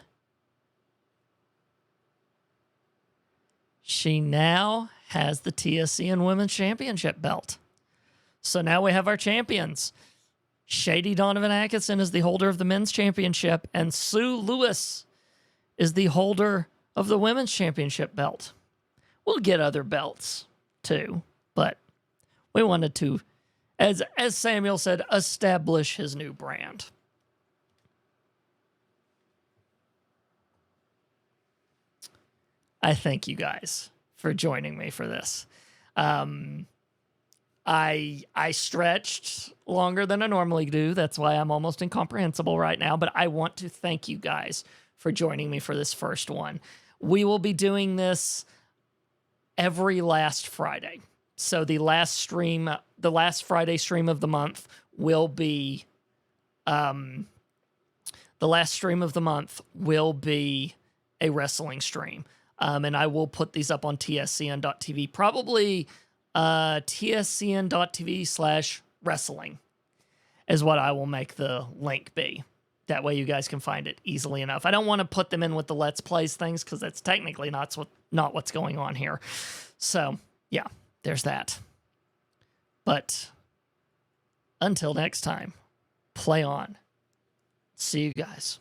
She now has the TSCN Women's Championship belt. So now we have our champions. Shady Donovan Atkinson is the holder of the men's championship, and Sue Lewis is the holder of the women's championship belt. We'll get other belts too, but we wanted to, as Samuel said, establish his new brand. I thank you guys for joining me for this. I stretched longer than I normally do. That's why I'm almost incomprehensible right now. But I want to thank you guys for joining me for this first one. We will be doing this every last Friday. So the last Friday stream of the month will be, a wrestling stream. And I will put these up on TSCN.TV, probably TSCN.TV/wrestling is what I will make the link be. That way you guys can find it easily enough. I don't want to put them in with the Let's Plays things because that's technically not what's going on here. So, yeah, there's that. But until next time, play on. See you guys.